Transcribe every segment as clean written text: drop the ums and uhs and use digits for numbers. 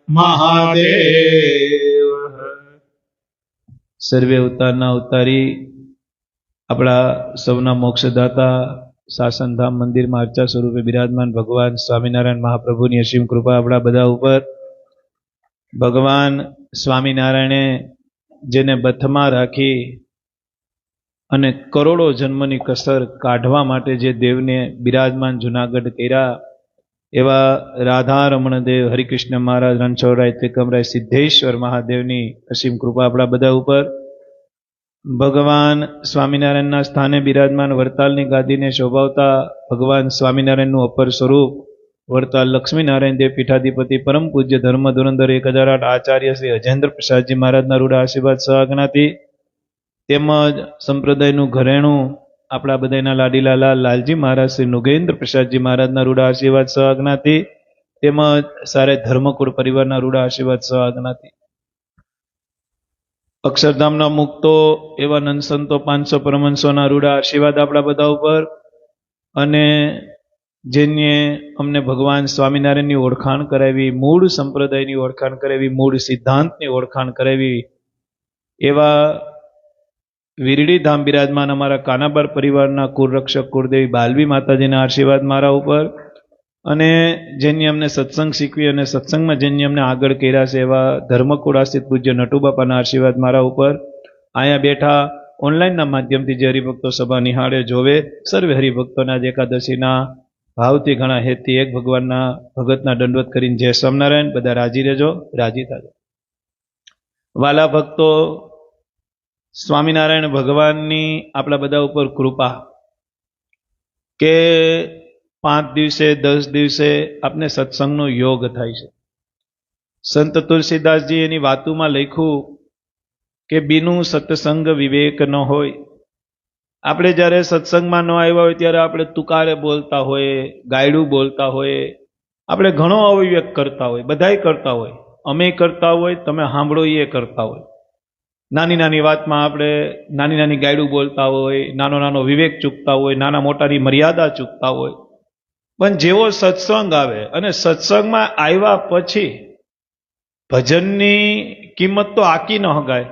મહાદેવ. સર્વે અવતારના અવતારી આપણા સૌના મોક્ષદાતા શાસનધામ મંદિરમાં અર્ચા સ્વરૂપે બિરાજમાન ભગવાન સ્વામિનારાયણ મહાપ્રભુની અસીમ કૃપા આપણા બધા ઉપર. ભગવાન સ્વામિનારાયણે જેને બથમાં રાખી અને કરોડો જન્મની કસર કાઢવા માટે જે દેવને બિરાજમાન જુનાગઢ કર્યા એવા રાધા રમણદેવ હરિકૃષ્ણ મહારાજ રણછોડરાય ત્રિકમરાય સિદ્ધેશ્વર મહાદેવની અસીમ કૃપા આપણા બધા ઉપર. ભગવાન સ્વામિનારાયણના સ્થાને બિરાજમાન વરતાલની ગાદીને શોભાવતા ભગવાન સ્વામિનારાયણનું અપર સ્વરૂપ વરતાલ લક્ષ્મીનારાયણ દેવ પીઠાધિપતિ પરમ પૂજ્ય ધર્મ ધુરંધર 1008 આચાર્ય શ્રી અજેન્દ્ર પ્રસાદજી મહારાજના રૂઢ આશીર્વાદ સહજ્ઞાથી તેમજ સંપ્રદાયનું ઘરેણું આપણા બધાના લાડીલા લાલ લાલજી મહારાજ શ્રી નુગેન્દ્ર પ્રસાદજી મહારાજના રૂઢ આશીર્વાદ સહજ્ઞાથી તેમજ સારે ધર્મકુળ પરિવારના રૂઢ આશીર્વાદ સહજ્ઞાથી અક્ષરધામના મુક્તો એવા નંદસંતો 500 પરમહંસોના રૂઢ આશીર્વાદ આપણા બધા ઉપર. અને જેને અમને ભગવાન સ્વામિનારાયણની ઓળખાણ કરાવી, મૂળ સંપ્રદાયની ઓળખાણ કરાવી, મૂળ સિદ્ધાંતની ઓળખાણ કરાવી એવા વીરડી ધામ બિરાજમાન અમારા કાનાબાર પરિવારના કુળરક્ષક કુળદેવી બાલવી માતાજીના આશીર્વાદ મારા ઉપર. અને જેની અમને સત્સંગ શીખવી અને સત્સંગમાં જેની અમને આગળ કર્યા છે એવા ધર્મકુળાસ્થિત પૂજ્ય નટુબાપાના આશીર્વાદ મારા ઉપર. અહીંયા બેઠા ઓનલાઈનના માધ્યમથી જે હરિભક્તો સભા નિહાળે જોવે સર્વે હરિભક્તોના જ એકાદશીના ભાવથી ઘણા હેતથી એક ભગવાનના ભગતના દંડવત કરીને જય સ્વામિનારાયણ. બધા રાજી રહેજો, રાજી થાજો. વાલા ભક્તો, સ્વામિનારાયણ ભગવાનની આપણા બધા ઉપર કૃપા કે 5 દિવસે 10 દિવસે આપને સત્સંગનો યોગ થાય છે. સંત તુલસીદાસજી એની વાતોમાં લખ્યું કે બીનું સત્સંગ વિવેક ન હોય. આપણે જ્યારે સત્સંગમાં ન આવ્યા હોય ત્યારે આપણે તુકારે બોલતા હોય, ગાયડું બોલતા હોય, આપણે ઘણો અવિવેક કરતા હોય, બધાય કરતા હોય, અમે કરતા હોય, તમે સાંભળો એ કરતા હોય. નાની નાની વાતમાં આપણે નાની નાની ગાયડું બોલતા હોય, નાનો નાનો વિવેક ચૂકતા હોય, નાના મોટાની મર્યાદા ચૂકતા હોય. પણ જેવો સત્સંગ આવે અને સત્સંગમાં આવ્યા પછી ભજનની કિંમત તો આકી ન હગાય,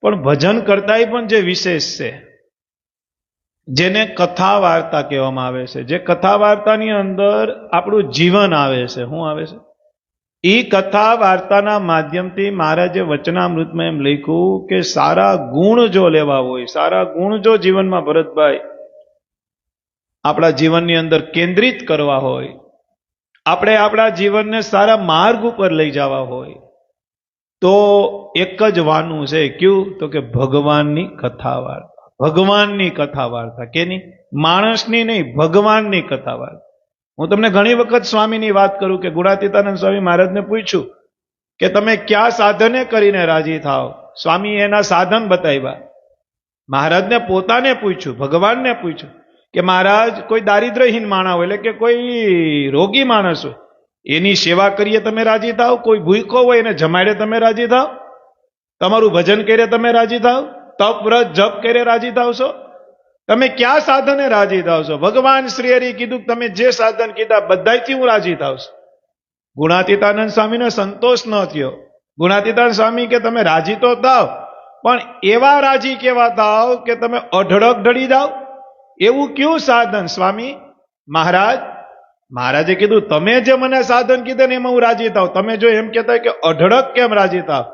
પણ ભજન કરતાંય પણ જે વિશેષ છે જેને કથા વાર્તા કહેવામાં આવે છે, જે કથા વાર્તાની અંદર આપણું જીવન આવે છે. શું આવે છે? એ કથા વાર્તાના માધ્યમથી મહારાજે વચનામૃતમાં એમ લખ્યું કે સારા ગુણ જો લેવા હોય, સારા ગુણ જો જીવનમાં ભરતભાઈ આપણા જીવનની અંદર કેન્દ્રિત કરવા હોય, આપણે આપણા જીવનને સારા માર્ગ ઉપર લઈ જવા હોય તો એક જ વાનું છે. ક્યું? તો કે ભગવાનની કથા વાર્તા. ભગવાનની કથા વાર્તા. કેની? માણસની નહીં, ભગવાનની કથા વાર્તા. હું તમને ઘણી વખત સ્વામીની વાત કરું કે ગુણાતીતાનંદ સ્વામી મહારાજને પૂછ્યું કે તમે ક્યાં સાધને કરીને રાજી થાવ? સ્વામી એના સાધન બતાવ્યા. મહારાજને પોતાને પૂછ્યું, ભગવાનને પૂછ્યું કે મહારાજ કોઈ દારિદ્ર્યહીન માણસ હોય, એટલે કે કોઈ રોગી માણસ હોય, એની સેવા કરીએ તમે રાજી થાવ? કોઈ ભૂખો હોય એને જમાડે તમે રાજી થાવ? તમારું ભજન કરે તમે રાજી થાવ? તપ વ્રત જપ કરે રાજી થાવ છો? તમે ક્યાં સાધને રાજી થાવ છો? ભગવાન શ્રી હરિ કીધું તમે જે સાધન કીધા બધાથી હું રાજી થાવ છું. ગુણાતીતાનંદ સ્વામીને સંતોષ ન થયો. ગુણાતીતાનંદ સ્વામી કે તમે રાજી તો થાવ, પણ એવા રાજી કેવા થાવ કે તમે અઢળક ઢળી જાઓ? એવું કયું સાધન સ્વામી? મહારાજે કીધું તમે જે મને સાધન કીધા ને એમાં હું રાજી થાવ. તમે જો એમ કહેતા કે અઢળક કેમ રાજી થાવ?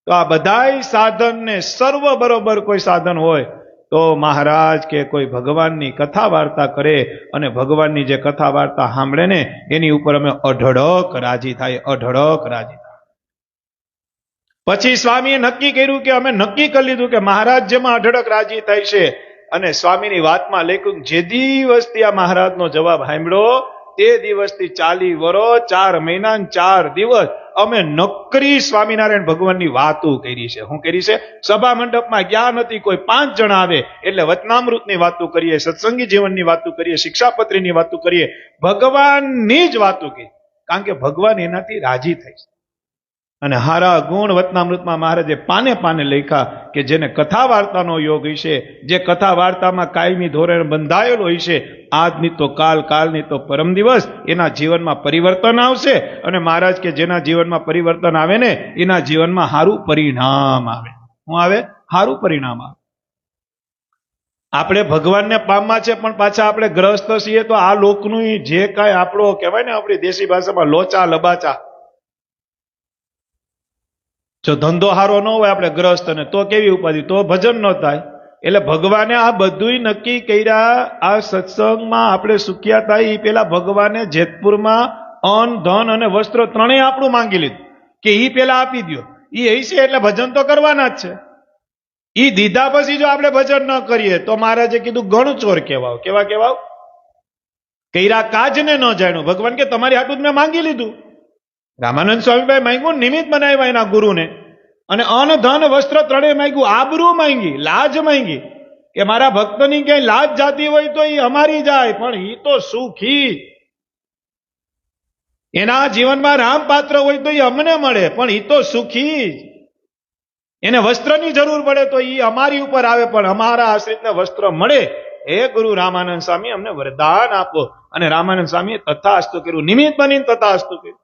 તો આ બધાય સાધનને સર્વ બરોબર કોઈ સાધન હોય તો મહારાજ કે કોઈ ભગવાનની કથા વાર્તા કરે અને ભગવાનની જે કથા વાર્તા સાંભળે ને એની ઉપર અમે અઢળક રાજી થાય, અઢળક રાજી થાય. પછી સ્વામીએ નક્કી કર્યું કે અમે નક્કી કરી લીધું કે મહારાજ જેમાં અઢળક રાજી થાય છે. અને સ્વામીની વાતમાં લખ્યું જે દિવસથી આ મહારાજનો જવાબ સાંભળ્યો તે દિવસથી 40 વર્ષ 4 મહિના 4 દિવસ અમે નકરી સ્વામિનારાયણ ભગવાનની વાતો કરી છે. શું કરી છે? સભા મંડપમાં ગયા નથી, કોઈ 5 જણા આવે એટલે વચનામૃતની વાતો કરીએ, સત્સંગી જીવનની વાતો કરીએ, શિક્ષાપત્રીની વાતો કરીએ, ભગવાનની જ વાતો કરી. કારણ કે ભગવાન એનાથી રાજી થાય છે. અને હારા ગુણ વતનામૃતમાં મહારાજે પાને પાને લખ્યા કે જેને કથા વાર્તાનો યોગ હશે, જે કથા વાર્તામાં કાયમી ધોરણે બંધાયેલો હશે, આજની તો કાલ, કાલની તો પરમ દિવસ, એના જીવનમાં પરિવર્તન આવશે. અને મહારાજ કે જેના જીવનમાં પરિવર્તન આવે ને એના જીવનમાં સારું પરિણામ આવે. શું આવે? સારું પરિણામ આવે. આપણે ભગવાનને પામવા છે પણ પાછા આપણે ગ્રસ્ત છીએ તો આ લોકનું જે કાંઈ આપણો કહેવાય ને આપણી દેશી ભાષામાં લોચા લબાચા, જો ધંધો સારો ન હોય આપણે ગ્રસ્ત ને તો કેવી ઉપાધિ, તો ભજન ન થાય. એટલે ભગવાને આ બધું નક્કી કર્યા. આ સત્સંગમાં આપણે સુખ્યા થાય એ પેલા ભગવાને જેતપુરમાં અન્ન, ધન અને વસ્ત્ર ત્રણેય આપણું માંગી લીધું કે એ પેલા આપી દો. એ છે એટલે ભજન તો કરવાના જ છે. એ દીધા પછી જો આપણે ભજન ન કરીએ તો મહારાજે કીધું ગણ ચોર કહેવાવ. કેવા કહેવાવ? કર્યા કાજને ન જાણ્યું. ભગવાન કે તમારી હાટું જ મેં માંગી લીધું. રામાનંદ સ્વામીભાઈ માંગ્યું, નિમિત્ત બનાવ્યા એના ગુરુને, અને અન્ન, ધન, વસ્ત્ર ત્રણેય માંગ્યું. આબરૂ માંગી, લાજ માંગી કે મારા ભક્તની ક્યાંય લાજ જાતી હોય તો એ અમારી જાય, પણ એ તો સુખી. એના જીવનમાં રામપાત્ર હોય તો એ અમને મળે, પણ એ તો સુખી. એને વસ્ત્રની જરૂર પડે તો એ અમારી ઉપર આવે, પણ અમારા આશ્રિતને વસ્ત્ર મળે. હે ગુરુ રામાનંદ સ્વામી, અમને વરદાન આપો. અને રામાનંદ સ્વામીએ તથાસ્તુ કર્યું, નિમિત્ત બનીને તથાસ્તુ કર્યું.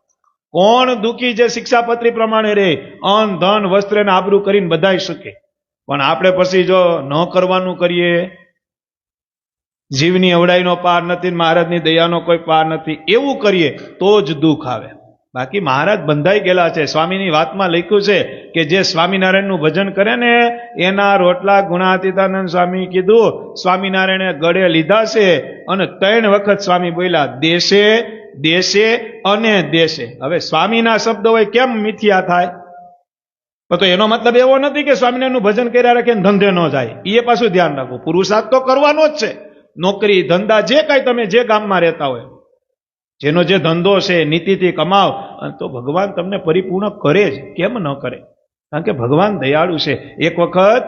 કોણ દુઃખી જે શિક્ષાપત્રી પ્રમાણે રે, અન્ન, ધન, વસ્ત્ર ને આબરૂ કરીને બધાય શકે. પણ આપણે પછી જો ન કરવાનું કરીએ, જીવની અવડાઈનો પાર નથી, મહારાજની દયાનો કોઈ પાર નથી, એવું કરીએ તો જ દુઃખ આવે. બાકી મહારાજ બંધાઈ ગયેલા છે. સ્વામીની વાતમાં લખ્યું છે કે જે સ્વામિનારાયણનું ભજન કરે ને એના રોટલા ગુણાતીતાનંદ સ્વામી કીધું સ્વામિનારાયણે ગળે લીધા છે, અને 3 વખત સ્વામી બોલ્યા દેશે, દેશે અને દેશે. હવે સ્વામીના શબ્દ હોય કેમ મિથ્યા થાય? તો એનો મતલબ એવો નથી કે સ્વામિનારાયણનું ભજન કર્યા રાખે ધંધે ન જાય. એ પાછું ધ્યાન રાખવું. પુરુષાર્થ તો કરવાનો જ છે. નોકરી ધંધા જે કાંઈ તમે જે ગામમાં રહેતા હોય, જેનો જે ધંધો છે, નીતિથી કમાવ, તો ભગવાન તમને પરિપૂર્ણ કરે જ. કેમ ન કરે? કારણ કે ભગવાન દયાળુ છે. એક વખત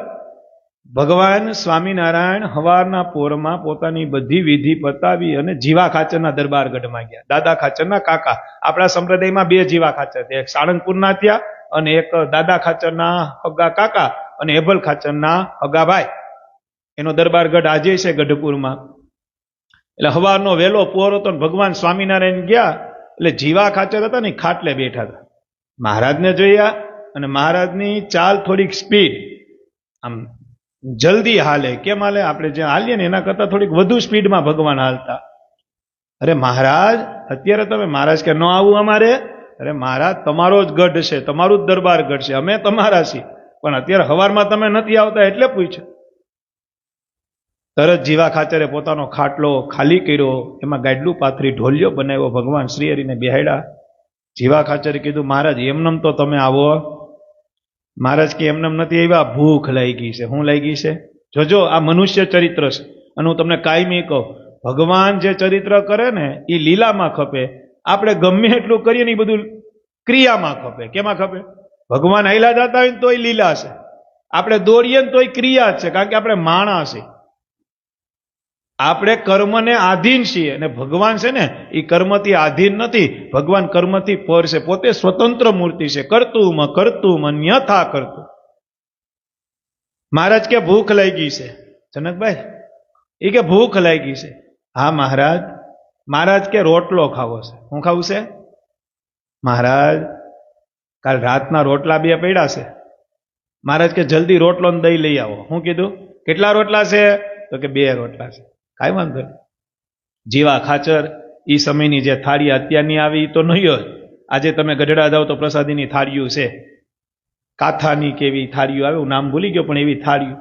ભગવાન સ્વામિનારાયણ હવારના પોરમાં પોતાની બધી વિધિ પતાવી અને જીવા ખાચરના દરબારગઢમાં ગયા. દાદા ખાચરના કાકા. આપણા સંપ્રદાયમાં 2 જીવા ખાચર, એક સાળંગપુરના થયા અને એક દાદા ખાચરના હગા કાકા અને હેબલ ખાચરના હગા ભાઈ. એનો દરબારગઢ આજે છે ગઢપુરમાં. એટલે હવારનો વહેલો પોર હતો ને ભગવાન સ્વામિનારાયણ ગયા, એટલે જીવા ખાચર હતા ને ખાટલે બેઠા હતા. મહારાજને જોયા અને મહારાજની ચાલ થોડીક સ્પીડ, આમ જલ્દી હાલે. કેમ હાલે? આપણે જે હાલીએ ને એના કરતા થોડીક વધુ સ્પીડમાં ભગવાન હાલતા. અરે મહારાજ, અત્યારે તમે, મહારાજ કે ન આવું અમારે? અરે મહારાજ, તમારો જ ગઢ છે, તમારું જ દરબાર ગઢ છે, અમે તમારા છીએ, પણ અત્યારે હવારમાં તમે નથી આવતા એટલે પૂછ્યું. તરત જીવા ખાચરે પોતાનો ખાટલો ખાલી કર્યો, એમાં ગાડલું પાથરી ઢોલિયો બનાવ્યો, ભગવાન શ્રી હરિને બેહાડ્યા. જીવા ખાચરે કીધું મહારાજ એમનેમ તો તમે આવો. મહારાજ કે એમનેમ નથી આવ્યા, ભૂખ લાગી છે. શું લાગી છે? જોજો, આ મનુષ્ય ચરિત્ર છે. અને હું તમને કાયમી કહું, ભગવાન જે ચરિત્ર કરે ને એ લીલામાં ખપે. આપણે ગમે એટલું કરીએ ને એ બધું ક્રિયામાં ખપે. કેમાં ખપે? ભગવાન હાલ્યા જતા હોય ને તોય લીલા છે, આપણે દોડીએ ને તોય ક્રિયા છે, કારણ કે આપણે માણસ છીએ. આપણે કર્મને આધીન છીએ અને ભગવાન છે ને એ કર્મથી આધીન નથી. ભગવાન કર્મથી પર છે, પોતે સ્વતંત્ર મૂર્તિ છે. કરતું અન્યથા કરતું. મહારાજ કે ભૂખ લાગી છે. જનકભાઈ એ કે ભૂખ લાગી છે. હા મહારાજ. મહારાજ કે રોટલો ખાવો છે. શું ખાવું છે? મહારાજ કાલ રાતના રોટલા 2 પડ્યા છે. મહારાજ કે જલ્દી રોટલો ને દહીં લઈ આવો. શું કીધું? કેટલા રોટલા છે? તો કે 2 રોટલા છે. કાંઈ વાંધો નહીં. જીવા ખાચર એ સમયની જે થાળી અત્યારની આવી તો નહીં જ. આજે તમે ગઢડા જાઓ તો પ્રસાદીની થાળીઓ છે, કાથાની કેવી થાળીઓ આવે, હું નામ ભૂલી ગયો, પણ એવી થાળીઓ,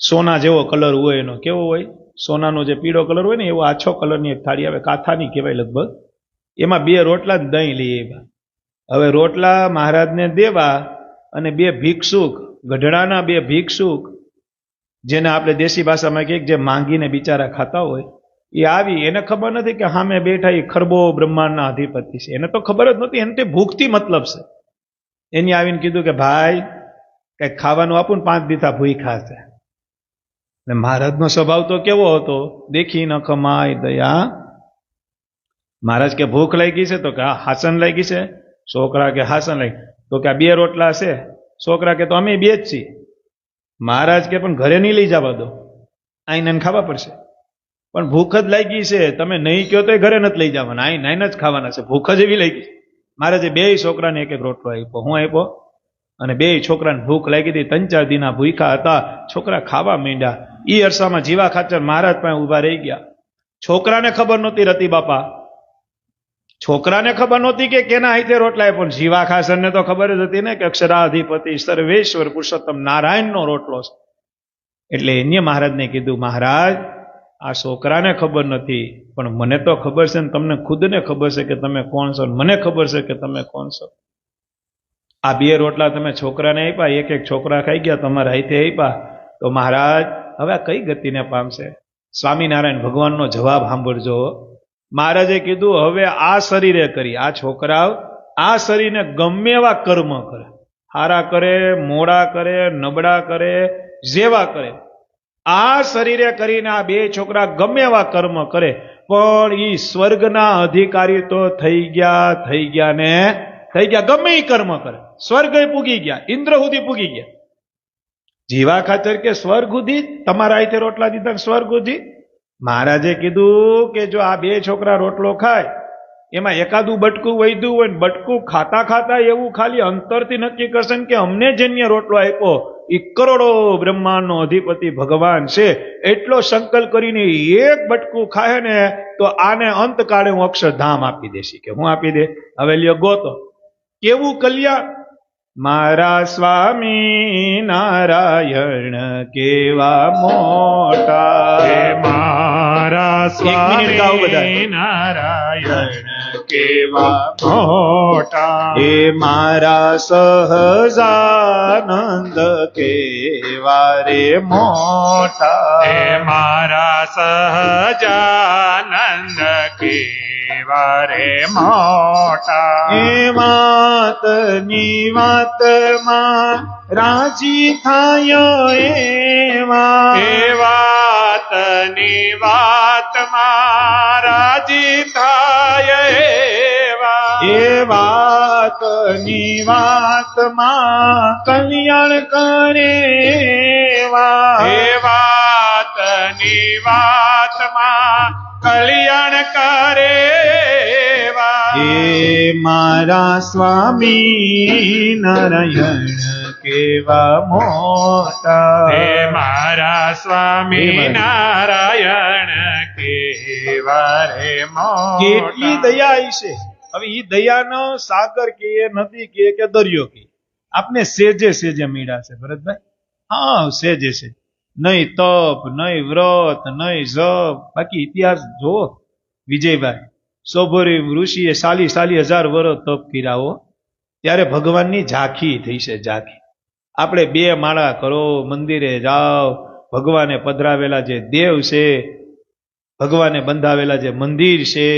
સોના જેવો કલર હોય એનો. કેવો હોય? સોનાનો જે પીળો કલર હોય ને એવો આછો કલરની એક થાળી આવે, કાથાની કહેવાય લગભગ. એમાં 2 રોટલા જ દહીં લઈ આવ્યા. હવે રોટલા મહારાજને દેવા અને 2 ભિક્ષુક, ગઢડાના 2 ભિક્ષુક, જેને આપણે દેશી ભાષામાં કહીએ જે માંગીને બિચારા ખાતા હોય, એ આવી. એને ખબર નથી કે સામે બેઠા એ ખરબો બ્રહ્માંડના અધિપતિ છે. એને તો ખબર જ નથી, એને તે ભૂખથી મતલબ છે. એની આવીને કીધું કે ભાઈ કંઈક ખાવાનું આપું ને, 5 દીથા ભૂખ્યા છે. ને મહારાજનો સ્વભાવ તો કેવો હતો? દેખી ન કમાય દયા. મહારાજ કે ભૂખ લાગી છે? તો કે હાસન લાગી છે. છોકરા કે હાસન લઈ તો કે આ 2 રોટલા છે. છોકરા કે તો અમે 2 જ છીએ. મહારાજ કે પણ ઘરે નહીં લઈ જવા દો, આઈને ખાવા પડશે. પણ ભૂખ જ લાગી છે, તમે નહીં કહો તો ઘરે નથી લઈ જવાના, આઈને જ ખાવાના છે, ભૂખ જ એવી લાગી. મહારાજે 2 છોકરાને એક રોટલો આપ્યો. હું આપ્યો? અને 2 છોકરાને ભૂખ લાગી હતી, 3-4 દિના ભૂખ્યા હતા. છોકરા ખાવા માંડ્યા. એ અરસામાં જીવા ખાચર મહારાજ પાસે ઉભા રહી ગયા. છોકરાને ખબર નહોતી રતી બાપા, છોકરાને ખબર નહોતી કે કેના હાથે રોટલા પણ જીવા ખાચરને તો ખબર જ હતી ને કે અક્ષરાધિપતિ સર્વેશ્વર પુરુષોત્તમ નારાયણનો રોટલો છે. એટલે એને મહારાજને કીધું, મહારાજ આ છોકરાને ખબર નથી પણ મને તો ખબર છે ને તમને ખુદને ખબર છે કે તમે કોણ છો, મને ખબર છે કે તમે કોણ છો. આ 2 રોટલા તમે છોકરાને આપ્યા, એક છોકરા ખાઈ ગયા, તમારા હાથે આપ્યા, તો મહારાજ હવે આ કઈ ગતિને પામશે? સ્વામિનારાયણ ભગવાનનો જવાબ સાંભળજો. મહારાજે કીધું, હવે આ શરીરે કરી, આ છોકરાઓ આ શરીરને ગમે એવા કર્મ કરે, હારા કરે, મોડા કરે, નબળા કરે, જેવા કરે, આ શરીરે કરીને આ 2 છોકરા ગમે એવા કર્મ કરે પણ ઈ સ્વર્ગના અધિકારી તો થઈ ગયા ને થઈ ગયા. ગમે એ કર્મ કરે સ્વર્ગ પૂગી ગયા, ઇન્દ્ર સુધી પૂગી ગયા. જીવા ખાતર કે સ્વર્ગ સુધી તમારા હાથે રોટલા દીધા, સ્વર્ગ સુધી. મહારાજે કીધું કે જો આ 2 છોકરા રોટલો ખાય એમાં એકાદું બટકું વૈધું હોય ને બટકું ખાતા ખાતા એવું ખાલી અંતરથી નક્કી કરશે કે અમને જેને રોટલો આપ્યો એ કરોડો બ્રહ્માંડનો અધિપતિ ભગવાન છે, એટલો સંકલ્પ કરીને એક બટકું ખાય ને તો આને અંતકાળે હું અક્ષરધામ આપી દેશી. કે હું આપી દે? હવે લ્યો ગોતો કેવું કલ્યાણ. મારા સ્વામી નારાયણ કેવા મોટા, મારા સ્વામી નારાયણ કેવા મોટા, એ મારા સહજાનંદ કેવા રે મોટા, હે મારા સહજાનંદ કેવા રે મોટા, એ વાતની વાતમાં રાજી થાય એવા, એ વાતની વાતમાં રાજી થાય એવા, એ વાતની વાતમાં કલ્યાણ કરે એવા, એ વાતની વાતમાં કલ્યાણ કરે એવા, એ મારા સ્વામી નારાયણ કેવા મોટા, હે મારા સ્વામી નારાયણ કેવા રે મોટા. કેટલી દયા છે. હવે ઈ દયાનો સાગર કે નદી કે દરિયો કે આપને સેજે સેજે મીડા છે ભરતભાઈ. હા સેજે છે, નહીં તપ, નહીં વ્રત, નહીં જપ. બાકી ઇતિહાસ જો વિજયભાઈ, સોભરી ઋષિએ 40,000 વર્ષ તપ કર્યા હો, ત્યારે ભગવાનની ઝાંખી થઈ છે, ઝાંખી. આપણે 2 માળા કરો, મંદિરે જાઓ, ભગવાને પધરાવેલા જે દેવ છે, ભગવાને બંધાવેલા જે મંદિર છે,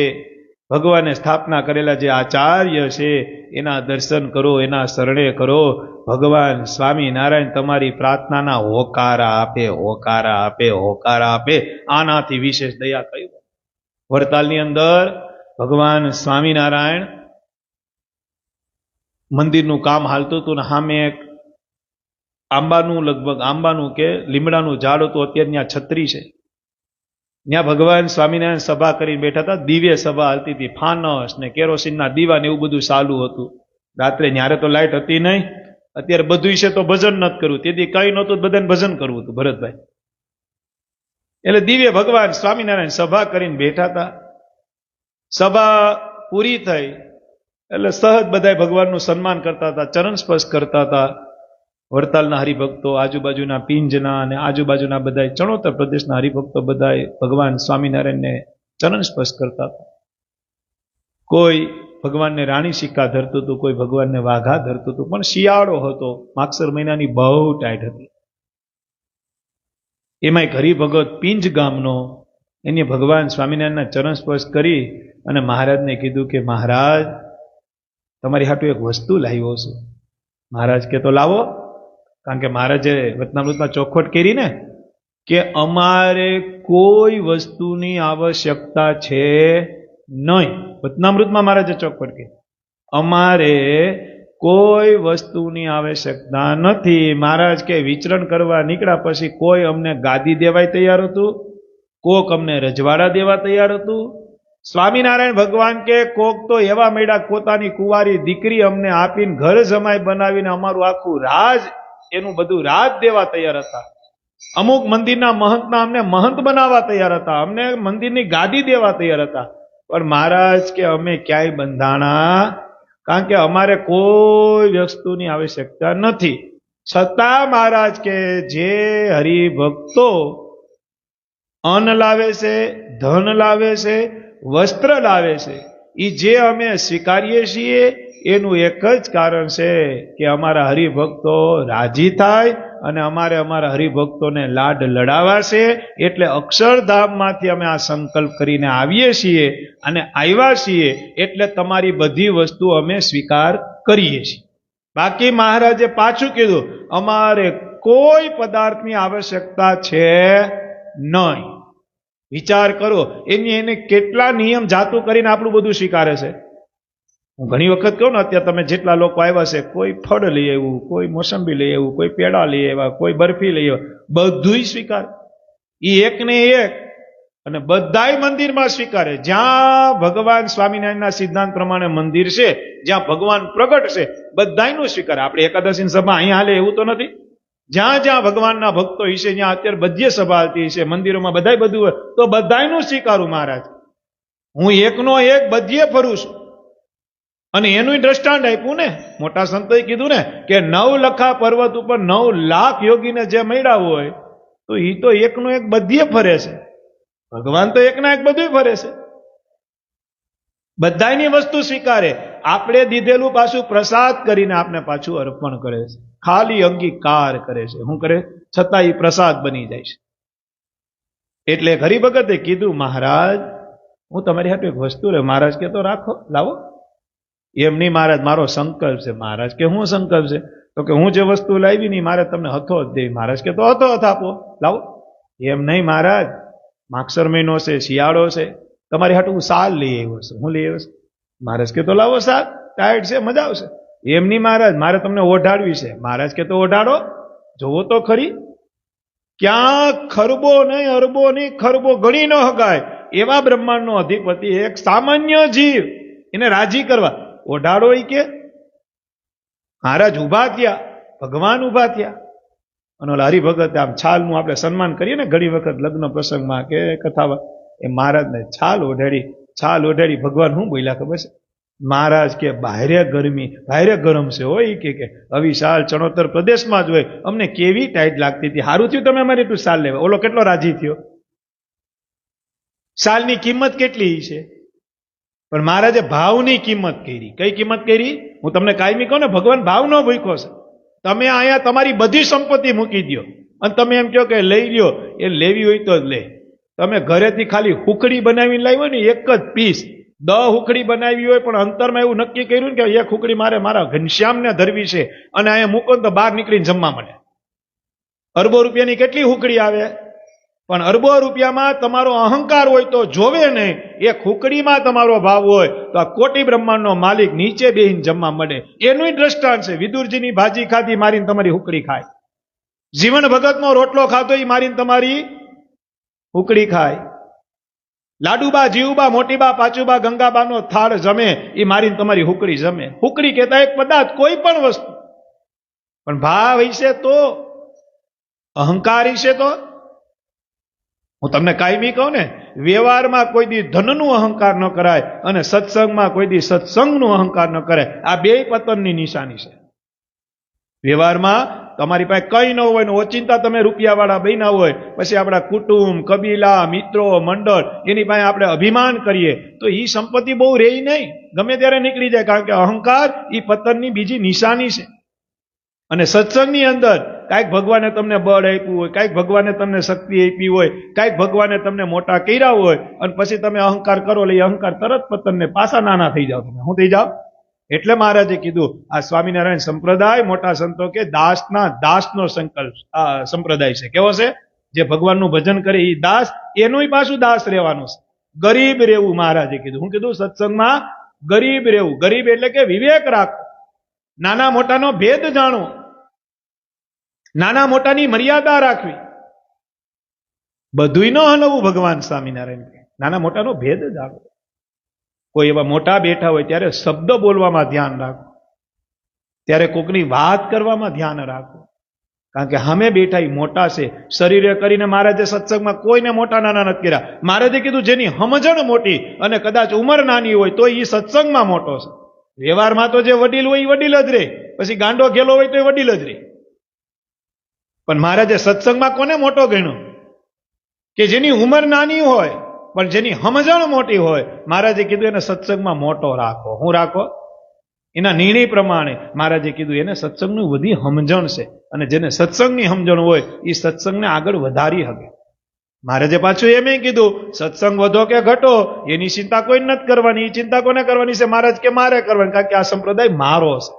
ભગવાને સ્થાપના કરેલા જે આચાર્ય છે, એના દર્શન કરો, એના શરણે કરો. ભગવાન સ્વામિનારાયણ તમારી પ્રાર્થનાના હોકારા આપે, હોકારા આપે, હોકારા આપે. આનાથી વિશેષ દયા કઈ? વડતાલની અંદર ભગવાન સ્વામિનારાયણ મંદિરનું કામ હાલતું હતું ને સામે એક આંબાનું, લગભગ આંબાનું કે લીમડાનું ઝાડ હતું. અત્યારે ત્યાં છત્રી છે. ત્યાં ભગવાન સ્વામિનારાયણ સભા કરીને બેઠા હતા. દિવ્ય સભા હાલતી હતી, ફાનસ ને કેરોસીનના દીવા ને એવું બધું ચાલુ હતું. રાત્રે ન્યારે તો લાઈટ હતી નહીં. અત્યારે બધું છે તો ભજન નથી કરવું, તેથી કઈ નહોતું, બધાને ભજન કરવું હતું ભરતભાઈ. એટલે દિવ્ય ભગવાન સ્વામિનારાયણ સભા કરીને બેઠા હતા. સભા પૂરી થઈ એટલે સહજ બધા ભગવાનનું સન્માન કરતા હતા, ચરણ સ્પર્શ કરતા હતા. વડતાલના હરિભક્તો, આજુબાજુના પિંજના અને આજુબાજુના બધા ચણોતર પ્રદેશના હરિભક્તો બધા ભગવાન સ્વામિનારાયણને ચરણ સ્પર્શ કરતા હતા. કોઈ ભગવાનને રાણી સિક્કા ધરતું હતું, કોઈ ભગવાનને વાઘા ધરતું હતું. પણ શિયાળો હતો, માગસર મહિનાની બહુ ટાઈટ હતી. એમાં એક હરિભગત પિંજ ગામનો, એને ભગવાન સ્વામિનારાયણના ચરણ સ્પર્શ કરી અને મહારાજને કીધું કે મહારાજ તમારી હાટુ એક વસ્તુ લાવ્યો છું. મહારાજ કે તો લાવો. કારણ કે મહારાજે વચનામૃતમાં ચોખવટ કરી ને કે અમારે કોઈ વસ્તુની આવશ્યકતા છે નહીં. વચનામૃતમાં મહારાજે ચોખવટ કરી. અમારે કોઈ વસ્તુની આવશ્યકતા નથી. મહારાજ કે વિચરણ કરવા નીકળ્યા પછી કોઈ અમને ગાદી દેવાય તૈયાર હતું, કોક અમને રજવાડા દેવા તૈયાર હતું. સ્વામિનારાયણ ભગવાન કે કોક તો એવા મેળા પોતાની કુંવારી દીકરી અમને આપીને ઘર જમાઈ બનાવીને અમારું આખું રાજ, એનું બધું રાજ દેવા તૈયાર હતા. અમુક મંદિરના મહંતના અમને મહંત બનાવવા તૈયાર હતા, અમને મંદિરની ગાદી દેવા તૈયાર હતા. પણ મહારાજ કે અમે ક્યાંય બંધાણા, કારણ કે અમારે કોઈ વસ્તુની આવશ્યકતા નથી. છતાં મહારાજ કે જે હરિભક્તો અન્ન લાવે છે, ધન લાવે છે, વસ્ત્ર લાવે છે, એ જે અમે સ્વીકારીએ છીએ એનું એક જ કારણ છે કે અમારા હરિભક્તો રાજી થાય અને અમારે અમારા હરિભક્તોને લાડ લડાવા છે. એટલે અક્ષરધામમાંથી અમે આ સંકલ્પ કરીને આવીએ છીએ અને આવ્યા છીએ એટલે તમારી બધી વસ્તુ અમે સ્વીકાર કરીએ છીએ. બાકી મહારાજે પાછું કીધું, અમારે કોઈ પદાર્થની આવશ્યકતા છે નહીં. વિચાર કરો, એને કેટલા નિયમ જાતું કરીને આપણું બધું સ્વીકારે છે. હું ઘણી વખત કહું ને, અત્યારે તમે જેટલા લોકો આવ્યા છે, કોઈ ફળ લઈ આવ્યું, કોઈ મોસંબી લઈ આવ્યું, કોઈ પેડા લઈ આવ્યા, કોઈ બરફી લઈ આવ્યા, બધું સ્વીકાર. એ એક ને એક, અને બધાય મંદિરમાં સ્વીકારે. જ્યાં ભગવાન સ્વામિનારાયણના સિદ્ધાંત પ્રમાણે મંદિર છે, જ્યાં ભગવાન પ્રગટ છે, બધાયનું સ્વીકારે. આપણે એકાદશી સભા અહીંયા હાલે એવું તો નથી. જ્યાં જ્યાં ભગવાનના ભક્તો હશે, જ્યાં અત્યારે બધી સભા હાલતી હશે, મંદિરોમાં બધાય બધું હોય, તો બધાયનું સ્વીકારું મહારાજ. હું એકનો એક બધીએ ફરું છું. અને એનું દ્રષ્ટાંત આપ્યું ને, મોટા સંતોએ કીધું ને કે 9 લખા પર્વત ઉપર 9 લાખ યોગીને જે મળ્યા હોય, તો એ તો એકનો એક બધીએ ફરે છે. ભગવાન તો એકના એક બધું ફરે છે. બધાની વસ્તુ સ્વીકારે. આપણે દીધેલું પાછું પ્રસાદ કરીને આપણે પાછું અર્પણ કરે છે, ખાલી અંગીકાર કરે છે. શું કરે? છતાં એ પ્રસાદ બની જાય છે. એટલે હરિભગતે કીધું, મહારાજ હું તમારી હાટુ એક વસ્તુ રે. મહારાજ કે તો રાખો, લાવો. એમ નહીં મહારાજ, મારો સંકલ્પ છે. મહારાજ કે શું સંકલ્પ છે? તો કે હું જે વસ્તુ લાવી નહીં મારે તમને હથો જ દે. મહારાજ કે તો હથો હથ આપો, લાવો. એમ નહીં મહારાજ, માગસર મહિનો છે, શિયાળો છે, તમારી હાટુ હું સાલ લઈ આવ્યો છું. હું લઈ આવ્યો છું? મહારાજ કે તો લાવો સાલ, ટાઈટ છે, મજા આવશે. એમ નહીં મહારાજ, મારે તમને ઓઢાડવી છે. મહારાજ કે તો ઓઢાડો, જોવો તો ખરી. ક્યાં ખરબો નહીં, અરબો નહીં, ખરબો ગણી ન હગાય એવા બ્રહ્માંડનો અધિપતિ એક સામાન્ય જીવ, એને રાજી કરવા ઓઢાડો. ઈ કે મહારાજ ઉભા થયા, ભગવાન ઉભા થયા. અને ઓલા હરિભગત આમ છાલનું આપણે સન્માન કરીએ ને ઘણી વખત લગ્ન પ્રસંગમાં કે કથામાં, એ મહારાજને છાલ ઓઢાડી ભગવાન શું બોલ્યા ખબર છે? મહારાજ કે બાહરે ગરમી, બાહરે ગરમ છે હોય કે અવિશાલ ચણોતર પ્રદેશમાં જ હોય, અમને કેવી ટાઈટ લાગતી હતી. સારું થયું તમે અમારી એટલું સાલ લેવા. ઓલો કેટલો રાજી થયો. સાલની કિંમત કેટલી છે? પણ મહારાજે ભાવની કિંમત કરી. કઈ કિંમત કરી? હું તમને કાયમી કહું ને, ભગવાન ભાવનો ભૂખ્યો છે. તમે અહીંયા તમારી બધી સંપત્તિ મૂકી દો અને તમે એમ કહો કે લઈ લ્યો, એ લેવી હોય તો જ લે. તમે ઘરેથી ખાલી હુકડી બનાવીને લાવ્યો ને, એક જ પીસ 10 હુકડી બનાવી હોય, પણ અંતરમાં એવું નક્કી કર્યું ને કે એક હુકડી મારે મારા ઘનશ્યામને ધરવી છે, અને અહીંયા મૂકો તો બહાર નીકળીને જમવા મળે. અરબો રૂપિયાની કેટલી હુકડી આવે, પણ અરબો રૂપિયામાં તમારો અહંકાર હોય તો જોવે નહીં. એક હુકડીમાં તમારો ભાવ હોય તો આ કોટી બ્રહ્માંડનો માલિક નીચે બેહીને જમવા મળે. એનું દ્રષ્ટાંત છે. વિદુરજીની ભાજી ખાધી, મારીને તમારી હુકડી ખાય. જીવન ભગતનો રોટલો ખાધો, એ મારીને તમારી હુકડી ખાય. લાડુબા, જીવુબા, મોટીબા, પાચુબા, ગંગાબાનો થાળ જમે, એ મારીને તમારી હુકડી જમે. હુકડી કહેતા એક પદાર્થ, કોઈ પણ વસ્તુ. પણ ભાવ હશે તો, અહંકાર હશે તો. હું તમને કાયમી કહું ને, વ્યવહારમાં કોઈ દી ધનનું અહંકાર ન કરાય અને સત્સંગમાં કોઈ દી સત્સંગનું અહંકાર ન કરાય. આ બે પતનની નિશાની છે. વ્યવહારમાં તમારી પાસે કઈ ન હોય ને ઓચિંતા તમે રૂપિયાવાળા બન્યા હોય, પછી આપણા કુટુંબ, કબીલા, મિત્રો, મંડળ, એની પાસે આપણે અભિમાન કરીએ તો એ સંપત્તિ બહુ રહે નહીં, ગમે ત્યારે નીકળી જાય. કારણ કે અહંકાર એ પતનની બીજી નિશાની છે. અને સત્સંગની અંદર કાંઈક ભગવાને તમને બળ આપ્યું હોય, કાંઈક ભગવાને તમને શક્તિ આપી હોય, કાંઈક ભગવાને તમને મોટા કર્યા હોય, અને પછી તમે અહંકાર કરો એટલે અહંકાર તરત પતનને પાછા નાના થઈ જાઓ. તમે શું થઈ જાઓ? એટલે મહારાજે કીધું, આ સ્વામિનારાયણ સંપ્રદાય, મોટા સંતો કે દાસનો સંકલ્પ સંપ્રદાય છે. કેવો છે? જે ભગવાનનું ભજન કરે એ દાસ, એનું પાછું દાસ રહેવાનું છે. ગરીબ રહેવું મહારાજે કીધું. હું કીધું? સત્સંગમાં ગરીબ રહેવું. ગરીબ એટલે કે વિવેક રાખો, નાના મોટાનો ભેદ જાણવો, નાના મોટાની મર્યાદા રાખવી. બધુંય ન હલવું. ભગવાન સ્વામિનારાયણ કહે નાના મોટાનો ભેદ જાણવો. કોઈ એવા મોટા બેઠા હોય ત્યારે શબ્દ બોલવામાં ધ્યાન રાખો, ત્યારે કોકની વાત કરવામાં ધ્યાન રાખો. કારણ કે સામે બેઠા એ મોટા છે. શરીરે કરીને મહારાજે સત્સંગમાં કોઈને મોટા નાના નથી કર્યા. મહારાજે કીધું જેની સમજણ મોટી અને કદાચ ઉંમર નાની હોય તો એ સત્સંગમાં મોટો છે. વ્યવહારમાં તો જે વડીલ હોય એ વડીલ જ રહે, પછી ગાંડો ગેલો હોય તો એ વડીલ જ રહે. પણ મહારાજે સત્સંગમાં કોને મોટો ગણ્યો? કે જેની ઉંમર નાની હોય પણ જેની સમજણ મોટી હોય. મહારાજે કીધું એને સત્સંગમાં મોટો રાખો. હું રાખો? એના નિર્ણય પ્રમાણે મહારાજે કીધું એને સત્સંગનું બધી સમજણ છે, અને જેને સત્સંગની સમજણ હોય એ સત્સંગને આગળ વધારી શકે. મહારાજે પાછું એમ કીધું સત્સંગ વધો કે ઘટો એની ચિંતા કોઈ નથી કરવાની. એ ચિંતા કોને કરવાની છે? મહારાજ કે મારે કરવાની, કારણ કે આ સંપ્રદાય મારો છે.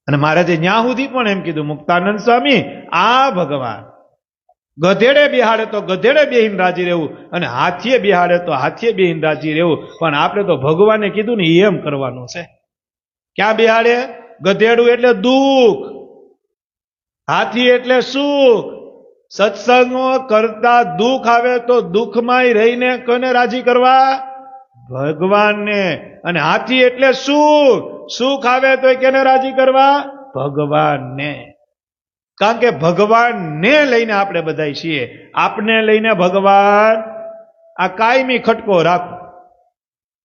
અને મહારાજે ન્યા સુધી પણ એમ કીધું, મુક્તાનંદ સ્વામી આ ભગવાન ગધેડે બિહાડે તો ગધેડે બેહીને રાજી રહેવું, અને હાથીએ બિહાડે તો હાથીએ બેહીને રાજી રહેવું. પણ આપણે તો ભગવાને કીધું ને એમ કરવાનું છે. ક્યાં બિહાડે? ગધેડું એટલે દુઃખ, હાથી એટલે સુખ. સત્સંગ કરતા દુઃખ આવે તો દુઃખમાં રહીને કોને રાજી કરવા? ભગવાનને. અને હાથી એટલે સુખ, સુખ આવે તો કેને રાજી કરવા? ભગવાનને. કારણ કે ભગવાનને લઈને આપણે બધા છીએ. આપને લઈને ભગવાન આ કાયમી ખટકો રાખો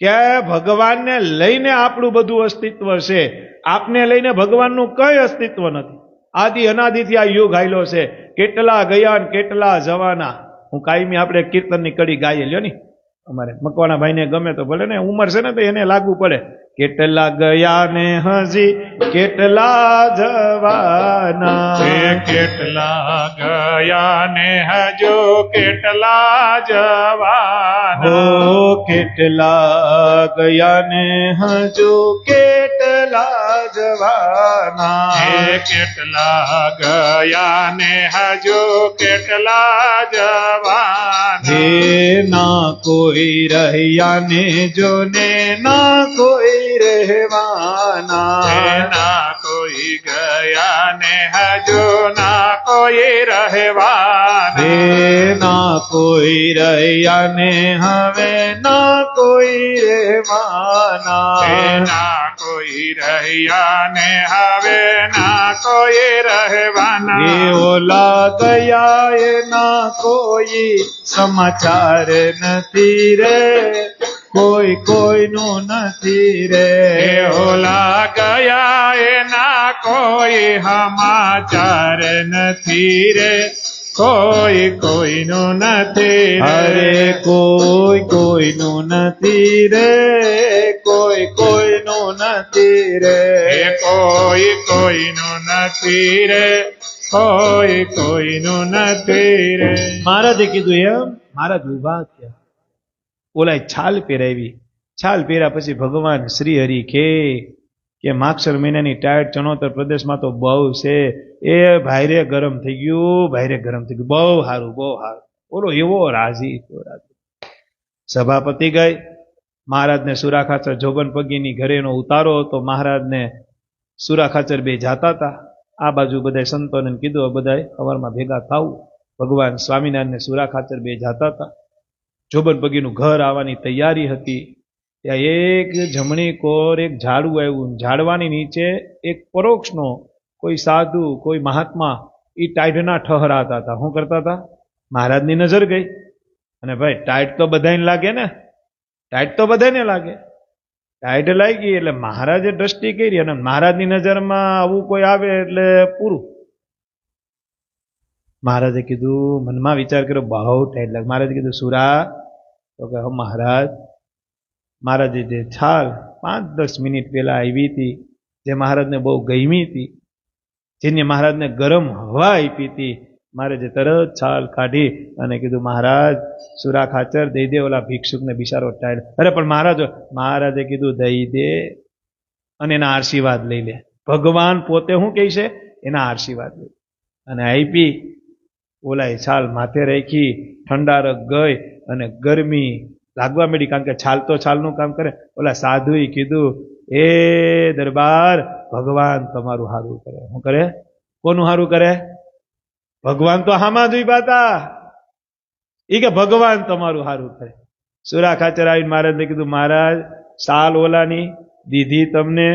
કે ભગવાનને લઈને આપણું બધું અસ્તિત્વ છે. આપને લઈને ભગવાનનું કઈ અસ્તિત્વ નથી. આદિ અનાદિથી આ યુગ હાલ્યો છે. કેટલા ગયા ને કેટલા જવાના. હું કાયમી આપણે કીર્તનની કડી ગાઈએ લ્યો ને, અમારે મકવાણા ભાઈને ગમે તો ભલે ને, ઉંમર છે ને તો એને લાગુ પડે. કેટલા ગયા ને હજી કેટલા જવાના, કેટલા ગયા ને હજુ કેટલા જવાના. હો કેટલા ગયા ને હજુ કેટલા જવાના. કેટલા ગયા ને હજુ કેટલા જવાના. ના કોઈ રહ્યા ને જો ને ના કોઈ રહેવાના. ના કોઈ ગયા ને હજુ ના કોઈ રહેવાના. ના કોઈ રહ્યા ને હવે ના કોઈ રહેવાના. ના કોઈ રહ્યા ને હવે ના કોઈ રહેવાના. એ ઓલા ગયા એના કોઈ સમાચાર નથી રે, કોઈ કોઈનું નથી રે. ઓલા ગયા એના કોઈ સમાચાર નથી રે, કોઈ કોઈનું નથી રે. અરે કોઈ કોઈનું નથી રે, કોઈ કોઈનું નથી રે. કોઈ કોઈનું નથી રે, કોઈ કોઈનું નથી રે. મહારાજે કીધું એમ. મહારાજ ઉભા થયા, ઓલા છાલ પહેરાવી. છાલ પહેર્યા પછી ભગવાન શ્રી હરિ કે માગશર મહિનાની ટાઈટ ચણોતર પ્રદેશમાં તો બહુ છે. એ ભાઈરે ગરમ થઈ ગયું, ભાઈરે ગરમ થઈ ગયું. બહુ સારું, બહુ સારું. ઓલો એવો રાજી. સભાપતિ ગઈ. મહારાજને સુરાખાચર જોગન પગીની ઘરેનો ઉતારો હતો. મહારાજને સુરાખાચર બે જાતા હતા. આ બાજુ બધા સંતોને કીધું બધા સવારમાં ભેગા થવું. ભગવાન સ્વામિનારાયણને સુરાખાચર બે જાતા હતા. જોબન પગીનું ઘર આવવાની તૈયારી હતી. ત્યાં એક જમણી કોર એક ઝાડવું આવ્યું. ઝાડવાની નીચે એક પરોક્ષનો કોઈ સાધુ, કોઈ મહાત્મા એ ટાઈટના ઠહરાતા હતા. શું કરતા હતા? મહારાજની નજર ગઈ. અને ભાઈ ટાઈટ તો બધાને લાગે ને, ટાઈટ તો બધાને લાગે. ટાઈટ લાગી એટલે મહારાજે દ્રષ્ટિ કરી, અને મહારાજની નજરમાં આવું કોઈ આવે એટલે પૂરું. મહારાજે કીધું, મનમાં વિચાર કર્યો બહુ ટાઈટ લાગે. મહારાજે કીધું સુરા, તો કે મહારાજ. મહારાજે જે છાલ 5-10 મિનિટ પહેલા આવી હતી, જે મહારાજને બહુ ગમી હતી, જેને મહારાજને ગરમ હવા આપી હતી, મહારાજે તરત છાલ કાઢી અને કીધું મહારાજ સુરા ખાચર દઈ દે, ઓલા ભિક્ષુકને બિચારો ટાઈટ. અરે પણ મહારાજે કીધું દઈ દે અને એના આશીર્વાદ લઈ લે. ભગવાન પોતે શું કહે છે? એના આશીર્વાદ લઈ. અને આપી. ઓલાએ છાલ માથે રાખી, ઠંડારક ગઈ અને ગરમી લાગવા માંડી, કારણ કે છાલ તો છાલનું કામ કરે. ઓલા સાધુએ કીધું, એ દરબાર, ભગવાન તમારું સારું કરે. શું કરે? કોનું સારું કરે? ભગવાન તો હામાં જ ઉભા હતા. એ કે ભગવાન તમારું સારું કરે. સુરા ખાચર આવીને મહારાજને કીધું, મહારાજ સાલ ઓલાની દીધી તમને,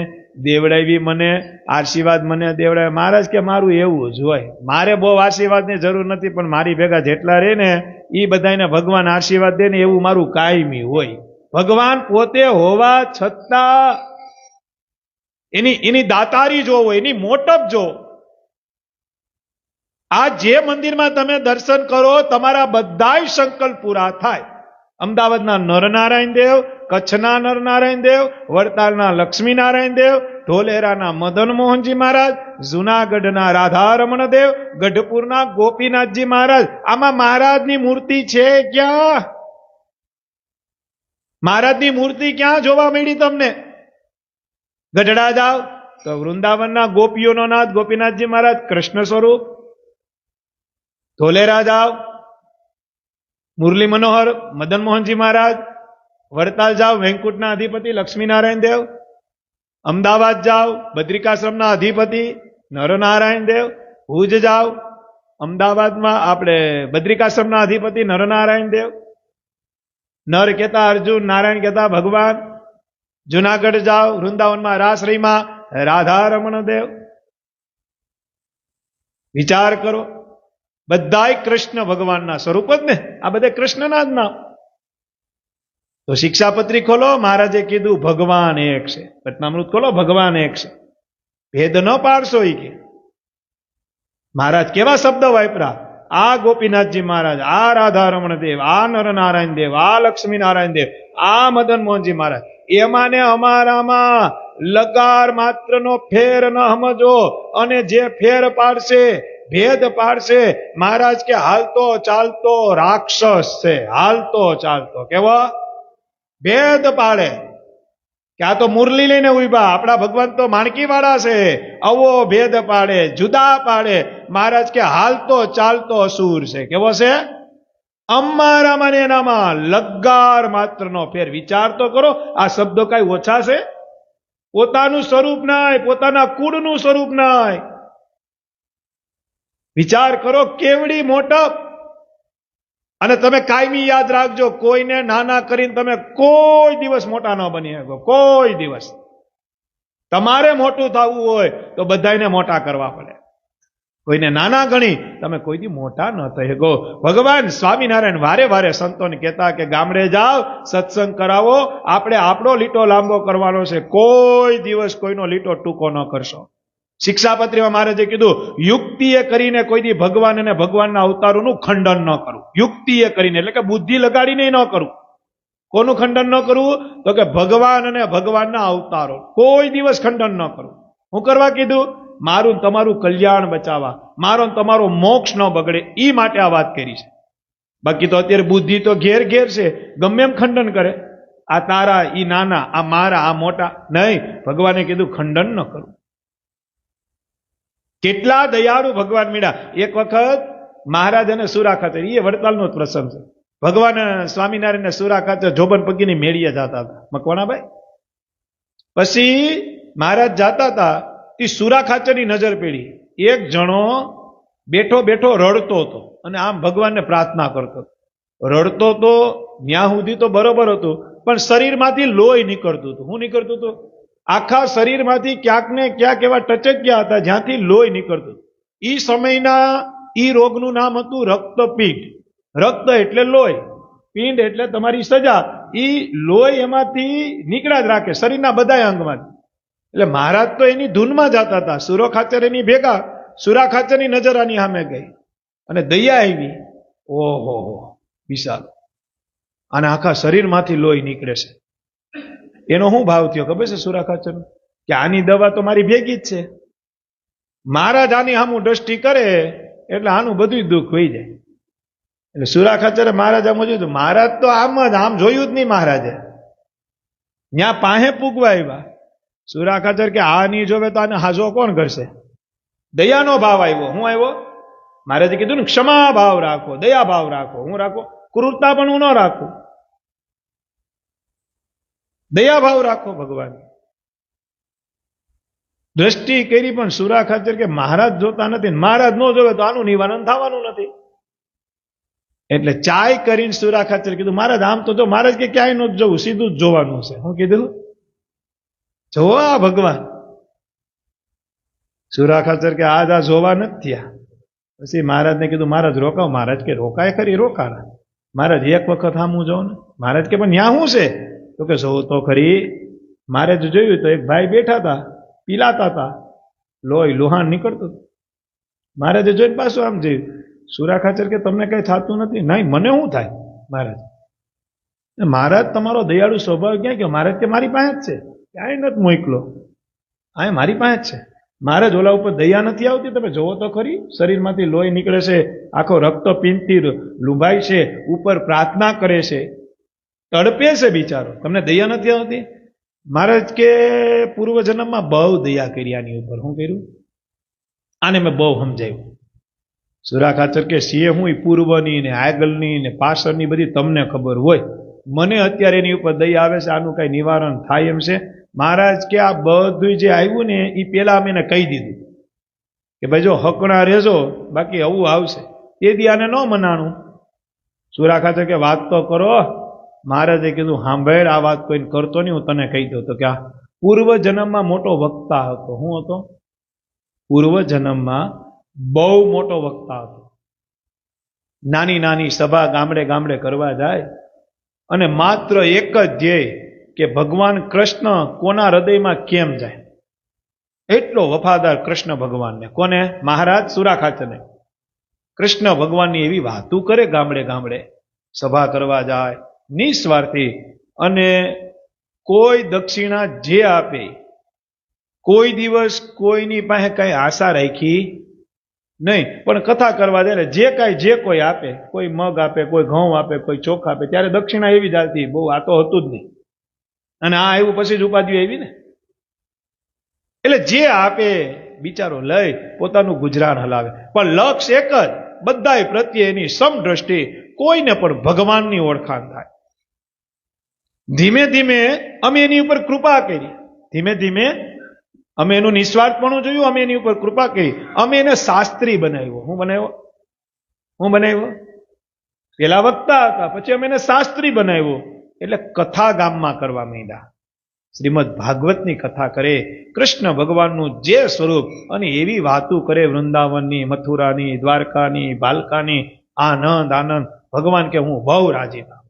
દેવડાવી મને, આશીર્વાદ મને દેવડાવ્યા. મહારાજ કે મારું એવું જ હોય, મારે બહુ આશીર્વાદની જરૂર નથી, પણ મારી ભેગા જેટલા રહે ને એ બધાને ભગવાન આશીર્વાદ દે ને એવું મારું કાયમી હોય. ભગવાન પોતે હોવા છતાં એની દાતારી જોવો, એની મોટપ જો. આ જે મંદિરમાં તમે દર્શન કરો, તમારા બધાય સંકલ્પ પૂરા થાય. અમદાવાદના નરનારાયણ દેવ, કચ્છના નરનારાયણ દેવ, વડતાલના લક્ષ્મીનારાયણ દેવ, ઢોલેરાના મદન મોહનજી મહારાજ, જુનાગઢના રાધારમણ દેવ, ગઢપુરના ગોપીનાથજી મહારાજ. આમાં મહારાજની મૂર્તિ છે ક્યાં? મહારાજની મૂર્તિ ક્યાં જોવા મળી તમને? ગઢડા જાઓ તો વૃંદાવનના ગોપીઓનો નાથ ગોપીનાથજી મહારાજ કૃષ્ણ સ્વરૂપ. ઢોલેરા જાઓ, મુરલી મનોહર મદન મોહનજી મહારાજ. વડતાલ જાઓ, વેંકુટના અધિપતિ લક્ષ્મીનારાયણ દેવ. અમદાવાદ જાઓ, બદ્રિકાશ્રમના અધિપતિ નરનારાયણ દેવ. ભુજ જાઓ, અમદાવાદમાં આપણે બદ્રિકાશ્રમના અધિપતિ નરનારાયણ દેવ. નર કહેતા અર્જુન, નારાયણ કહેતા ભગવાન. જુનાગઢ જાઓ, વૃંદાવનમાં રાસરીમાં રાધારમણ દેવ. વિચાર કરો, બધાય કૃષ્ણ ભગવાનના સ્વરૂપ જ ને. આ બધા કૃષ્ણના જ નામ. તો શિક્ષાપત્રી ખોલો, મહારાજે કીધું ભગવાન એક છે. વચનામૃત ખોલો, ભગવાન એક છે. ભેદ ન પાડશો. એ કે મહારાજ કેવા શબ્દ વાપરા. આ ગોપીનાથજી મહારાજ, આ રાધારમણ દેવ, આ નરનારાયણ દેવ, આ લક્ષ્મીનારાયણ દેવ, આ મદન મોહનજી મહારાજ. એમાં ને અમારામાં લગાર માત્રનો ફેર ન સમજો. અને જે ફેર પાડશે, ભેદ પાડશે, મહારાજ કે હાલતો ચાલતો રાક્ષસ છે. હાલતો ચાલતો કેવો ભેદ પાડે કે આ તો મુરલી લઈને ઉભા. આપણા ભગવાન તો માણકી વાળા છે. આવો ભેદ પાડે, જુદા પાડે. મહારાજ કે હાલતો ચાલતો અસુર છે. કેવો છે? અમારામાં ને એનામાં લગાર માત્રનો ફેર. વિચાર તો કરો, આ શબ્દો કઈ ઓછા છે? પોતાનું સ્વરૂપ નાય, પોતાના કુળનું સ્વરૂપ નાય. વિચાર કરો કેવડી મોટપ. અને તમે કાયમી યાદ રાખજો, કોઈને નાના કરીને તમે કોઈ દિવસ મોટા ન બની શકો. કોઈ દિવસ. તમારે મોટું થવું હોય તો બધાને મોટા કરવા પડે. કોઈને નાના ગણી તમે કોઈ દી મોટા ન થઈ શકો. ભગવાન સ્વામિનારાયણ વારે વારે સંતોને કહેતા કે ગામડે જાઓ, સત્સંગ કરાવો. આપણે આપણો લીટો લાંબો કરવાનો છે. કોઈ દિવસ કોઈનો લીટો ટૂંકો ન કરશો. શિક્ષાપત્રીમાં મહારાજે કીધું, યુક્તિએ કરીને કોઈ દી ભગવાન અને ભગવાનના અવતારોનું ખંડન ન કરવું. યુક્તિએ કરીને એટલે કે બુદ્ધિ લગાડીને ન કરવું. કોનું ખંડન ન કરવું? તો કે ભગવાન અને ભગવાનના અવતારો. કોઈ દિવસ ખંડન ન કરવું. હું કરવા કીધું? મારું તમારું કલ્યાણ બચાવવા, મારો તમારો મોક્ષ ન બગડે એ માટે આ વાત કરી છે. બાકી તો અત્યારે બુદ્ધિ તો ઘેર ઘેર છે, ગમે એમ ખંડન કરે. આ તારા, ઈ નાના, આ મારા, આ મોટા. નહીં, ભગવાને કીધું ખંડન ન કરવું. કેટલા દયાળુ ભગવાન મળ્યા. એક વખત મહારાજ અને સુરા ખાચર, એ વડતાલનો જ પ્રસંગ છે. ભગવાન સ્વામિનારાયણ સુરા ખાચર જોબન પગીની મેળીએ જતા હતા મકવાણાભાઈ. પછી મહારાજ જતા હતા, એ સુરા ખાચરની નજર પડી. એક જણો બેઠો બેઠો રડતો હતો અને આમ ભગવાનને પ્રાર્થના કરતો. રડતો તો ન્યા સુધી તો બરોબર હતું, પણ શરીરમાંથી લોહી નીકળતું હતું. શું નીકળતું હતું? આખા શરીરમાંથી ક્યાંક ને ક્યાંક એવા ટચક્યા હતા જ્યાંથી લોહી નીકળતું. ઈ સમયના ઈ રોગનું નામ હતું રક્તપીંડ. રક્ત એટલે લોહી, પિંડ એટલે તમારી સજા. ઈ લોહી એમાંથી નીકળ્યા જ રાખે શરીરના બધા અંગમાંથી. એટલે મહારાજ તો એની ધૂનમાં જતા હતા. સુરો ખાચર એની ભેગા. સુરા ખાચરની નજર આની સામે ગઈ અને દયા આવી. ઓહો વિશાલ, અને આખા શરીરમાંથી લોહી નીકળે છે. એનો શું ભાવ થયો ખબર છે સુરા ખાચર? કે આની દવા તો મારી ભેગી જ છે. મહારાજ આની સામું દ્રષ્ટિ કરે એટલે આનું બધું દુઃખ હોઈ જાય. એટલે સુરા ખાચરે મહારાજ આમ જોયું. મહારાજ તો આમ જ, આમ જોયું જ નહીં મહારાજે. ત્યાં પાસે પૂગવા આવ્યા. સુરા ખાચર કે આ નહીં જોવે તો આને હાજો કોણ કરશે? દયાનો ભાવ આવ્યો. હું આવ્યો? મહારાજે કીધું ને ક્ષમા ભાવ રાખો, દયા ભાવ રાખો. હું રાખો? ક્રૂરતા પણ હું ન રાખું. દયાભાવ રાખો ભગવાન. દ્રષ્ટિ કરી પણ સુરા ખાચર કે મહારાજ જોતા નથી, મહારાજ ન જોવે તો આનું નિવારણ થવાનું નથી. એટલે ચાય કરીને સુરા ખાચર કીધું મહારાજ આમ તો જો. મહારાજ કે ક્યાંય ન જવું, સીધું જ જોવાનું છે. હું કીધું જોવા ભગવાન. સુરા ખાચર કે આજ આ જોવા નથી થયા. પછી મહારાજને કીધું મહારાજ રોકાવ. મહારાજ કે રોકાય ખરી, રોકાણા. મહારાજ એક વખત સામું જાઉં ને. મહારાજ કે પણ ન્યા શું છે? તો કે જોવું તો ખરી. મહારાજ જોયું તો એક ભાઈ બેઠા હતા, પીલાતા હતા, લોહી લુહાણ નીકળતું. મહારાજે જોઈને પાછું આમ જોયું. સુરા ખાચર કે તમને કઈ થતું નથી? નહીં, મને શું થાય? મહારાજ મહારાજ તમારો દયાળુ સ્વભાવ ક્યાં ગયો? મહારાજ કે મારી પાસે જ છે, ક્યાંય નથી મોકલો, આ મારી પાસે જ છે. મહારાજ ઓલા ઉપર દયા નથી આવતી? તમે જોવો તો ખરી, શરીરમાંથી લોહી નીકળે છે, આખો રક્તપિંડથી લૂંબાય છે, ઉપર પ્રાર્થના કરે છે, તડપે છે બિચારો. તમને દયા નથી આવતી? મહારાજ કે પૂર્વજન્મમાં બહુ દયા કરી આની ઉપર. શું કર્યું? આને મેં બહુ સમજાવ્યું. સુરા ખાચર કે સીએ હું પૂર્વની ને આગળની ને પાછળની બધી તમને ખબર હોય, મને અત્યારે એની ઉપર દયા આવે છે, આનું કઈ નિવારણ થાય એમ છે? મહારાજ કે આ બધું જે આવ્યું ને એ પેલા અમે એને કહી દીધું કે ભાઈ જો હકણા રહેજો, બાકી આવું આવશે. તે દી આને ન મનાણું. સુરા ખાચર કે વાત તો કરો. મહારાજે કીધું સાંભળ, આ વાત કોઈને કરતો નહીં, હું તને કહી દઉં. તો કે આ પૂર્વ જન્મમાં મોટો વક્તા હતો. હું હતો? પૂર્વ જન્મમાં બહુ મોટો વક્તા હતો. નાની નાની સભા ગામડે ગામડે કરવા જાય અને માત્ર એક જ ધ્યેય કે ભગવાન કૃષ્ણ કોના હૃદયમાં કેમ જાય. એટલો વફાદાર કૃષ્ણ ભગવાનને. કોને? મહારાજ સુરા ખાચરને. કૃષ્ણ ભગવાનની એવી વાતું કરે ગામડે ગામડે, સભા કરવા જાય નિસ્વાર્થી. અને કોઈ દક્ષિણા જે આપે, કોઈ દિવસ કોઈની પાસે કઈ આશા રાખી નહીં. પણ કથા કરવા દે જે કાંઈ જે કોઈ આપે, કોઈ મગ આપે, કોઈ ઘઉં આપે, કોઈ ચોખા આપે, ત્યારે દક્ષિણા એવી જ આવતી. બહુ આ તો હતું જ નહીં. અને આ આવ્યું પછી જ ઉપાધિ આવી ને. એટલે જે આપે બિચારો લઈ પોતાનું ગુજરાન હલાવે. પણ લક્ષ્ય એક જ, બધાય પ્રત્યે એની સમદ્રષ્ટિ, કોઈને પણ ભગવાનની ઓળખાણ થાય. ધીમે ધીમે અમે એની ઉપર કૃપા કરી. ધીમે ધીમે અમે એનું નિસ્વાર્થપણું જોયું, અમે એની ઉપર કૃપા કરી. અમે એને શાસ્ત્રી બનાવ્યો. હું બનાવ્યો? હું બનાવ્યો? પેલા વક્તા હતા, પછી અમે એને શાસ્ત્રી બનાવ્યો. એટલે કથા ગામમાં કરવા માંડ્યા. શ્રીમદ ભાગવતની કથા કરે, કૃષ્ણ ભગવાનનું જે સ્વરૂપ, અને એવી વાતો કરે વૃંદાવનની, મથુરાની, દ્વારકાની, બાલકાની. આનંદ આનંદ. ભગવાન કે હું બહુ રાજી થાઉં.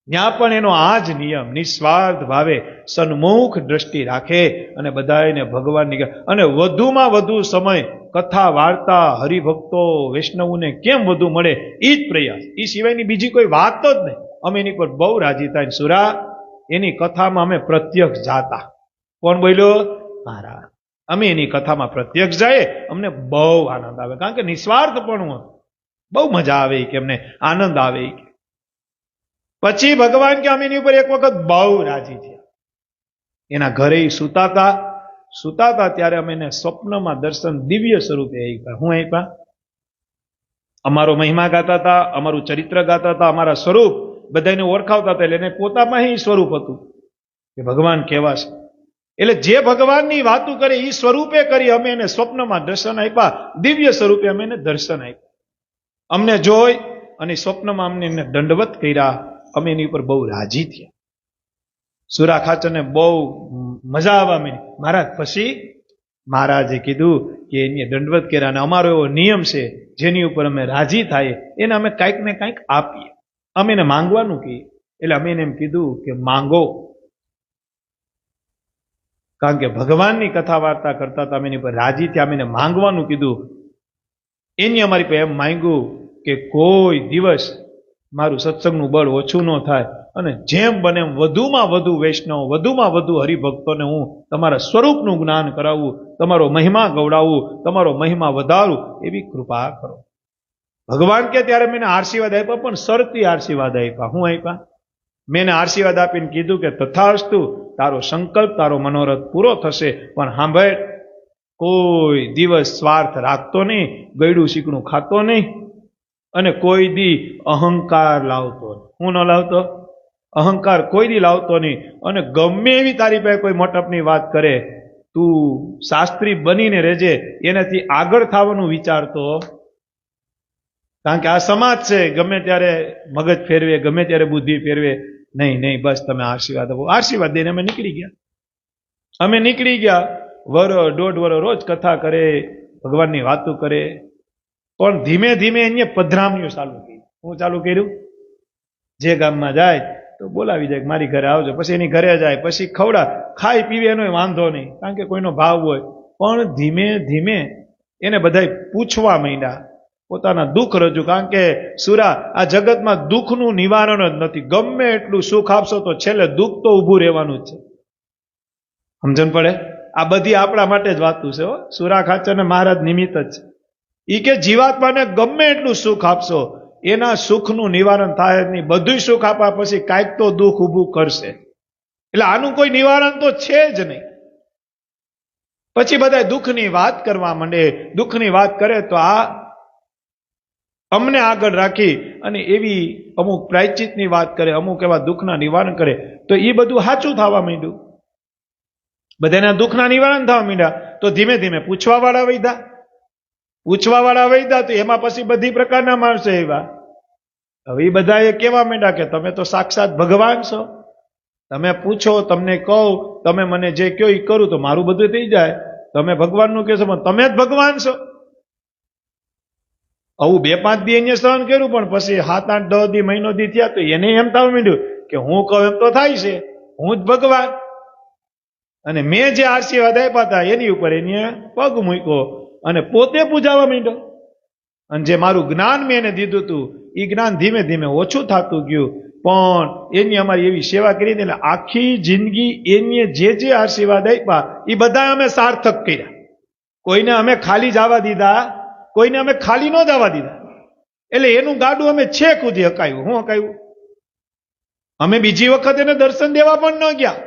ત્યાં પણ એનો આ જ નિયમ, નિસ્વાર્થ ભાવે સન્મુખ દ્રષ્ટિ રાખે અને બધાને ભગવાનની. અને વધુમાં વધુ સમય કથા વાર્તા, હરિભક્તો વૈષ્ણવોને કેમ વધુ મળે એ જ પ્રયાસ. એ સિવાયની બીજી કોઈ વાત જ નહીં. અમે એની પર બહુ રાજી થાય. સુરા એની કથામાં અમે પ્રત્યક્ષ જાતા. કોણ બોલ્યો? મહારાજ. અમે એની કથામાં પ્રત્યક્ષ જાય, અમને બહુ આનંદ આવે. કારણ કે નિસ્વાર્થપણું હતું. બહુ મજા આવે કે અમને આનંદ આવે. પછી ભગવાન કે અમે એની ઉપર એક વખત બહુ રાજી થયા. એના ઘરે સુતા હતા ત્યારે અમે એને સ્વપ્નમાં દર્શન દિવ્ય સ્વરૂપે આપ્યા. હું આપ્યા? અમારો મહિમા ગાતા હતા, અમારું ચરિત્ર ગાતા હતા, અમારા સ્વરૂપ બધાને ઓળખાવતા હતા. એટલે એને પોતામાં સ્વરૂપ હતું કે ભગવાન કેવા છે. એટલે જે ભગવાનની વાતો કરે એ સ્વરૂપે કરી અમે એને સ્વપ્નમાં દર્શન આપ્યા. દિવ્ય સ્વરૂપે અમે એને દર્શન આપ્યા. અમને જોઈ અને સ્વપ્નમાં અમને એને દંડવત કર્યા. અમે એની ઉપર બહુ રાજી થયા. સુરા ખાચરને બહુ મજા આવવા માંડી. મહારાજ પછી મહારાજે કીધું કે એને દંડવત કર્યા. અને અમારો એવો નિયમ છે, જેની ઉપર અમે રાજી થાય એને અમે કાંઈક ને કાંઈક આપીએ. અમે એને માંગવાનું કહીએ. એટલે અમે એને એમ કીધું કે માંગો. કારણ કે ભગવાનની કથા વાર્તા કરતા હતા, અમે એની પર રાજી થયા. અમે એને માંગવાનું કીધું. એની અમારી પાસે એમ માંગ્યું કે કોઈ દિવસ મારું સત્સંગનું બળ ઓછું ન થાય અને જેમ બને એમ વધુમાં વધુ વૈષ્ણવ, વધુમાં વધુ હરિભક્તોને હું તમારા સ્વરૂપનું જ્ઞાન કરાવું, તમારો મહિમા ગવડાવું, તમારો મહિમા વધારું, એવી કૃપા કરો. ભગવાન કે ત્યારે મેં આશીર્વાદ આપ્યા, પણ શરતી આશીર્વાદ આપ્યા. હું આપ્યા? મેં આશીર્વાદ આપીને કીધું કે તથાસ્તુ, તારો સંકલ્પ, તારો મનોરથ પૂરો થશે. પણ સાંભળ, કોઈ દિવસ સ્વાર્થ રાખતો નહીં, ગયડું શીકણું ખાતો નહીં, અને કોઈ દી અહંકાર લાવતો. હું ન લાવતો? અહંકાર કોઈ દી લાવતો નહીં. અને ગમે એવી તારી પાસે કોઈ મોટપની વાત કરે, તું શાસ્ત્રી બનીને રહેજે, એનાથી આગળ થવાનું વિચારતો. કારણ કે આ સમાજ છે, ગમે ત્યારે મગજ ફેરવે, ગમે ત્યારે બુદ્ધિ ફેરવે. નહીં, બસ તમે આશીર્વાદ આપો. આશીર્વાદ દઈને અમે નીકળી ગયા. વરો 1.5 વરો રોજ કથા કરે, ભગવાનની વાતો કરે. પણ ધીમે ધીમે એને પધરામણીઓ ચાલુ કરી. હું ચાલુ કર્યું? જે ગામમાં જાય તો બોલાવી જાય, મારી ઘરે આવજો. પછી એની ઘરે જાય, પછી ખાઈ પીવે એનો વાંધો નહીં, કારણ કે કોઈનો ભાવ હોય. પણ ધીમે ધીમે એને બધા પૂછવા માંડ્યા, પોતાના દુઃખ રજૂ. કારણ કે સુરા, આ જગતમાં દુઃખનું નિવારણ જ નથી. ગમે એટલું સુખ આપશો તો છેલ્લે દુઃખ તો ઊભું રહેવાનું જ છે. સમજણ પડે? આ બધી આપણા માટે જ વાતું છે. સુરા ખાચર ને મહારાજ નિમિત્ત જ છે. ઈ કે જીવાત્માને ગમે એટલું સુખ આપશો, એના સુખનું નિવારણ થાય જ નહીં. બધું સુખ આપ્યા પછી કાંઈક તો દુઃખ ઊભું કરશે. એટલે આનું કોઈ નિવારણ તો છે જ નહીં. પછી બધા દુઃખની વાત કરવા માંડે. દુઃખની વાત કરે તો આ અમને આગળ રાખી અને એવી અમુક પ્રાયશ્ચિતની વાત કરે, અમુક એવા દુઃખના નિવારણ કરે. તો એ બધું સાચું થવા માંડ્યું. બધાના દુઃખના નિવારણ થવા માંડ્યા. તો ધીમે ધીમે પૂછવાવાળા વૈધા. તો એમાં પછી બધી પ્રકારના માણસો એવા. હવે એ બધાએ કહેવા માંડ્યા કે તમે તો સાક્ષાત ભગવાન છો. તમે પૂછો, તમને કહો, તમે મને જે કહો એ કરું તો મારું બધું થઈ જાય. તમે ભગવાનનું કહેશો પણ તમે જ ભગવાન છો. આવું 2-5 દી એને સહન કર્યું, પણ પછી 7-8-10 દી, મહિનો દી થયા તો એને એમ થવા માંડ્યું કે હું કહું એમ તો થાય છે, હું જ ભગવાન. અને મેં જે આશીર્વાદ આપ્યા હતા એની ઉપર એને પગ મૂક્યો અને પોતે પૂજાવા માંડ્યો. અને જે મારું જ્ઞાન મેં એને દીધું હતું એ જ્ઞાન ધીમે ધીમે ઓછું થતું ગયું. પણ એની અમારી એવી સેવા કરી એટલે આખી જિંદગી એને જે આશીર્વાદ આપ્યા એ બધા અમે સાર્થક કર્યા. કોઈને અમે ખાલી જવા દીધા, કોઈને અમે ખાલી ન જવા દીધા. એટલે એનું ગાડું અમે છેક સુધી હકાયું. હું હકાયું? અમે બીજી વખત એને દર્શન દેવા પણ ન ગયા.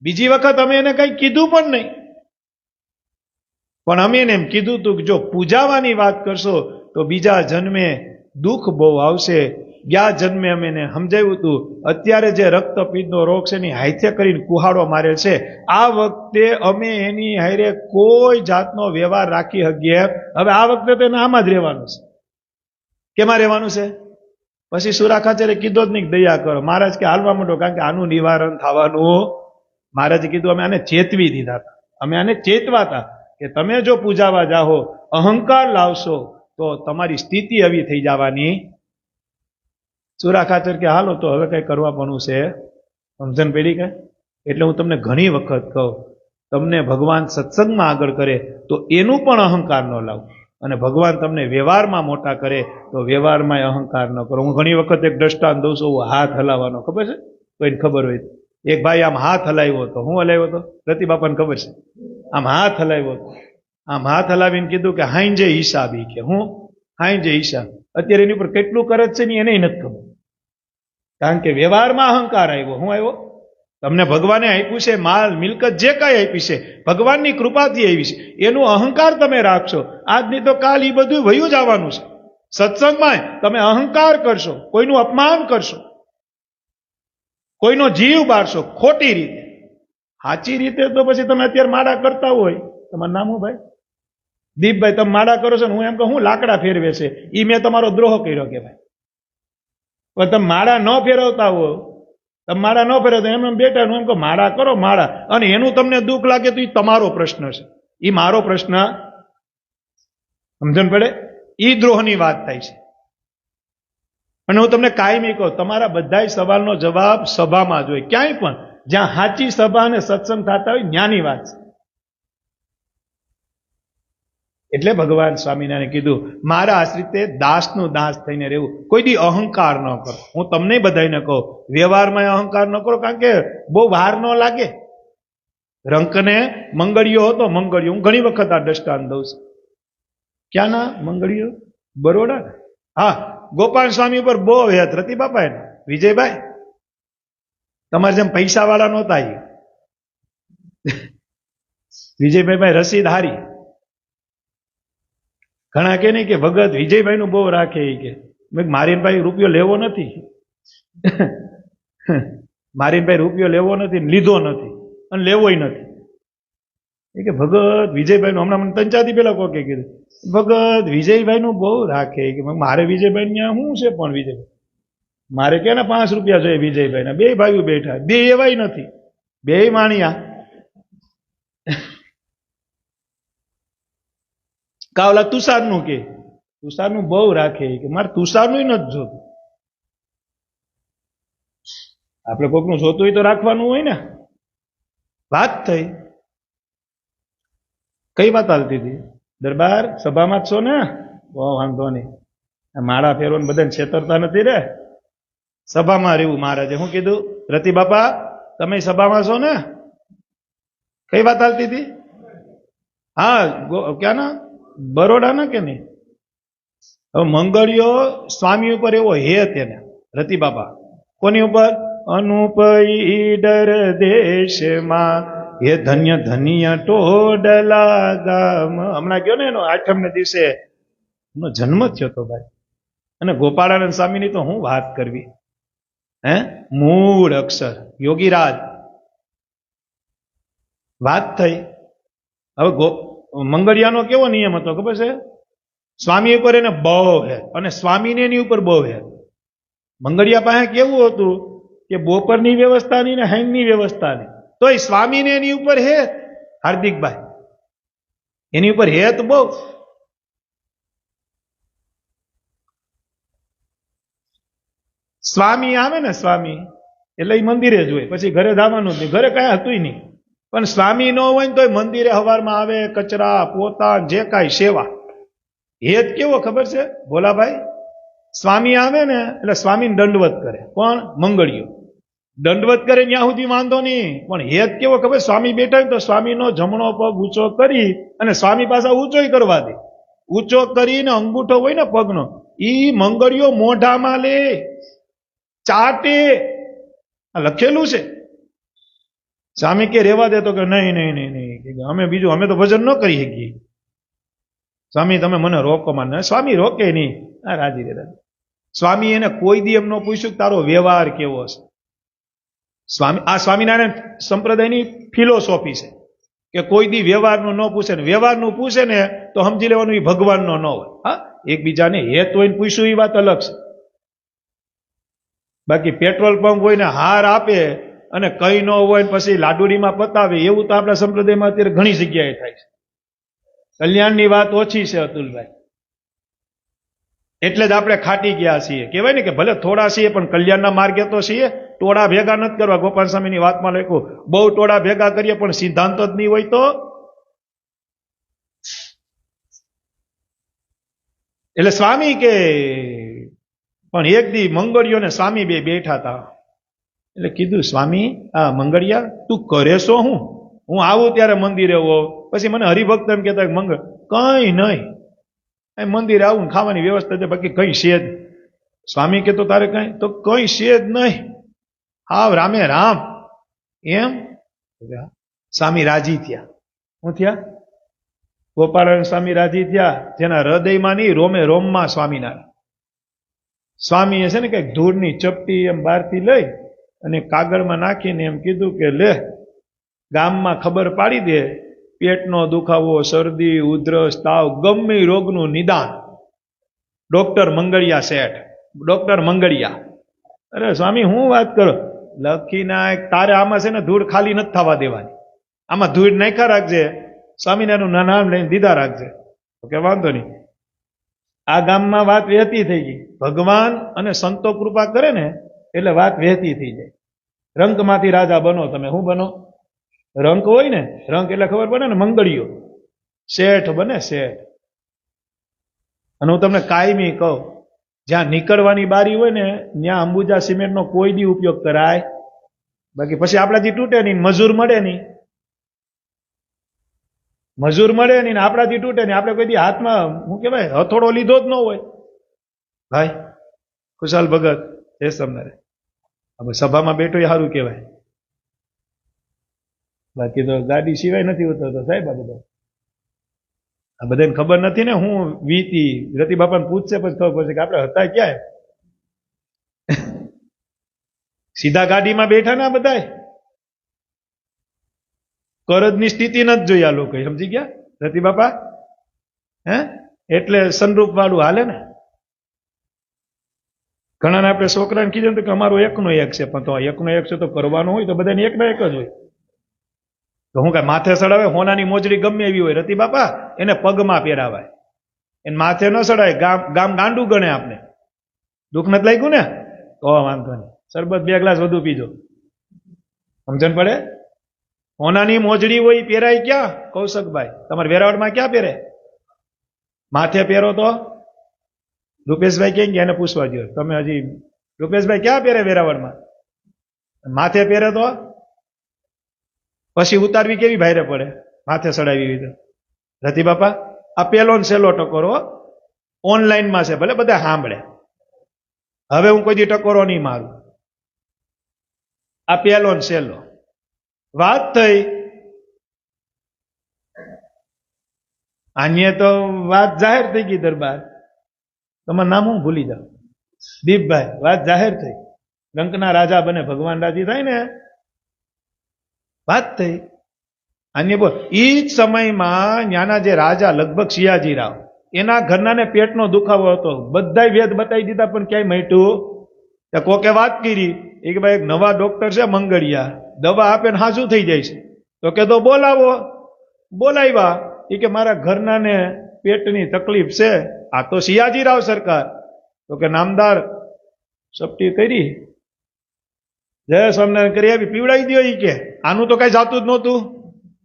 બીજી વખત અમે એને કઈ કીધું પણ નહીં. પણ અમે એને એમ કીધું હતું કે જો પૂજાવાની વાત કરશો તો બીજા જન્મે દુઃખ બહુ આવશે. ગયા જન્મે અમે એને સમજાવ્યું હતું. અત્યારે જે રક્તપિત્તનો રોગ છે એની હાથે કરીને કુહાડો મારેલ છે. આ વખતે અમે એની હારે કોઈ જાતનો વ્યવહાર રાખી શકીએ. હવે આ વખતે તો એને આમાં જ રહેવાનું છે. કેમાં રહેવાનું છે? પછી સુરા ખાચરે કીધો જ નહીં દયા કરો. મહારાજ કે હાલવા માંડો, કારણ કે આનું નિવારણ થવાનું. મહારાજે કીધું અમે આને ચેતવી દીધા હતા. અમે આને ચેતવા હતા કે તમે જો પૂજાવા જાઓ, અહંકાર લાવશો તો તમારી સ્થિતિ આવી થઈ જવાની. સુરા ખાચર કે હાલો તો હવે કઈ કરવા પણ છે. સમજણ પડી કે? એટલે હું તમને ઘણી વખત કહું, તમને ભગવાન સત્સંગમાં આગળ કરે તો એનું પણ અહંકાર ન લાવો. અને ભગવાન તમને વ્યવહારમાં મોટા કરે તો વ્યવહારમાં અહંકાર ન કરો. હું ઘણી વખત એક દ્રષ્ટાંત દઉં છું, હાથ હલાવવાનો. ખબર છે? કોઈને ખબર હોય? એક ભાઈ આમ હાથ હલાવ્યો હતો. હું હલાવ્યો હતો? રતિબાપાને ખબર છે. આમ હાથ હલાવ્યો હતો. આમ હાથ હલાવીને કીધું કે હાઈજે હિસાબ. ઈ કે હું હાઈજે હિસાબ. અત્યારે એની ઉપર કેટલું કરજ છે ને એને નથી ખબર. કારણ કે વ્યવહારમાં અહંકાર આવ્યો. હું આવ્યો? તમને ભગવાને આપ્યું છે માલ મિલકત, જે કાંઈ આપી છે ભગવાનની કૃપાથી આવી છે. એનું અહંકાર તમે રાખશો, આજની તો કાલ એ બધું વયું જવાનું છે. સત્સંગમાં તમે અહંકાર કરશો, કોઈનું અપમાન કરશો, કોઈનો જીવ બાળશો ખોટી રીતે. સાચી રીતે તો પછી તમે અત્યારે માળા કરતા હોય, તમારું નામ હું ભાઈ? દીપભાઈ, તમે માળા કરો છો ને હું એમ કહું હું લાકડા ફેરવે છે, એ મેં તમારો દ્રોહ કર્યો કે ભાઈ. પણ તમે માળા ન ફેરવતા હો, તમે માળા ન ફેરવતા એમ બેઠા હું એમ કહું માળા કરો માળા, અને એનું તમને દુઃખ લાગે તો એ તમારો પ્રશ્ન છે, એ મારો પ્રશ્ન. સમજણ પડે? એ દ્રોહની વાત થાય છે. અને હું તમને કાયમી કહું, તમારા બધા સવાલનો જવાબ સભામાં જ હોય. ક્યાંય પણ જ્યાં સાચી સભા અને સત્સંગ થતા હોય જ્ઞાની વાત છે. એટલે ભગવાન સ્વામિનારાયણે કીધું મારા આશ્રિતે દાસનું દાસ થઈને રહેવું. કોઈ દી અહંકાર ન કરો. હું તમને બધાને કહું વ્યવહારમાં અહંકાર ન કરો, કારણ કે બહુ વાર ન લાગે. રંકને મંગળિયો હતો, મંગળિયો. હું ઘણી વખત આ દ્રષ્ટાંત દઉં છું. ક્યાંના મંગળિયો? બરોડા. હા, ગોપાલ સ્વામી પર બહુ હેત રતી બાપા એને. વિજયભાઈ તમારે જેમ પૈસા વાળા નહોતા. વિજયભાઈ રસીદ હારી. ઘણા કે નહીં કે ભગત વિજયભાઈ નું બહુ રાખે. કે મારી ભાઈ રૂપિયો લેવો નથી. મારી ભાઈ રૂપિયો લેવો નથી ને લીધો નથી અને લેવોય નથી. એ કે ભગત વિજયભાઈ નું હમણાં મને 3-4 દી પહેલા કોકે કીધું, ભગત વિજયભાઈ નું બહુ રાખે કે મારે વિજયભાઈ ત્યાં શું છે, પણ વિજયભાઈ મારે કે 5 રૂપિયા જોઈએ વિજયભાઈ ના. બે ભાઈઓ બેઠા, બે એવાય નથી, બે માણિયા. કાવલા તુષારનું કે તુષારનું બહુ રાખે કે મારે તુષારનું નથી જોતું. આપણે કોકનું જોતું હોય તો રાખવાનું હોય ને. વાત થઈ, કઈ વાત હાલતી હતી? દરબાર સભામાં જ છો ને? બહુ વાંધો નહીં, માળા ફેરવાનું બધાને છેતરતા નથી રે, સભામાં રહેવું. મહારાજે શું કીધું? રતિ બાપા તમે સભામાં છો ને? કઈ વાત હાલતી હતી? હા ક્યાં ના બરોડા ના કે નહીં? હવે મંગળિયો સ્વામી ઉપર એવો હેત એને રતિ બાપા. કોની ઉપર? અનુપઈ ડર દેશમાં હે ધન્ય ધન્ય ટોડલા ગામ. હમણાં ગયો ને એનો 8મ દિવસે એનો જન્મ થયો હતો ભાઈ. અને ગોપાળાનંદ સ્વામીની તો હું વાત કરવી. મૂળ અક્ષર યોગીરાજ. વાત થઈ. હવે મંગળિયાનો કેવો નિયમ હતો ખબર છે? સ્વામી ઉપર એને બહુ હે અને સ્વામીને એની ઉપર બહુ હે. મંગળિયા પાસે કેવું હતું કે બપોરની વ્યવસ્થા નહીં ને હાઈની વ્યવસ્થા નહીં, તોય સ્વામીને એની ઉપર હે. હાર્દિકભાઈ એની ઉપર હે તો બહુ. સ્વામી આવે ને સ્વામી એટલે એ મંદિરે જ હોય, પછી ઘરે જવાનું જ નહીં, ઘરે કઈ હતું નહીં. પણ સ્વામી ન હોય ને તોય મંદિરે સવારમાં આવે, કચરા પોતા જે કાંઈ સેવા. હેત કેવો ખબર છે ભોલાભાઈ? સ્વામી આવે ને એટલે સ્વામીને દંડવત કરે. કોણ? મંગળિયો દંડવત કરે ત્યાં સુધી વાંધો નહીં, પણ હેત કેવો ખબર? સ્વામી બેઠા હોય તો સ્વામીનો જમણો પગ ઊંચો કરી અને સ્વામી પાછા ઊંચોય કરવા દે. ઊંચો કરીને અંગૂઠો હોય ને પગનો, ઈ મંગળિયો મોઢામાં લે, ચાટે. લખેલું છે. સ્વામી કે રેવા દે તો કે નહીં નહીં નહીં નહીં, અમે બીજું અમે તો ભજન ન કરી શકીએ. સ્વામી તમે મને રોકો માં. સ્વામી રોકે નહીં, આ રાજી રે. સ્વામી એને કોઈ દી એમ ન પૂછ્યું કે તારો વ્યવહાર કેવો છે. સ્વામી આ સ્વામિનારાયણ સંપ્રદાયની ફિલોસોફી છે કે કોઈ દી વ્યવહારનું ન પૂછે ને, વ્યવહારનું પૂછે ને તો સમજી લેવાનું એ ભગવાનનો ન હોય. હા, એકબીજાને હેત હોય ને પૂછ્યું એ વાત અલગ છે. બાકી પેટ્રોલ પંપ હોય ને હાર આપે અને કઈ ન હોય પછી લાડુડીમાં પતાવે, એવું તો આપણા સંપ્રદાયમાં અત્યારે ઘણી જગ્યાએ થાય છે. કલ્યાણની વાત ઓછી છે અતુલભાઈ, એટલે જ આપણે ખાટી ગયા છીએ. કહેવાય ને કે ભલે થોડા છીએ પણ કલ્યાણના માર્ગે તો છીએ. ટોળા ભેગા નથી કરવા. ગોપાલ સ્વામીની વાતમાં લખ્યું, બહુ ટોળા ભેગા કરીએ પણ સિદ્ધાંત જ નહીં હોય તો. એટલે સ્વામી કે પણ એક દી મંગળિયો ને સ્વામી બે બેઠા હતા. એટલે કીધું સ્વામી આ મંગળિયા તું કરે છો? હું આવું ત્યારે મંદિરે હો, પછી મને હરિભક્ત એમ કહેતા મંગળ કઈ નહીં, મંદિરે આવું ખાવાની વ્યવસ્થા છે, બાકી કઈ છે જ. સ્વામી કે તો તારે કઈ? તો કઈ છે જ નહીં, હાવ રામે રામ. એમ? સ્વામી રાજી થયા. શું થયા? ગોપાળાનંદ સ્વામી રાજી થયા. જેના હૃદયમાં નહીં રોમે રોમમાં સ્વામિનારાયણ. સ્વામીએ છે ને કઈક ધૂળની ચપટી એમ બહારથી લઈ અને કાગળમાં નાખીને એમ કીધું કે લે ગામમાં ખબર પાડી દે, પેટનો દુખાવો, શરદી, ઉધરસ, તાવ, ગમે રોગનું નિદાન ડોક્ટર મંગળિયા શેઠ. ડોક્ટર મંગળિયા. અરે સ્વામી હું વાત કરો? લખી નાખ. તારે આમાં છે ને ધૂળ ખાલી નથી થવા દેવાની, આમાં ધૂળ નાખ્યા રાખજે, સ્વામિનારાયણનું નામ લઈને દીધા રાખજે. કે વાંધો નહીં. આ ગામમાં વાત વહેતી થઈ ગઈ. ભગવાન અને સંતો કૃપા કરે ને એટલે વાત વહેતી થઈ જાય. રંકમાંથી રાજા બનો તમે. શું બનો? રંક હોય ને, રંક એટલે ખબર પડે ને, મંગળિયો શેઠ બને, શેઠ. અને હું તમને કાયમી કહું, જ્યાં નીકળવાની બારી હોય ને ત્યાં અંબુજા સિમેન્ટનો કોઈ દી ઉપયોગ કરાય. બાકી પછી આપણાથી તૂટે નહીં, મજૂર મળે નહીં. મજૂર મળે નહીં ને આપણાથી તૂટે નહીં. આપણે કોઈ દી હાથમાં શું કહેવાય હથોડો લીધો જ ન હોય. ભાઈ ખુશાલ ભગત એ સમનારે સભામાં બેઠો એ સારું કહેવાય. બાકી તો ગાડી સિવાય નથી ઉતરતો સાહેબ. આ બધાને ખબર નથી ને હું વીતી. રતિ બાપાને પૂછશે પછી ખબર પડશે કે આપણે હતા ક્યાં. સીધા ગાડીમાં બેઠા ના બધાય. કરજની સ્થિતિ નથી જોઈ આ લોકો, સમજી ગયા રતિ બાપા? હે એટલે સનરૂપ વાળું હાલે ને. ઘણાને આપણે છોકરાને કીધું કે અમારો એકનો એક છે, પણ તો એકનો એક છે તો કરવાનો હોય તો બધાને એકનો એક જ હોય. તો હું કઈ માથે ચડાવે? હોનાની મોજડી ગમે એવી હોય રતિ બાપા, એને પગમાં પહેરાવાય, એને માથે ન ચડાય. ગામ ગાંડું ગણે આપને. દુઃખ નથી લાગ્યું ને? તો વાંધો નહીં, શરબત 2 ગ્લાસ વધુ પીજો, સમજણ પડે? હોનાની મોજડી હોય પહેરાય ક્યાં કૌશકભાઈ? તમારે વેરાવળમાં ક્યાં પહેરે? માથે પહેરો તો રૂપેશભાઈ ક્યાં ગયા? એને પૂછવા દો તમે. હજી રૂપેશભાઈ ક્યાં પહેરે વેરાવળમાં? માથે પહેરે તો પછી ઉતારવી કેવી ભારે પડે, માથે ચડાવી હોય તો. રતિ બાપા આ પેલો ને સેલો ટકોરો ઓનલાઈનમાં છે, ભલે બધા સાંભળે. હવે હું કોઈ દી ટકોરો નહીં મારું. આ પેલો ને સેલો વાત થઈ. આને તો વાત જાહેર થઈ ગઈ દરબાર. તમારું નામ હું ભૂલી જાઉં? દીપભાઈ. વાત જાહેર થઈ, લંકના રાજા બને, ભગવાન રાજી થાય ને, વાત થઈ. અન્ય બોલ ઈ જ સમયમાં ન્યાના જે રાજા લગભગ સિયાજી રાવ, એના ઘરનાને પેટનો દુખાવો હતો. બધા વેદ બતાવી દીધા પણ ક્યાંય મટ્યું. કોકે વાત કરી એ કે ભાઈ એક નવા ડોક્ટર છે મંગળિયા, દવા આપે ને હાજુ થઈ જાય છે. તો કે તો બોલાવો. બોલાવ્યા. એ કે મારા ઘરનાને પેટની તકલીફ છે. આ તો સિયાજી રાવ સરકાર. તો કે નામદાર સપટી કરી, જય સ્વામિનારાયણ કરી આવી, પીવડાવી દો. ઈ કે આનું તો કઈ જાતું જ નહોતું,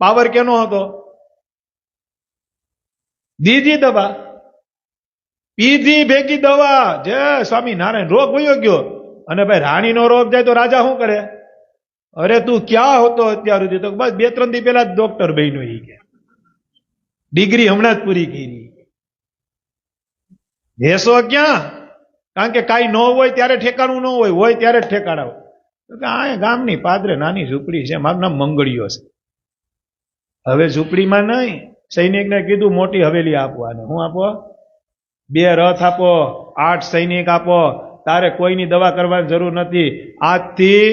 પાવર કેનો હતો? દીધી દવા, પીધી ભેગી દવા. જય સ્વામિનારાયણ. રોગ વયો ગયો. અને ભાઈ રાણીનો રોગ જાય તો રાજા શું કરે? અરે તું ક્યાં હતો અત્યાર સુધી? તો બસ 2-3 દી પહેલા જ ડોક્ટર બન્યો. ઈ કે ડિગ્રી હમણાં જ પૂરી કરી. ભેસો ક્યાં? કારણ કે કાંઈ ન હોય ત્યારે ઠેકાણું ન હોય, હોય ત્યારે જ ઠેકાણા હોય. આ ગામની પાદરે નાની ઝૂંપડી છે, મારું નામ મંગળીયો છે. હવે ઝૂંપડીમાં નહીં, સૈનિકને કીધું મોટી હવેલી આપો. આને હું આપો? 2 રથ આપો, 8 સૈનિક આપો. તારે કોઈની દવા કરવાની જરૂર નથી. આજથી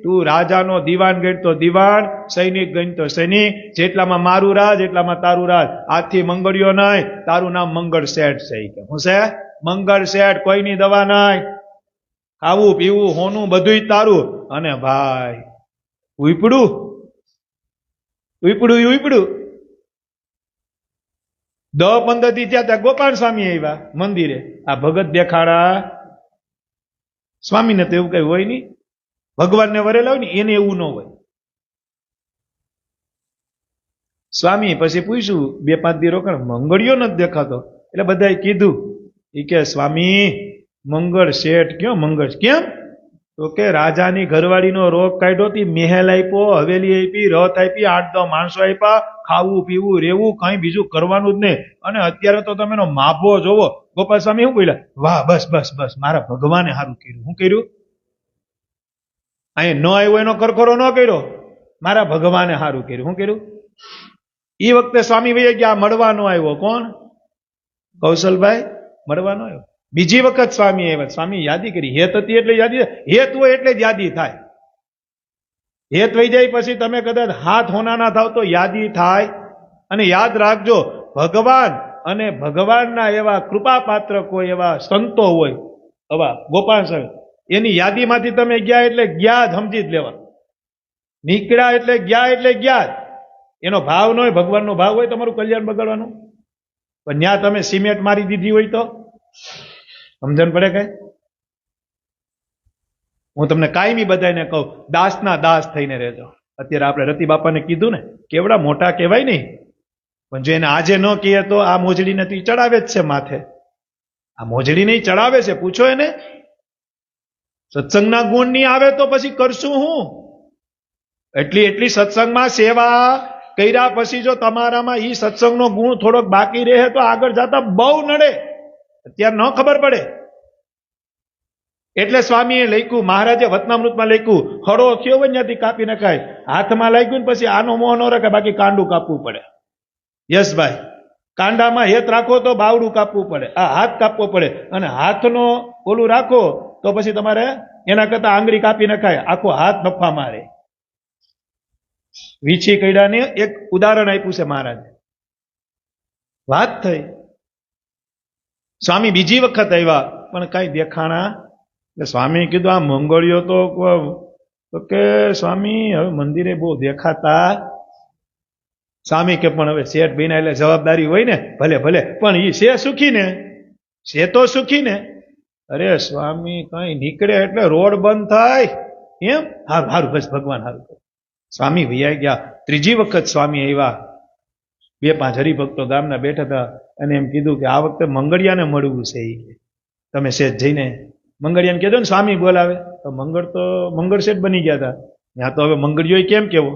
તું રાજાનો દીવાન ગણતો દીવાન, સૈનિક ગણતો સૈનિક. જેટલામાં મારું રાજ એટલામાં તારું રાજ. આજથી મંગળીયો નહીં, તારું નામ મંગળ શેઠ છે. હું છે મંગળ શેઠ. કોઈની દવા નહીં, ખાવું પીવું હોનું બધું તારું. અને ભાઈ ઉપડું ઉપડું ઉપડું 10-15 દી ત્યાં ગોપાલ સ્વામી આવ્યા મંદિરે. આ ભગત દેખાડા. સ્વામીને તો એવું કઈ હોય નહીં, ભગવાનને વરેલા હોય ને એને એવું ન હોય. સ્વામી પછી પૂછ્યું 2-5 દી રોકાણ, મંગળિયો નથી દેખાતો. એટલે બધાએ કીધું. એ કે સ્વામી મંગળ શેઠ ક્યાં? મંગળ કેમ? તો કે રાજાની ઘરવાળીનો રોગ કાઢ્યો, તી મહેલ આપ્યો, હવેલી આપી, રથ આપી, 8-10 માણસો આપ્યા, ખાવું પીવું રહેવું, કઈ બીજું કરવાનું જ નહીં. અને અત્યારે તો તમે એનો માભો જોવો. ગોપાલ સ્વામી શું બોલ્યા? વાહ બસ બસ બસ, મારા ભગવાને સારું કર્યું. શું કર્યું? અહીં ન આવ્યો એનો કરખરો ન કર્યો, મારા ભગવાને સારું કર્યું. શું કર્યું? એ વખતે સ્વામી ભાઈ ગયા, મળવા ન આવ્યો. કોણ? કૌશલભાઈ મળવા ન આવ્યો. બીજી વખત સ્વામી આવ્યા. સ્વામી યાદી કરી. હેત હતી એટલે યાદી, હેત હોય એટલે જ યાદી થાય. હેત વહી જાય પછી તમે કદાચ હાથ હોના ના થાવ તો યાદી થાય. અને યાદ રાખજો, ભગવાન અને ભગવાનના એવા કૃપાપાત્ર કોઈ એવા સંતો હોય, એવા ગોપાલ સ્વામી, એની યાદીમાંથી તમે ગયા એટલે ગયા જ સમજી જ લેવા. નીકળ્યા એટલે ગયા જ. એનો ભાવ ન હોય, ભગવાનનો ભાવ હોય તમારું કલ્યાણ બગાડવાનું. પણ ત્યાં તમે સિમેન્ટ મારી દીધી હોય તો સમજણ પડે કઈ? હું તમને કાયમી બધાને કહું, દાસના દાસ થઈને રહેજો. અત્યારે આપણે રતિ બાપાને કીધું ને, કેવડા મોટા કહેવાય નહીં, પણ જો એને આજે ન કહીએ તો આ મોજડીને તો ચડાવે જ છે માથે. આ મોજડીને ચડાવે છે. પૂછો એને. સત્સંગના ગુણ નહીં આવે તો પછી કરશું હું? એટલી સત્સંગમાં સેવા કર્યા પછી જો તમારામાં ઈ સત્સંગનો ગુણ થોડોક બાકી રહે તો આગળ જતા બહુ નડે. અત્યારે ન ખબર પડે. એટલે સ્વામીએ લખ્યું, મહારાજે વતનામૃતમાં લખ્યું, હળો થયો હોય ત્યાંથી કાપી નખાય. હાથમાં લાગ્યું ને પછી આનો મોહ ન રખાય, બાકી કાંડું કાપવું પડે. યશભાઈ, કાંડામાં હેત રાખો તો બાવડું કાપવું પડે, આ હાથ કાપવો પડે. અને હાથનો ઓલું રાખો તો પછી તમારે એના કરતા આંગળી કાપી નખાય, આખો હાથ નફા મારે. વીછી કૈડાને એક ઉદાહરણ આપ્યું છે મહારાજે. વાત થઈ. સ્વામી બીજી વખત આવ્યા પણ કઈ દેખાણા. એટલે સ્વામી કીધું આ મંગળીઓ તો કે સ્વામી હવે મંદિરે બહુ દેખાતા. સ્વામી કે પણ હવે શેઠ બન્યા એટલે જવાબદારી હોય ને, ભલે ભલે પણ એ છે સુખી ને, છે તો સુખી ને. અરે સ્વામી કઈ નીકળે એટલે રોડ બંધ થાય એમ. હારું હારું બસ ભગવાન હારું. સ્વામી વૈયા ગયા. ત્રીજી વખત સ્વામી આવ્યા. 2-5 હરિભક્તો ગામના બેઠા હતા અને એમ કીધું કે આ વખતે મંગળિયાને મળવું છે. તમે શેઠ જઈને મંગળિયાને કહેજો ને સ્વામી બોલાવે. તો મંગળ શેઠ બની ગયા હતા. ત્યાં તો હવે મંગળિયો કેમ કેવો,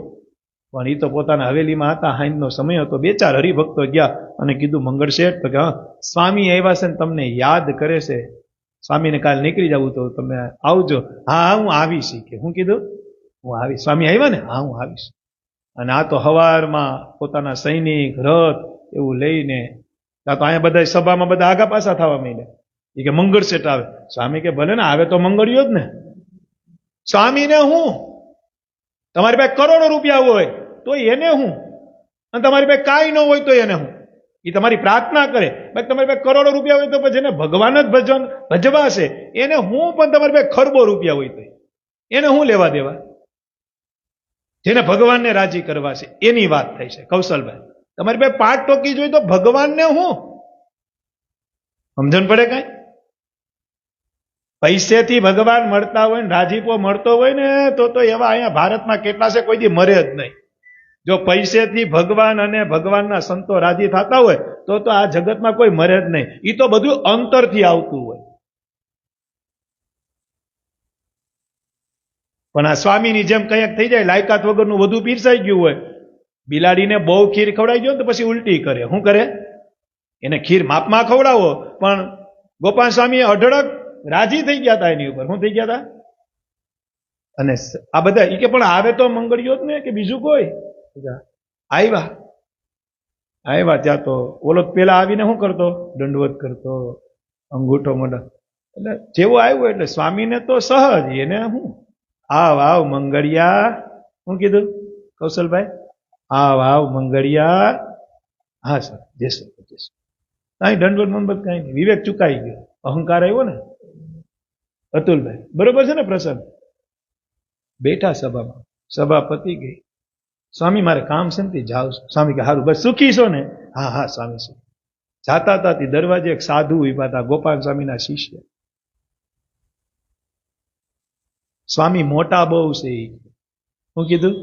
પણ એ તો પોતાના હવેલીમાં હતા. હાઈનો સમય હતો. 2-4 હરિભક્તો ગયા અને કીધું મંગળ શેઠ. તો કે હા સ્વામી આવ્યા છે ને તમને યાદ કરે છે. સ્વામીને કાલે નીકળી જવું તો તમે આવજો. હા હું આવીશ. કે હું કીધું હું આવીશ. સ્વામી આવ્યા ને? હા હું આવીશ. અને આ તો હવારમાં પોતાના સૈનિક રથ એવું લઈને તો અહીંયા બધા સભામાં બધા આગા પાછા થવા માંડ્યા. એ કે મંગળ શેઠ આવે. સ્વામી કે ભલે ને આવે તો મંગળિયો જ ને. સ્વામીને હું, તમારી પાસે કરોડો રૂપિયા હોય તો એને હું, અને તમારી પાસે કાંઈ ન હોય તો એને હું. એ તમારી પ્રાર્થના કરે. બાકી તમારી પાસે કરોડો રૂપિયા હોય તો પછી એને ભગવાન જ ભજવાશે. એને હું પણ તમારી પાસે ખરબો રૂપિયા હોય તો એને હું લેવા દેવા. જેને ભગવાનને રાજી કરવા છે એની વાત થઈ છે. કૌશલભાઈ તમારી પાસે 5 ટોકી જોઈ તો ભગવાનને હું સમજણ પડે? કઈ પૈસેથી ભગવાન મળતા હોય ને રાજીપો મળતો હોય ને તો એવા અહીંયા ભારતમાં કેટલા છે, કોઈ દી મરે જ નહીં. જો પૈસેથી ભગવાન અને ભગવાનના સંતો રાજી થતા હોય તો આ જગતમાં કોઈ મરે જ નહીં. એ તો બધું અંતરથી આવતું હોય. પણ આ સ્વામીની જેમ કંઈક થઈ જાય, લાયકાત વગરનું વધુ પીરસાઈ ગયું હોય. બિલાડીને બહુ ખીર ખવડાવી ગયો ને તો પછી ઉલટી કરે. શું કરે? એને ખીર માપમાં ખવડાવો. પણ ગોપાલ સ્વામી અઢળક રાજી થઈ ગયા હતા એની ઉપર. શું થઈ ગયા હતા? અને આ બધા એ કે પણ આવે તો મંગળિયો જ ને, કે બીજું કોઈ? આવ્યા ત્યાં તો ઓલો પેલા આવીને શું કરતો? દંડવત કરતો, અંગૂઠો મોઢા. એટલે જેવું આવ્યું એટલે સ્વામીને તો સહજ. એને હું આવ મંગળિયા. શું કીધું કૌશલભાઈ? આવ મંગળિયા. હા સર જય સર. કાંઈ દંડવત મંડવત કાંઈ નહીં. વિવેક ચુકાઈ ગયો, અહંકાર આવ્યો ને. અતુલભાઈ બરોબર છે ને પ્રસંગ? બેઠા સભામાં, સભા પતી ગઈ. સ્વામી મારે કામ છે ને જાવ. સ્વામી કે હારું બસ સુખી છો ને? હા હા સ્વામી સુખી. જાતા હતા તે દરવાજે એક સાધુ ઉભા હતા, ગોપાલ સ્વામીના શિષ્ય. સ્વામી મોટા બહુ છે. શું કીધું?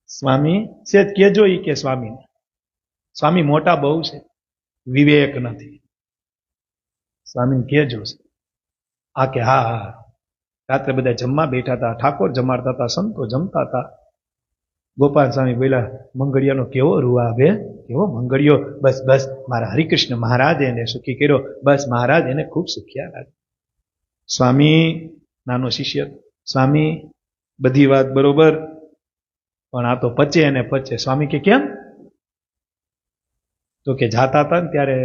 સ્વામી સેજ કેજો. ઈ કે સ્વામીને સ્વામી મોટા બહુ છે, વિવેક નથી. સ્વામીને કેજો છે. આ કે હા હા. રાત્રે બધા જમવા બેઠા હતા. ઠાકોર જમાડતા હતા, સંતો જમતા હતા. ગોપાલ સ્વામી બોલ્યા મંગળિયાનો કેવો રૂઆબ હે, કેવો મંગળિયો. બસ બસ મારા હરિકૃષ્ણ મહારાજ એને સુખી કર્યો. બસ મહારાજ એને ખૂબ સુખ્યા લાગે. સ્વામી નાનો શિષ્ય. સ્વામી બધી વાત બરોબર, પણ આ તો પચે અને પચે. સ્વામી કે કેમ? તો કે જાતા હતા ને ત્યારે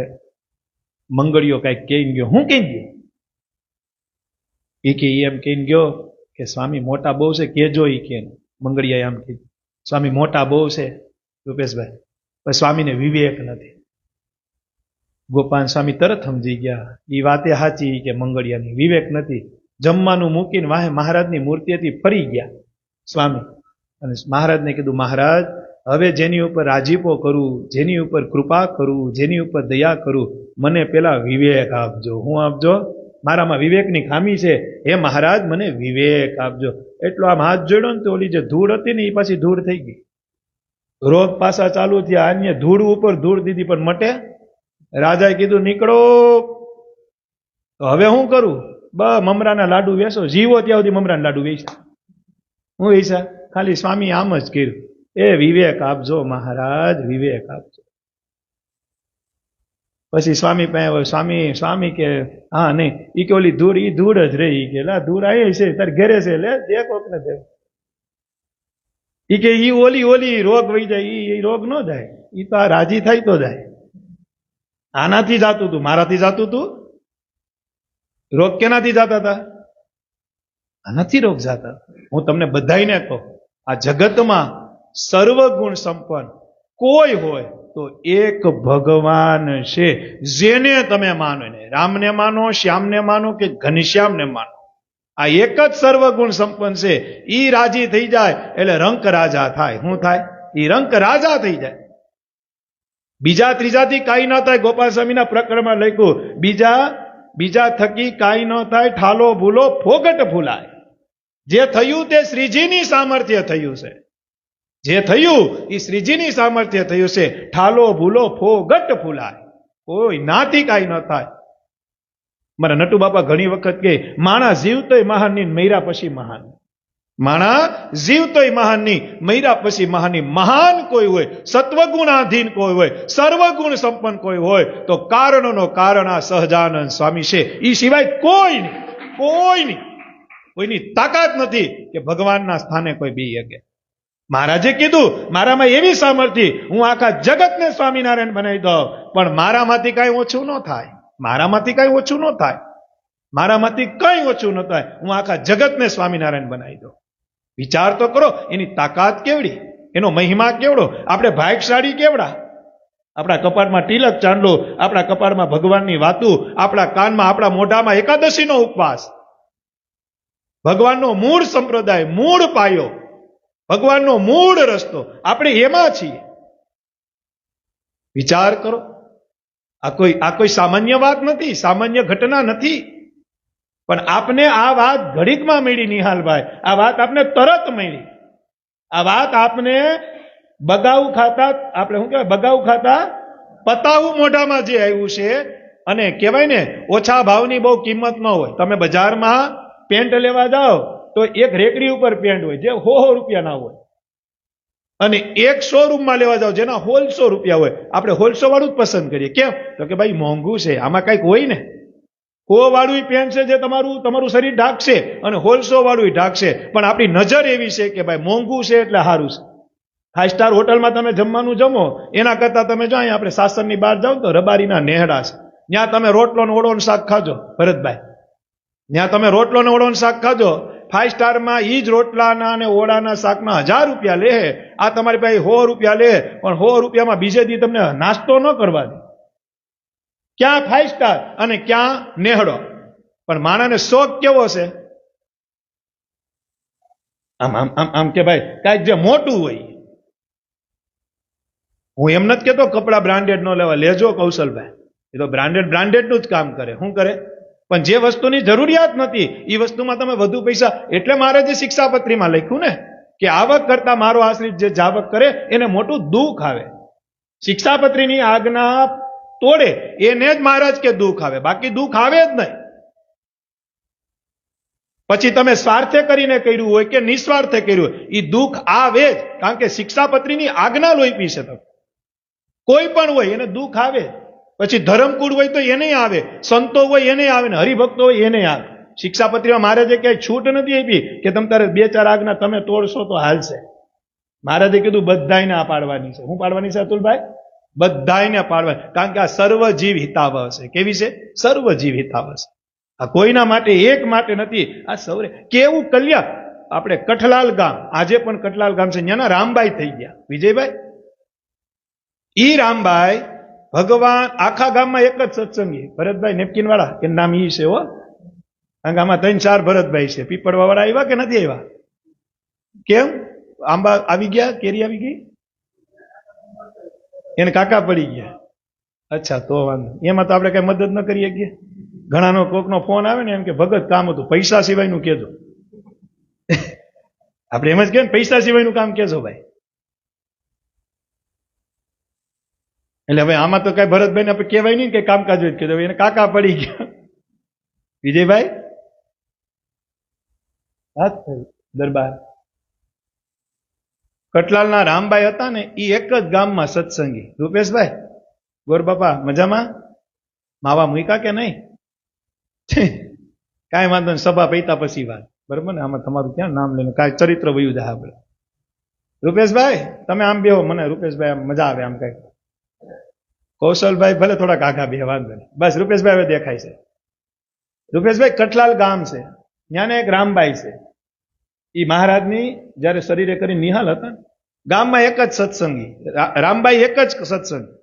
મંગળિયો કઈક કહીને ગયો. હું કહીને ગયો? એ કે એમ કહીને ગયો કે સ્વામી મોટા બહુ છે, કેજો. એ કે મંગળિયા એમ કીધું સ્વામી મોટા બહુ છે રૂપેશભાઈ. પણ સ્વામીને વિવેક નથી. ગોપાલ સ્વામી તરત સમજી ગયા એ વાતે સાચી કે મંગળિયાની વિવેક નથી. જમવાનું મૂકીને વાહે મહારાજની મૂર્તિ હતી ફરી ગયા સ્વામી. અને મહારાજને કીધું મહારાજ હવે જેની ઉપર રાજીપો કરું, જેની ઉપર કૃપા કરું, જેની ઉપર દયા કરું, મને પેલા વિવેક આપજો. હું આપજો? મારામાં વિવેકની ખામી છે. હે મહારાજ મને વિવેક આપજો. એટલો આમ હાથ જોડ્યો ને તો ઓલી જે ધૂળ હતી ને એ પાછી ધૂળ થઈ ગઈ. રોગ પાછા ચાલુ થયા. અન્ય ધૂળ ઉપર ધૂળ દીધી પણ મટે. રાજાએ કીધું નીકળો. તો હવે શું કરું? મમરાના લાડુ વેચો. જીવો ત્યાં સુધી મમરાના લાડુ વેચા. હું વેચા? ખાલી સ્વામી આમ જ કર્યું. એ વિવેક આપજો મહારાજ, વિવેક આપજો. પછી સ્વામી પાસે સ્વામી કે હા નહીં. ઈ કે ઓલી ધૂળ, ઈ ધૂળ જ રહી. કે લા ધૂળ આવી છે તારે ઘેરે છે, લે દે કોક ને દે. ઈ કે ઈ ઓલી રોગ વહી જાય. ઈ રોગ ન જાય. ઈ તો આ રાજી થાય તો જાય. આનાથી જાતું તું, મારાથી જાતું તું. રોગ કેનાથી જતા હતા? નથી રોગ જાતા. હું તમને બધાઈને કહું, આ જગતમાં સર્વગુણ સંપન્ન કોઈ હોય તો એક ભગવાન છે, જેને તમે માનો. ને રામને માનો, શ્યામને માનો કે ઘનશ્યામને માનો, આ એક જ સર્વગુણ સંપન્ન છે. ઈ રાજી થઈ જાય એટલે રંક રાજા થાય. શું થાય? ઈ રંક રાજા થઈ જાય. બીજા ત્રીજાથી કાંઈ ન થાય. ગોપાલ સ્વામીના પ્રકરણમાં લખ્યું, બીજા થકી કાંઈ ન થાય, ઠાલો ભૂલો ફોગટ ફૂલાય. જે થયું તે શ્રીજીની સામર્થ્ય થયું છે. જે થયું એ શ્રીજીની સામર્થ્ય થયું છે. ઠાલો ભૂલો ફોગટ ફૂલાય. કોઈ નાથી કાંઈ ન થાય. મારા નટુ બાપા ઘણી વખત કે માણા જીવતોય મહાનની, મૈરા પછી મહાન. માણા જીવતોય મહાનની, મૈરા પછી મહાનની. મહાન કોઈ હોય, સત્વગુણાધીન કોઈ હોય, સર્વગુણ સંપન્ન કોઈ હોય તો કારણોનો કારણ આ સહજાનંદ સ્વામી છે. એ સિવાય કોઈ નહીં, કોઈ નહીં. કોઈની તાકાત નથી કે ભગવાનના સ્થાને કોઈ બી શકે. મહારાજે કીધું, મારામાં એવી સામર્થ્ય, હું આખા જગતને સ્વામિનારાયણ બનાવી દઉં, પણ મારામાંથી કાંઈ ઓછું ન થાય. મારામાંથી કાંઈ ઓછું ન થાય. મારામાંથી કંઈ ઓછું ન થાય. હું આખા જગતને સ્વામિનારાયણ બનાવી દઉં. વિચાર તો કરો, એની તાકાત કેવડી, એનો મહિમા કેવડો. આપણે ભાગ્યશાળી કેવડા. આપણા કપાળમાં તિલક ચાંદલો, આપણા કપાળમાં ભગવાનની વાતું, આપણા કાનમાં, આપણા મોઢામાં એકાદશીનો ઉપવાસ. ભગવાનનો મૂળ સંપ્રદાય, મૂળ પાયો, ભગવાનનો મૂળ રસ્તો, આપણે એમાં છીએ. વિચાર કરો, આ કોઈ સામાન્ય વાત નથી, સામાન્ય ઘટના નથી. પણ આપને આ વાત ઘડીકમાં મળી. નિહાલભાઈ, આ વાત આપને તરત મળી. આ વાત આપને બગાઉ ખાતા, આપણે શું કહેવાય, બગાઉ ખાતા પતાવું મોઢામાં જે આવ્યું છે. અને કહેવાય ને, ઓછા ભાવની બહુ કિંમત ન હોય. તમે બજારમાં પેન્ટ લેવા જાઓ તો એક રેકડી ઉપર પેન્ટ હોય જે 100 રૂપિયાના હોય, અને એક શોરૂમમાં લેવા જાઓ જેના 100 રૂપિયા હોય. આપણે 100 વાળું જ પસંદ કરીએ. કેમ? તો કે ભાઈ મોંઘું છે, આમાં કંઈક હોય ને. 100 વાળું પેન્ટ છે જે તમારું શરીર ઢાંકશે, અને 100 વાળું ઢાંકશે. પણ આપણી નજર એવી છે કે ભાઈ મોંઘું છે એટલે સારું છે. 5 સ્ટાર હોટલમાં તમે જમવાનું જમો એના કરતા તમે જો અહીંયા આપણે સાસણની બહાર જાઓ તો રબારીના નેહડા છે, ત્યાં તમે રોટલો ને ઓળોનું શાક ખાજો. ભરતભાઈ, ત્યાં તમે રોટલો ને ઓળોનું શાક ખાજો. 5 સ્ટારમાં ઈ જ રોટલાના અને ઓળાના શાકના 1000 રૂપિયા લે. આ તમારી પાસે 100 રૂપિયા લે, પણ 100 રૂપિયામાં બીજે દી તમને નાસ્તો ન કરવા દે. ક્યાં 5 સ્ટાર અને ક્યાં નેહડો. પણ માણાને શોખ કેવો છે? આમ આમ આમ આમ કે ભાઈ કાંઈક જે મોટું હોય. હું એમ નથી કેતો કપડા બ્રાન્ડેડ ન લેવા, લેજો કૌશલભાઈ, એ તો બ્રાન્ડેડ નું જ કામ કરે. શું કરે? પણ જે વસ્તુની જરૂરિયાત નથી એ વસ્તુમાં તમે વધુ પૈસા. એટલે મારે જે શિક્ષાપત્રીમાં લખ્યું ને કે આવક કરતા મારો આશ્રિત જે જાવક કરે એને મોટું દુઃખ આવે. શિક્ષાપત્રીની આજ્ઞા તોડે એને જ મહારાજ કે દુઃખ આવે, બાકી દુઃખ આવે જ નહીં. પછી તમે સ્વાર્થે કરીને કર્યું હોય કે નિસ્વાર્થે કર્યું હોય, એ દુઃખ આવે જ. કારણ કે શિક્ષાપત્રીની આજ્ઞા લોપી છે. તમે કોઈ પણ હોય એને દુઃખ આવે. પછી ધર્મકુળ હોય તો એને આવે, સંતો હોય એને આવે, ને હરિભક્તો હોય એને આવે. શિક્ષાપત્રીમાં મહારાજે ક્યાંય છૂટ નથી આપી કે તમે તારે 2-4 આજ્ઞા તમે તોડશો તો હાલશે. મહારાજે કીધું બધાને આ પાડવાની છે. શું પાડવાની છે અતુલભાઈ? બધાને પાડવાની. કારણ કે આ સર્વજીવ હિતાવહ છે. કેવી છે? સર્વજીવ હિતાવહ છે. આ કોઈના માટે એક માટે નથી. આ સૌરે કેવું કલ્યાણ. આપણે કઠલાલ ગામ, આજે પણ કઠલાલ ગામ છે, ત્યાંના રામબાઈ થઈ ગયા. વિજયભાઈ, ઈ રામબાઈ ભગવાન આખા ગામમાં એક જ સત્સંગી ભરતભાઈ નેપકિન વાળા, એનું નામ ઈ છે. હો, કારણ કે આમાં 3-4 ભરતભાઈ છે. પીપળવા વાળા આવ્યા કે નથી આવ્યા? કેમ? આંબા આવી ગયા, કેરી આવી ગઈ, એને કાકા પડી ગયા. અચ્છા, તો વાંધો. એમાં તો આપણે કઈ મદદ ન કરી શકીએ. ઘણાનો કોકનો ફોન આવે ને એમ કે ભગત કામ હતું, પૈસા સિવાયનું કેજો. આપણે એમ જ કે પૈસા સિવાયનું કામ કેજો ભાઈ. એટલે હવે આમાં તો કઈ ભરતભાઈ ને આપણે કહેવાય નહીં કે કામકાજ જ કીધું, એને કાકા પડી ગયા. વિજયભાઈ હાથ થઈ દરબાર કટલાલના રામભાઈ હતા ને, એ એક જ ગામમાં સત્સંગી. રૂપેશભાઈ, ગોરબાપા મજામાં? માવા મૂક્યા કે નહીં? કાંઈ વાંધો નહીં, સભા પૈતા પછી વાત. બરોબર ને? આમાં તમારું ક્યાં નામ લઈને કાંઈ ચરિત્ર વયું જાય આપણે. રૂપેશભાઈ તમે આમ બેહો, મને રૂપેશભાઈ આમ મજા આવે આમ કઈ. કૌશલભાઈ ભલે થોડાક આઘા બે, વાંધો નહીં. બસ રૂપેશભાઈ હવે દેખાય છે. રૂપેશભાઈ કઠલાલ ગામ છે, ત્યાં એક રામબાઈ છે, એ મહારાજની જયારે શરીરે કરી નિહાલ હતા ને, ગામમાં એક જ સત્સંગી રામબાઈ, એક જ સત્સંગી.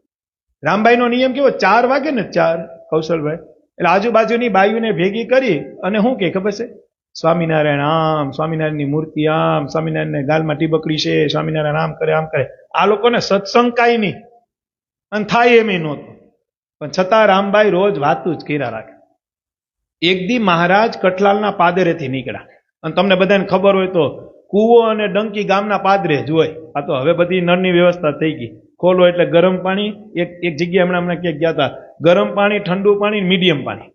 રામબાઈનો નિયમ કેવો, 4 વાગે ને 4, કૌશલભાઈ, એટલે આજુબાજુની બાયુને ભેગી કરી અને શું કે ખબર છે, સ્વામિનારાયણ આમ, સ્વામિનારાયણની મૂર્તિ આમ, સ્વામિનારાયણને ગાલમાં ટીબકડી છે, સ્વામિનારાયણ આમ કરે આમ કરે. આ લોકોને સત્સંગ કાંઈ નહીં અને થાય એમ નહોતું, પણ છતાં રામબાઈ રોજ વાતું જ કર્યા રાખે. એક દી મહારાજ કઠલાલના પાદરેથી નીકળ્યા, અને તમને બધાને ખબર હોય તો કૂવો અને ડંકી ગામના પાદરે જ હોય. આ તો હવે બધી નળની વ્યવસ્થા થઈ ગઈ, ખોલો એટલે ગરમ પાણી. એક જગ્યાએ હમણાં ક્યાંક ગયા હતા, ગરમ પાણી, ઠંડુ પાણી, મીડિયમ પાણી,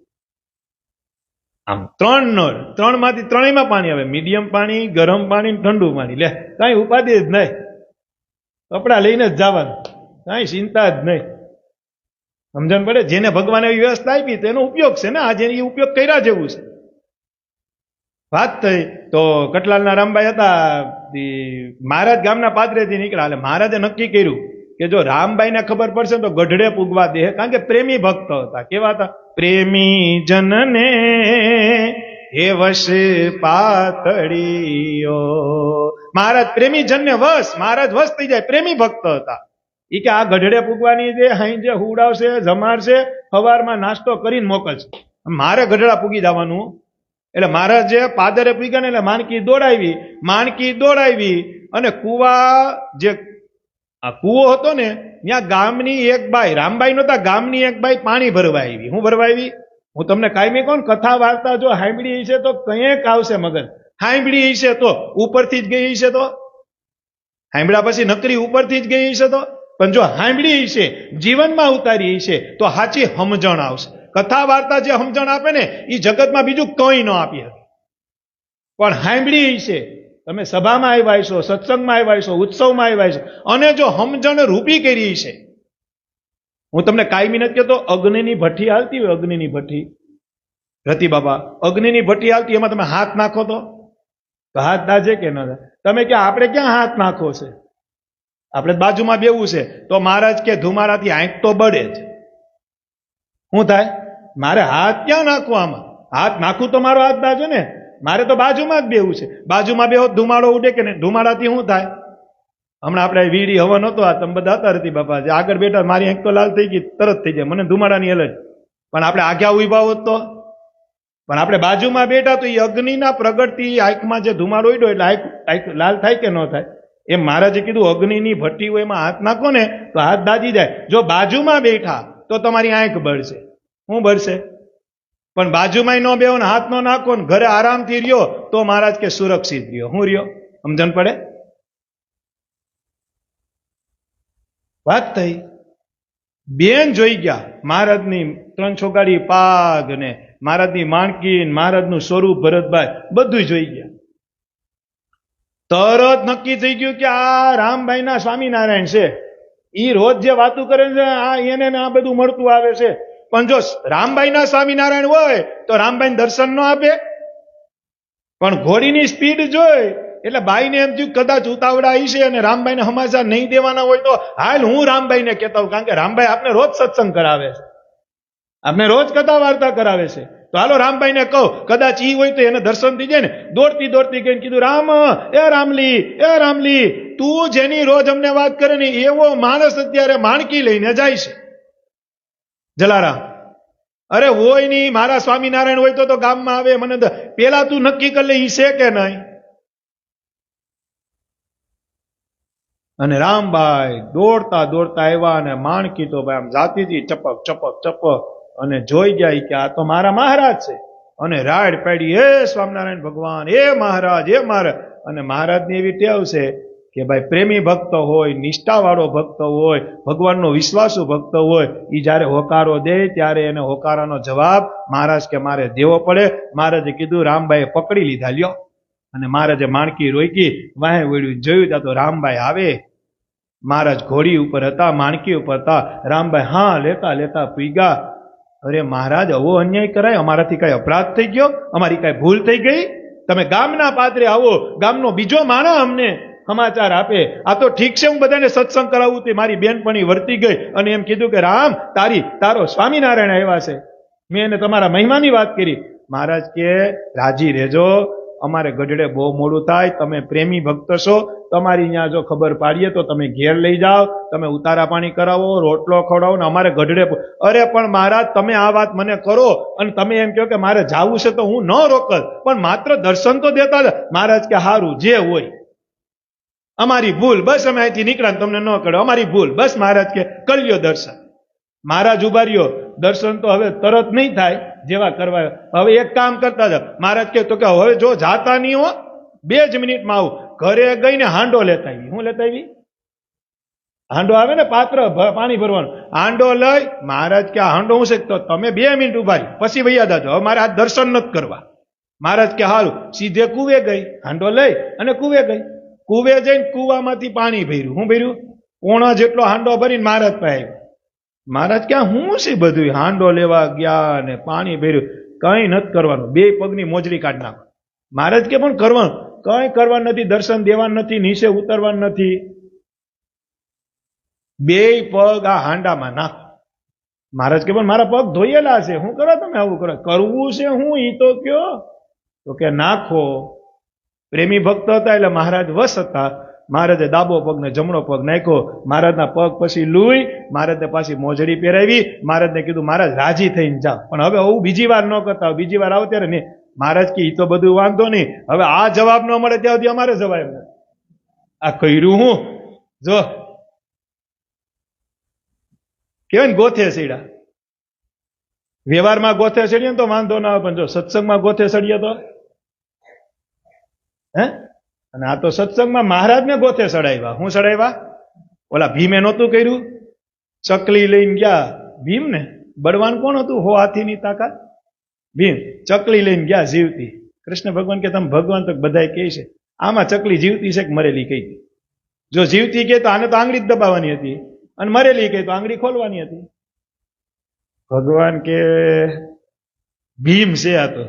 આમ 3 નળ, 3માંથી 3માં પાણી આવે, મીડિયમ પાણી, ગરમ પાણી, ઠંડુ પાણી. લે કાંઈ ઉપાધિ જ નહીં, કપડા લઈને જ જવાનું, કાંઈ ચિંતા જ નહીં. સમજણ પડે? જેને ભગવાને એવી વ્યવસ્થા આપી તેનો ઉપયોગ છે ને, આજે એ ઉપયોગ કર્યા જેવું છે. વાત થઈ તો કટલાલના રામબાઈ હતા, મહારાજ ગામના પાદરેથી નીકળ્યા. એટલે મહારાજે નક્કી કર્યું કે જો રામબાઈને ખબર પડશે તો ગઢડે પૂગવા દે, કારણ કે પ્રેમી ભક્ત હતા. કેવા હતા? પ્રેમી જનને હે વશ પાતળીઓ. મહારાજ પ્રેમી જનને વશ, મહારાજ વશ થઈ જાય, પ્રેમી ભક્ત હતા. એ કે આ ગઢડે પૂગવાની જે હાઈ જે હુડાવશે, જમાડશે, સવારમાં નાસ્તો કરીને મોકલશે, મારે ગઢડા પૂગી જવાનું. એટલે મહારાજે પાદરે પૂગ્યા ને એટલે માણકી દોડાવી અને કુવા, જે આ કૂવો હતો ને ત્યાં ગામની એક બાઈ, રામબાઈ નહોતા, ગામની એક બાઈ પાણી ભરવા આવી. હું ભરવા આવી? હું તમને કાયમી કહું, કથા વાર્તા જો સાંભળી હશે તો કંઈક આવશે મગજ. સાંભળી હશે તો ઉપરથી જ ગઈ હશે, તો સાંભળ્યા પછી નકરી ઉપરથી જ ગઈ હશે, તો પણ જો સાંભળી હશે, જીવનમાં ઉતારી હશે તો સાચી સમજણ આવશે. કથા વાર્તા જે સમજણ આપે ને એ જગતમાં બીજું કંઈ ન આપી શકે. પણ સાંભળી હશે, તમે સભામાં આવ્યા છો, સત્સંગમાં આવ્યા છો, ઉત્સવમાં આવ્યા છો, અને જો સમજણ રૂપી કરી છે. હું તમને કાયમી નથી કહેતો, અગ્નિની ભઠ્ઠી હાલતી હોય, અગ્નિની ભઠ્ઠી, રતિ બાબા અગ્નિની ભઠ્ઠી હાલતી, એમાં તમે હાથ નાખો તો હાથ દાજે કે ન થાય? તમે કે આપણે ક્યાં હાથ નાખો છે, આપણે બાજુમાં બેવું છે, તો મહારાજ કે ધુમારાથી આંખ તો બળે જ. શું થાય? મારે હાથ ક્યાં નાખવો? આમાં હાથ નાખું તો મારો હાથ દાજો ને, મારે તો બાજુમાં જ બેવું છે. બાજુમાં બેહો ધુમાડો ઉડે કે નહીં? ધુમાડાથી શું થાય? હમણાં આપણે વીડી હવન હતો, આ તમે બધા હતા રતી બાપા, જે આગળ બેઠા, મારી આંખ તો લાલ થઈ ગઈ, તરત થઈ જાય, મને ધુમાડાની એલર્જી. પણ આપણે આગ્યા ઉભા હોત તો, પણ આપણે બાજુમાં બેઠા તો એ અગ્નિના પ્રગટથી આંખમાં જે ધુમાડો ઉડ્યો એટલે આંખ લાલ થાય કે ન થાય? એમ મહારાજે કીધું અગ્નિની ભઠ્ઠી હોય એમાં હાથ નાખો ને તો હાથ દાજી જાય. જો બાજુમાં બેઠા તો તમારી આંખ બળશે. શું બળશે? પણ બાજુમાં ન બેહો ને હાથ ન નાખો ને ઘરે આરામથી રહ્યો તો મહારાજ કે સુરક્ષિત રહ્યો. હું રહ્યો? સમજણ પડે? વાત થઈ. બેન જોઈ ગયા મહારાજની 3 છોકરી પાગ ને મહારાજની માણકી, મહારાજનું સ્વરૂપ, ભરતભાઈ બધું જોઈ ગયા. તરત નક્કી થઈ ગયું કે આ રામભાઈના સ્વામિનારાયણ છે. ઈ રોજ જે વાતું કરે છે એને આ બધું મળતું આવે છે. પણ જો રામભાઈના સ્વામિનારાયણ હોય તો રામભાઈ દર્શન ન આપે. પણ ઘોડીની સ્પીડ જોઈ એટલે બાઈને એમ થયું કદાચ ઉતાવળા હશે અને રામભાઈને સમાચાર નહીં દેવાના હોય તો હાલ હું રામભાઈને કહેતા હોઉં, કારણ કે રામભાઈ આપને રોજ સત્સંગ કરાવે છે, આપને રોજ કથા વાર્તા કરાવે છે, તો હાલો રામભાઈને કહો, કદાચ ઈ હોય તો એને દર્શન થઈ જાય ને. દોડતી ગઈને કીધું, રામ એ રામલી તું જેની રોજ અમને વાત કરે ને એવો માણસ અત્યારે માણકી લઈને જાય છે. જલારામ, અરે હોય નહીં, મારા સ્વામિનારાયણ હોય તો ગામમાં આવે, મને પેલા તું નક્કી કરી લે ઈ છે કે નહીં. અને રામભાઈ દોડતા આવ્યા અને માણકી તો ભાઈ આમ જાતી હતી ચપક અને જોઈ ગયા કે આ તો મારા મહારાજ છે. અને રાડ પાડી, હે સ્વામિનારાયણ ભગવાન, હે મહારાજ, હે મહારાજ. અને મહારાજની એવી ટેવ છે કે ભાઈ પ્રેમી ભક્ત હોય, નિષ્ઠાવાળો ભક્ત હોય, ભગવાનનો વિશ્વાસુ ભક્ત હોય, એ જ્યારે હોકારો દે ત્યારે એને હોકારાનો જવાબ મહારાજ કે મારે દેવો પડે. મહારાજે કીધું, રામભાઈએ પકડી લીધા, લ્યો. અને મહારાજે માણકી રોકી, વાહે વળ્યું, જોયું ત્યાં તો રામભાઈ આવે. મહારાજ ઘોડી ઉપર હતા, માણકી ઉપર હતા. રામભાઈ હા લેતા પીગા. અરે મહારાજ, આવો અન્યાય કરાય? અમારાથી કઈ અપરાધ થઈ ગયો? અમારી કઈ ભૂલ થઈ ગઈ? તમે ગામના પાદરે આવો, ગામનો બીજો માણસ અમને સમાચાર આપે. આ તો ઠીક છે, હું બધાને સત્સંગ કરાવું તે મારી બેનપણી વર્તી ગઈ અને એમ કીધું કે રામ તારો સ્વામિનારાયણ આવ્યા છે. મેં એને તમારા મહિમાની વાત કરી. મહારાજ કે રાજી રહેજો, અમારે ગઢડે બહુ મોડું થાય, તમે પ્રેમી ભક્ત છો, તમારી ત્યાં જો ખબર પાડીએ તો તમે ઘેર લઈ જાઓ, તમે ઉતારા પાણી કરાવો, રોટલો ખવડાવો ને અમારે ગઢડે. અરે પણ મહારાજ તમે આ વાત મને કરો અને તમે એમ કહો કે મારે જાવું છે તો હું ન રોકત, પણ માત્ર દર્શન તો દેતા હતા. મહારાજ કે હારું જે હોય, અમારી ભૂલ, બસ અમે અહીંથી નીકળ્યા તમને ન કરો, અમારી ભૂલ, બસ. મહારાજ કે કર્યો દર્શન. મહારાજ ઉભા રહ્યો, દર્શન તો હવે તરત નહીં થાય જેવા કરવા. હવે એક કામ કરતા હતા મહારાજ કે તો કે હવે જો જાતા નહીં હો, 2 જ મિનિટમાં આવું. ઘરે ગઈને હાંડો લેતા આવી. હું લેતા આવી? હાંડો આવે ને, પાત્ર પાણી ભરવાનું, હાંડો લઈ. મહારાજ કે આ હાંડો હું છે? તો તમે 2 મિનિટ ઉભા રહી પછી વૈયા દાજો, હવે મારે આ દર્શન નથી કરવા. મહારાજ કે હારું. સીધે કુવે ગઈ, હાંડો લઈ અને કુવે ગઈ. કુવે જઈને કુવામાંથી પાણી ભર્યું. હું ભર્યું? પોણા જેટલો હાંડો ભરીને મહારાજ પાસે આવ્યો. મહારાજ ક્યાં હું છે બધું? હાંડો લેવા ગયા ને પાણી ભર્યું. કઈ નથી કરવાનું, 2 પગની મોજરી કાઢ નાખો. મહારાજ કે પણ કરવાનું કઈ કરવાનું નથી, દર્શન દેવાનું નથી, નીચે ઉતરવાનું નથી, 2 પગ આ હાંડામાં નાખો. મહારાજ કે પણ મારા પગ ધોયેલા છે, હું કરો તમે આવું કરો? કરવું છે હું ઈ તો કયો. તો કે નાખો. પ્રેમી ભક્ત હતા એટલે મહારાજ વશ હતા. મહારાજે ડાબો પગ ને જમણો પગ નાખ્યો. મહારાજના પગ પછી લૂઈ, મહારાજને પાછી મોજડી પહેરાવી. મહારાજને કીધું મહારાજ રાજી થઈને જાઓ, પણ હવે હું બીજી વાર ન કરતા, બીજી વાર આવો ત્યારે નહીં. મહારાજ કે ઈ તો બધું વાંધો નહીં, હવે આ જવાબ ન મળે ત્યાં સુધી અમારે જવાબ નથી. આ કર્યું હું જો કેવાય ને ગોથે સડ્યા. વ્યવહારમાં ગોથે સડીએ તો વાંધો ના આવે, પણ જો સત્સંગમાં ગોથે સડીએ તો હે. અને આ તો સત્સંગમાં મહારાજને ગોથે સડાવ્યા. હું સડાવ્યા? ઓલા ભીમે નહોતું કર્યું? ચકલી લઈને ગયા ભીમ ને, બળવાન કોણ હતું? 100 હાથીની તાકાત ભીમ. ચકલી લઈને ગયા જીવતી. કૃષ્ણ ભગવાન કે તમે ભગવાન તો બધા કહે છે, આમાં ચકલી જીવતી છે કે મરેલી કહી દે. જો જીવતી કહે તો આને તો આંગળી જ દબાવવાની હતી, અને મરેલી કહે તો આંગળી ખોલવાની હતી. ભગવાન કે ભીમ છે આ તો.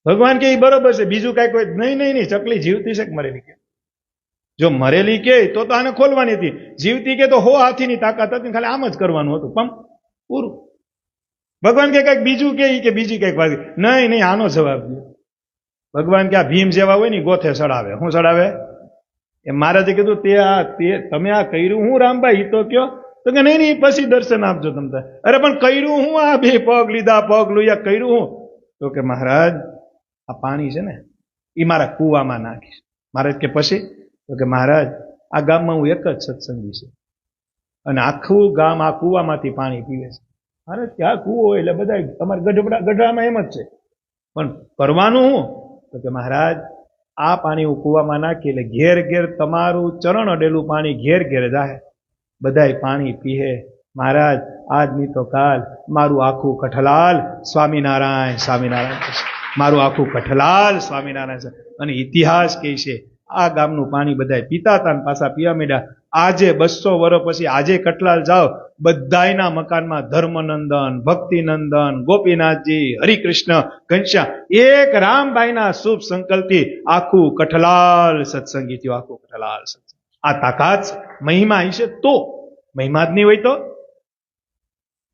ભગવાન કે બરોબર છે, બીજું કઈ કોઈ નહીં. નહીં, ચકલી જીવતી છે કે મરેલી કે? જો મરેલી કે તો આને ખોલવાની હતી, જીવતી કે તો 100 હાથીની તાકાત હતી, ખાલી આમ જ કરવાનું હતું, પંપ પૂરું. ભગવાન કે કઈક બીજું કે બીજી કઈક વાત. નહીં, આનો જવાબ દો. ભગવાન કે આ ભીમ જેવા હોય ને ગોથે સડાવે. શું સડાવે? એ મહારાજે કીધું તમે આ કર્યું હું રામભાઈ? ઈ તો કયો. તો કે નહીં, પછી દર્શન આપજો તમને. અરે પણ કર્યું હું? આ 2 પગ લીધા, પગ લોયા, કર્યું હું? તો કે મહારાજ આ પાણી છે ને એ મારા કુવામાં નાખીશ. મહારાજ કે પછી? તો કે મહારાજ આ ગામમાં હું એક જ સત્સંગી છે અને આખું ગામ આ કુવામાંથી પાણી પીવે છે. મહારાજ કે આ કુવો એટલે બધા તમારે ગઢડામાં એમ જ છે, પણ કરવાનું હું? તો કે મહારાજ આ પાણી હું કુવામાં નાખી એટલે ઘેર ઘેર તમારું ચરણ અડેલું પાણી ઘેર ઘેર જાય, બધાય પાણી પીએ. મહારાજ આજની તો કાલ મારું આખું કઠલાલ સ્વામિનારાયણ સ્વામિનારાયણ, મારું આખું કઠલાલ સ્વામિનારાયણ. અને ઇતિહાસ કહે છે આ ગામનું પાણી બધા પીતા હતા ને પાછા પીવા માંડ્યા. આજે 200 વર્ષ પછી આજે કઠલાલ જાઓ, બધાયના મકાનમાં ધર્મનંદન, ભક્તિનંદન, ગોપીનાથજી, હરિકૃષ્ણ, ઘનશ્યામ, એક રામબાઈના શુભ સંકલ્પથી આખું કઠલાલ સત્સંગી થયું, આખું કઠલાલ સત્સંગ. આ તાકાત મહિમા હશે તો. મહિમા જ નહીં હોય તો?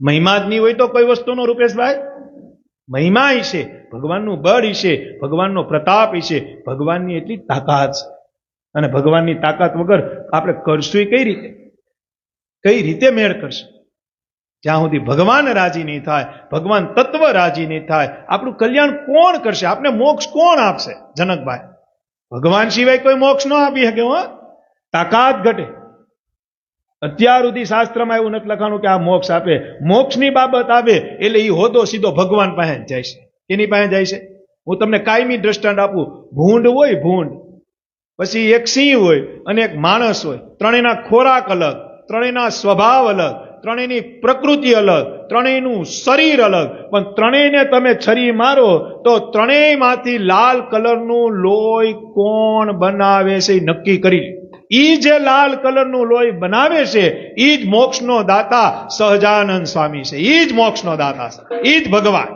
મહિમા જ નહીં હોય તો કોઈ વસ્તુનો રૂપેશભાઈ મહિમા હશે, ભગવાનનું બળ હશે, ભગવાનનો પ્રતાપ હશે, ભગવાનની એટલી તાકાત છે. અને ભગવાનની તાકાત વગર આપણે કરશું કઈ રીતે? કઈ રીતે મેળ કરશું? જ્યાં સુધી ભગવાન રાજી નહીં થાય, ભગવાન તત્વ રાજી નહીં થાય, આપણું કલ્યાણ કોણ કરશે? આપણે મોક્ષ કોણ આપશે? જનકભાઈ, ભગવાન સિવાય કોઈ મોક્ષ ન આપી શકે. તાકાત ઘટે. અત્યાર સુધી શાસ્ત્રમાં એવું નથી લખાણું કે આ મોક્ષ આપે. મોક્ષની બાબત આવે એટલે એ હોદો સીધો ભગવાન પાસે જાય છે. એની પાસે જાય છે. હું તમને કાયમી દ્રષ્ટાંત આપું. ભૂંડ હોય, ભૂંડ, પછી એક સિંહ હોય અને એક માણસ હોય. ત્રણેયના ખોરાક અલગ, ત્રણેયના સ્વભાવ અલગ, ત્રણેયની પ્રકૃતિ અલગ, ત્રણેયનું શરીર અલગ, પણ ત્રણેયને તમે છરી મારો તો ત્રણેયમાંથી લાલ કલરનું લોહી કોણ બનાવે છે એ નક્કી કરી લે. ઈ જે લાલ કલરનું લોહી બનાવે છે ઈ જ મોક્ષનો દાતા સહજાનંદ સ્વામી છે. ઈ જ મોક્ષનો દાતા છે, ઈ જ ભગવાન.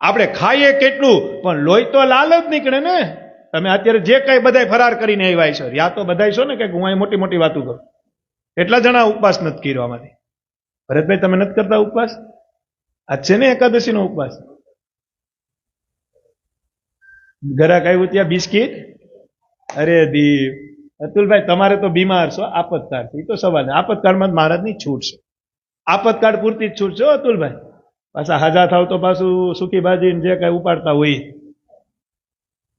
આપણે ખાઈએ કેટલું પણ લોહી તો લાલ જ નીકળે ને. તમે અત્યારે જે કઈ બધા ફરાર કરીને આવ્યા છો, યા તો બધા છો ને કે હું અહીં મોટી મોટી વાતો કરું. એટલા જણા ઉપવાસ નથી કર્યો આમાંથી. ભરતભાઈ તમે નથી કરતા ઉપવાસ? આ છે ને એકાદશીનો ઉપવાસ. ઘરાક આવ્યું ત્યાં બિસ્કિટ. અરે દીપ, અતુલભાઈ તમારે તો બીમાર છો, આપતકાળ છે. એ તો સવાલ નહીં. આપતકાળમાં જ મહારાજની છૂટ છે. આપતકાળ પૂરતી જ છૂટ છે અતુલભાઈ. પાછા હાજા થાવ તો પાછું સુકી ભાજી જે કઈ ઉપાડતા હોય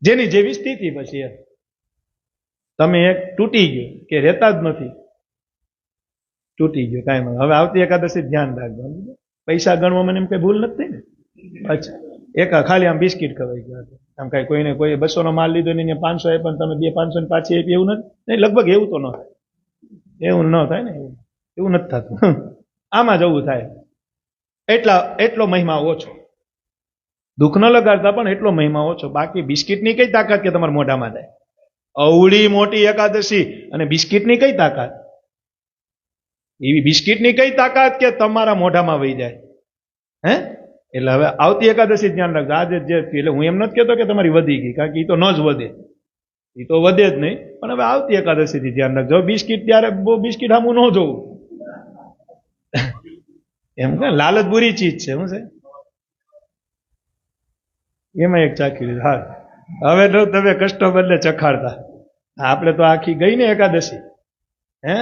જેની જેવી સ્થિતિ પછી એમ. તમે એક તૂટી ગયો કે રહેતા જ નથી, તૂટી ગયો કાંઈ નહીં. હવે આવતી એકાદશી ધ્યાન રાખજો. પૈસા ગણવા મને એમ કઈ ભૂલ નથી ને. અચ્છા, એક ખાલી આમ બિસ્કિટ ખવાઈ ગયા હતા. આમ કઈ કોઈને કોઈ 200 નો માલ લીધો ને 500 એ પણ તમે 500 ને પાછી આપી એવું નથી. લગભગ એવું તો ન થાય, એવું ન થાય ને, એવું નથી થતું. આમાં જવું થાય. એટલો મહિમા ઓછો. દુઃખ ન લગાડતા પણ એટલો મહિમા ઓછો. બાકી બિસ્કિટની કઈ તાકાત કે તમારા મોઢામાં જાય? અવળી મોટી એકાદશી અને બિસ્કિટની કઈ તાકાત? એવી બિસ્કિટની કઈ તાકાત કે તમારા મોઢામાં વહી જાય? હે? એટલે હવે આવતી એકાદશી ધ્યાન રાખજો. આજે જે એટલે હું એમ નથી કહેતો કે તમારી વધી ગઈ, કારણ કે એ તો ન જ વધે, એ તો વધે જ નહીં. પણ હવે આવતી એકાદશી થી ધ્યાન રાખજો. બિસ્કિટ ત્યારે બહુ બિસ્કિટ સામું ન જોવું. એમ કે લાલચ બુરી ચીજ છે. શું છે એમાં એક ચાખી લીધું. હા, હવે તો તમે કસ્ટમરને ચખાડતા. આપણે તો આખી ગઈ ને એકાદશી. હે,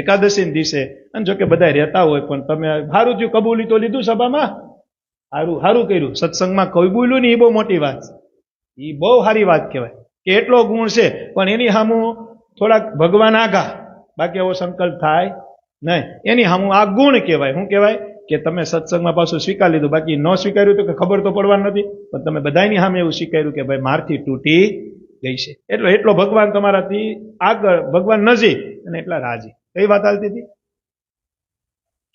એકાદશી દિવસે. અને જો કે બધા રહેતા હોય, પણ તમે સારું થયું કબૂલી તો લીધું સભામાં. સારું કર્યું. સત્સંગમાં કોઈ બોલ્યું ને એ બહુ મોટી વાત છે. એ બહુ સારી વાત કહેવાય કે એટલો ગુણ છે, પણ એની સામું થોડાક ભગવાન આઘા, બાકી એવો સંકલ્પ થાય નહીં. એની સામું આ ગુણ કહેવાય. શું કહેવાય? કે તમે સત્સંગમાં પાછું સ્વીકાર લીધું. બાકી ન સ્વીકાર્યું તો કે ખબર તો પડવાની નથી, પણ તમે બધાની સામે એવું સ્વીકાર્યું કે ભાઈ મારથી તૂટી ગઈ છે. એટલો ભગવાન તમારાથી આગળ, ભગવાન નજીક અને એટલા રાજી. કઈ વાત હાલતી હતી?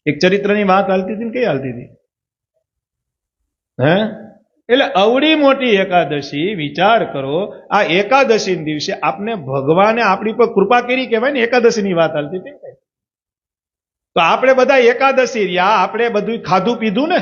એક ચરિત્રની વાત હાલતી હતી ને કઈ હાલતી હતી? હે, એટલે અવડી મોટી એકાદશી. વિચાર કરો, આ એકાદશી દિવસે આપને ભગવાને આપણી પર કૃપા કરી કહેવાય ને. એકાદશી ની વાત હાલતી હતી. તો આપણે બધા એકાદશી રહ્યા, આપણે બધું ખાધું પીધું ને.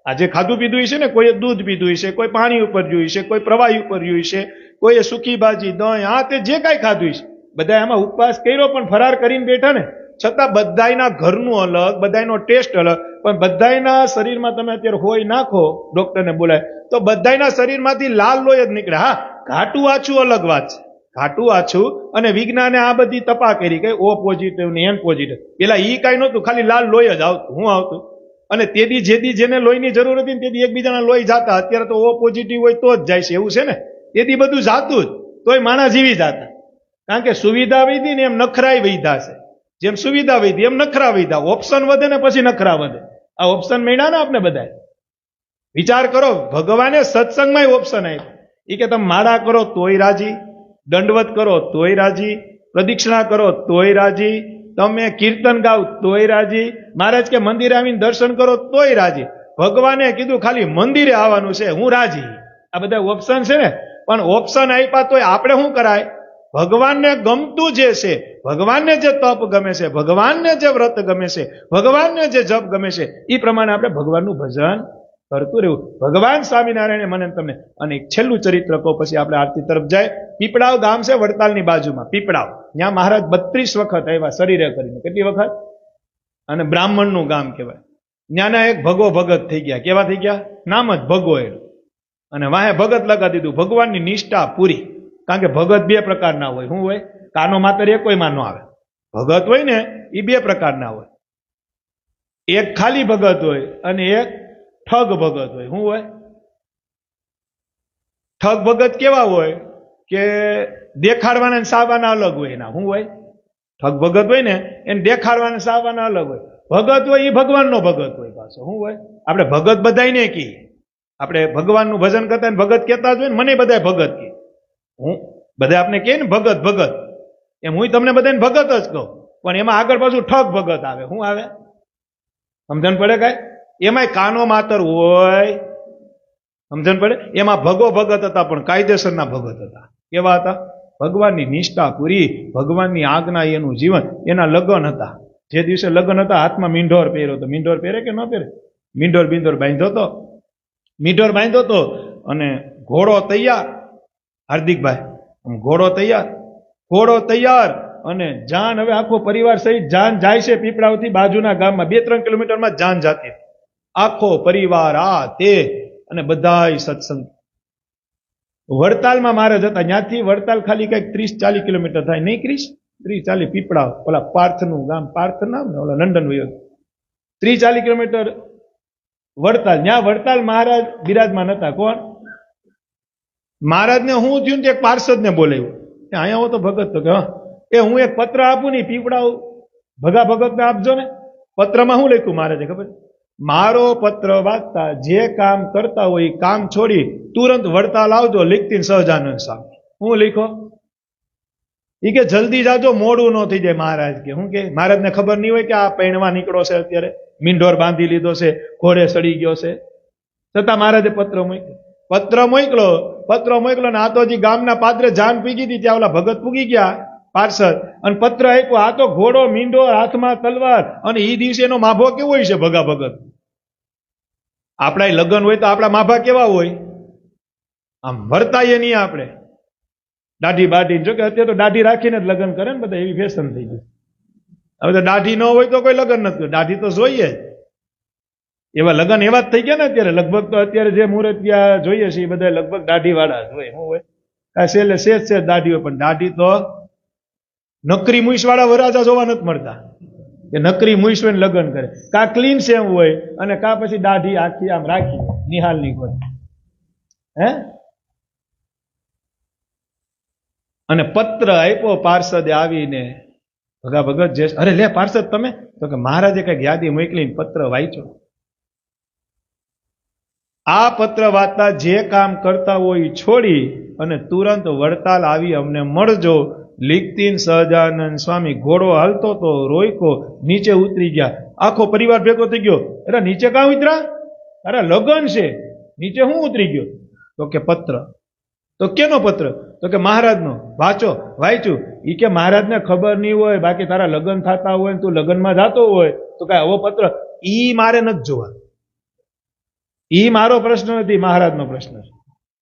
આજે ખાધું પીધું છે ને, કોઈએ દૂધ પીધું છે, કોઈ પાણી ઉપર જોયું છે, કોઈ પ્રવાહી ઉપર જોયું છે, કોઈએ સુકી ભાજી, દહીં, આ તે જે કાંઈ ખાધું છે. બધા એમાં ઉપવાસ કર્યો, પણ ફરાર કરીને બેઠા ને. છતાં બધાયના ઘરનું અલગ, બધાયનો ટેસ્ટ અલગ. પણ બધાયના શરીરમાં તમે અત્યારે હોય નાખો, ડોક્ટરને બોલાય તો બધાયના શરીરમાંથી લાલ લોહી જ નીકળે. હા, ઘાટું આછું અલગ વાત છે. ઘાટું આછું અને વિજ્ઞાને આ બધી તપા કરી, કઈ ઓ પોઝિટિવ ને એન પોઝિટિવ. પેલા ઈ કાંઈ નહોતું, ખાલી લાલ લોહી જ આવતું. હું આવતું? અને તેથી જેથી જેને લોહીની જરૂર હતી ને તેથી એકબીજાના લોહી જાતા. અત્યારે તો ઓ પોઝિટિવ હોય તો જ જાય છે, એવું છે ને. તેથી બધું જાતું જ, તોય માણા જીવી જાતા. કારણ કે સુવિધા વધી ને એમ નખરાય વૈધા છે. જેમ સુવિધા વધી એમ નખરા વૈધા. ઓપ્શન વધે ને પછી નખરા વધે. આ ઓપ્શન મળ્યા ને આપણે બધા. વિચાર કરો, ભગવાને સત્સંગમાં ઓપ્શન આપ્યું. એ કે તમે માળા કરો તોય રાજી, દંડવત કરો તોય રાજી, પ્રદક્ષિણા કરો તોય રાજી, તમે કીર્તન ગાવ તોય રાજી, મહારાજ કે મંદિરે આવીને દર્શન કરો તોય રાજી. ભગવાને કીધું ખાલી મંદિરે આવવાનું છે, હું રાજી. આ બધા ઓપ્શન છે ને. પણ ઓપ્શન આપ્યા તોય આપણે શું કરાય? ભગવાનને ગમતું જે છે, ભગવાનને જે તપ ગમે છે, ભગવાનને જે વ્રત ગમે છે, ભગવાનને જે જપ ગમે છે, એ પ્રમાણે આપણે ભગવાનનું ભજન કરતું રહેવું. ભગવાન સ્વામિનારાયણે મને તમને. અને એક છેલ્લું ચરિત્ર કહો, પછી આપણે આરતી તરફ જાય. પીપળાવ ગામ છે વડતાલની બાજુમાં. પીપળાવ, ત્યાં મહારાજ 32 વખત આવ્યા શરીરે કરીને. કેટલી વખત? અને બ્રાહ્મણનું ગામ કહેવાય. ત્યાંના એક ભગો ભગત થઈ ગયા. કેવા થઈ ગયા? નામ જ ભગો એનું. અને વાહે ભગત લગા દીધું. ભગવાનની નિષ્ઠા પૂરી. કારણ કે ભગત બે પ્રકારના હોય. શું હોય? કાનો માત્ર એક કોઈમાં ન આવે. ભગત હોય ને એ બે પ્રકારના હોય. એક ખાલી ભગત હોય અને એક ઠગ ભગત હોય. શું હોય? ઠગ ભગત કેવા હોય કે દેખાડવાના સાવવાના અલગ હોય. એના શું હોય? ઠગ ભગત હોય ને એને દેખાડવાના સાવવાના અલગ હોય. ભગત હોય એ ભગવાનનો ભગત હોય પાછો. શું હોય? આપણે ભગત બધાને કહીએ. આપણે ભગવાનનું ભજન કરતા ભગત કહેતા જ હોય ને. મને બધા ભગત કહે. હું બધા આપણે કહે ને ભગત ભગત, એમ હું તમને બધાને ભગત જ કહું. પણ એમાં આગળ પાછું ઠગ ભગત આવે. શું આવે? સમજણ પડે? કાંઈ એમાંય કાનો માતર હોય. સમજણ પડે? એમાં ભગો ભગત હતા, પણ કાયદેસરના ભગત હતા. કેવા હતા? ભગવાનની નિષ્ઠા પૂરી, ભગવાનની આજ્ઞા, એનું જીવન. એના લગ્ન હતા. જે દિવસે લગ્ન હતા હાથમાં મીંઢોર પહેર્યો હતો. મીંઢોર પહેરે કે ન પહેરે? મીંઢોર બિંદોર બાંધ્યો હતો. મીંઢોર બાંધ્યો હતો અને ઘોડો તૈયાર. હાર્દિકભાઈ, ઘોડો તૈયાર, ઘોડો તૈયાર. અને જાન હવે આખો પરિવાર સહિત જાન જાય છે પીપળાવથી બાજુના ગામમાં. 2-3 કિલોમીટરમાં જાન જાતી. આખો પરિવાર આ તે અને બધાય સત્સંગ. વડતાલમાં મહારાજ હતા, ત્યાંથી વડતાલ ખાલી કઈક 30-40 કિલોમીટર થાય, નહીં ક્રિશ? 30-40 પીપળા, ઓલા પાર્થનું ગામ, પાર્થ નામ ને ઓલા લંડન વયો, 30-40 કિલોમીટર વડતાલ. ત્યાં વડતાલ મહારાજ બિરાજમાન હતા. કોણ? મહારાજને હું થયું ને એક પાર્ષદને બોલાવ્યો. અહીંયા હો તો ભગત તો કે એ હું એક પત્ર આપું ને પીપળા ભગા ભગતને આપજો ને. પત્રમાં શું લખ્યું મહારાજે ખબર? મારો પત્ર વાંચતા જે કામ કરતા હોય એ કામ છોડી તુરંત વડતાલ આવજો, લીખતી સહજાનંદ સ્વામી. હું લીખો? એ કે જલ્દી જાજો, મોડું ન થઈ જાય. મહારાજ કે હું કે મહારાજને ખબર નહીં હોય કે આ પૈણવા નીકળો છે, અત્યારે મીંઢોર બાંધી લીધો છે, ઘોડે સડી ગયો છે, છતાં મહારાજે પત્ર મોકલો. પત્ર મોકલો ને આ તો હજી ગામના પાદરે જાન પીગી હતી, ત્યાં ઓલા ભગત પૂગી ગયા પાર્ષદ, અને પત્ર આપ્યો. આ તો ઘોડો, મીંઢો, હાથમાં તલવાર, અને એ દિવસે એનો માભો કેવો હોય છે ભગા ભગત. આપણા લગ્ન હોય તો આપણા માભા કેવા હોય? આમ વર્તાઈએ નહીં આપણે, દાઢી બાઢી. જો કે અત્યારે તો દાઢી રાખીને જ લગ્ન કરે ને બધા, એવી ફેશન થઈ ગઈ. હવે તો દાઢી ન હોય તો કોઈ લગ્ન નથી, દાઢી તો જોઈએ. એવા લગ્ન એવા જ થઈ ગયા ને અત્યારે. લગભગ તો અત્યારે જે મુહૂર્તિયા જોઈએ છે એ બધા લગભગ દાઢી વાળા જ હોય. શું હોય? છેલ્લે શેષ દાઢી હોય, પણ દાઢી તો નકરી મૂછ વાળા વરાજા જોવા નથી મળતા કે નકરી મૂછ હોય લગ્ન કરે. કા ક્લીન સેમ હોય અને કા પછી દાઢી આખી આમ રાખી નિહાલ ની કોઈ. હે? અને પત્ર આપ્યો પાર્ષદે આવીને. ભગા ભગત જે, અરે લે પાર્ષદ તમે, તો કે મહારાજે કઈક યાદી મોકલીને પત્ર વાંચ્યો. આ પત્ર વાંચતા જે કામ કરતા હોય છોડી અને તુરંત વડતાલ આવી અમને મળજો. લીખતીન સહજાનંદ સ્વામી. ઘોડો હાલતો તો રોયકો, નીચે ઉતરી ગયા. આખો પરિવાર ભેગો થઈ ગયો. અરે નીચે કાં ઉતરા? અરે લગન છે, નીચે હું ઉતરી ગયો? તો કે પત્ર. તો કેનો પત્ર? તો કે મહારાજનો. વાંચ્યું. ઈ કે મહારાજને ખબર નહીં હોય, બાકી તારા લગ્ન થતા હોય, તું લગ્નમાં જાતો હોય તો કઈ આવો પત્ર? ઈ મારે નથી જોવા. ઈ મારો પ્રશ્ન નથી, મહારાજનો પ્રશ્ન છે.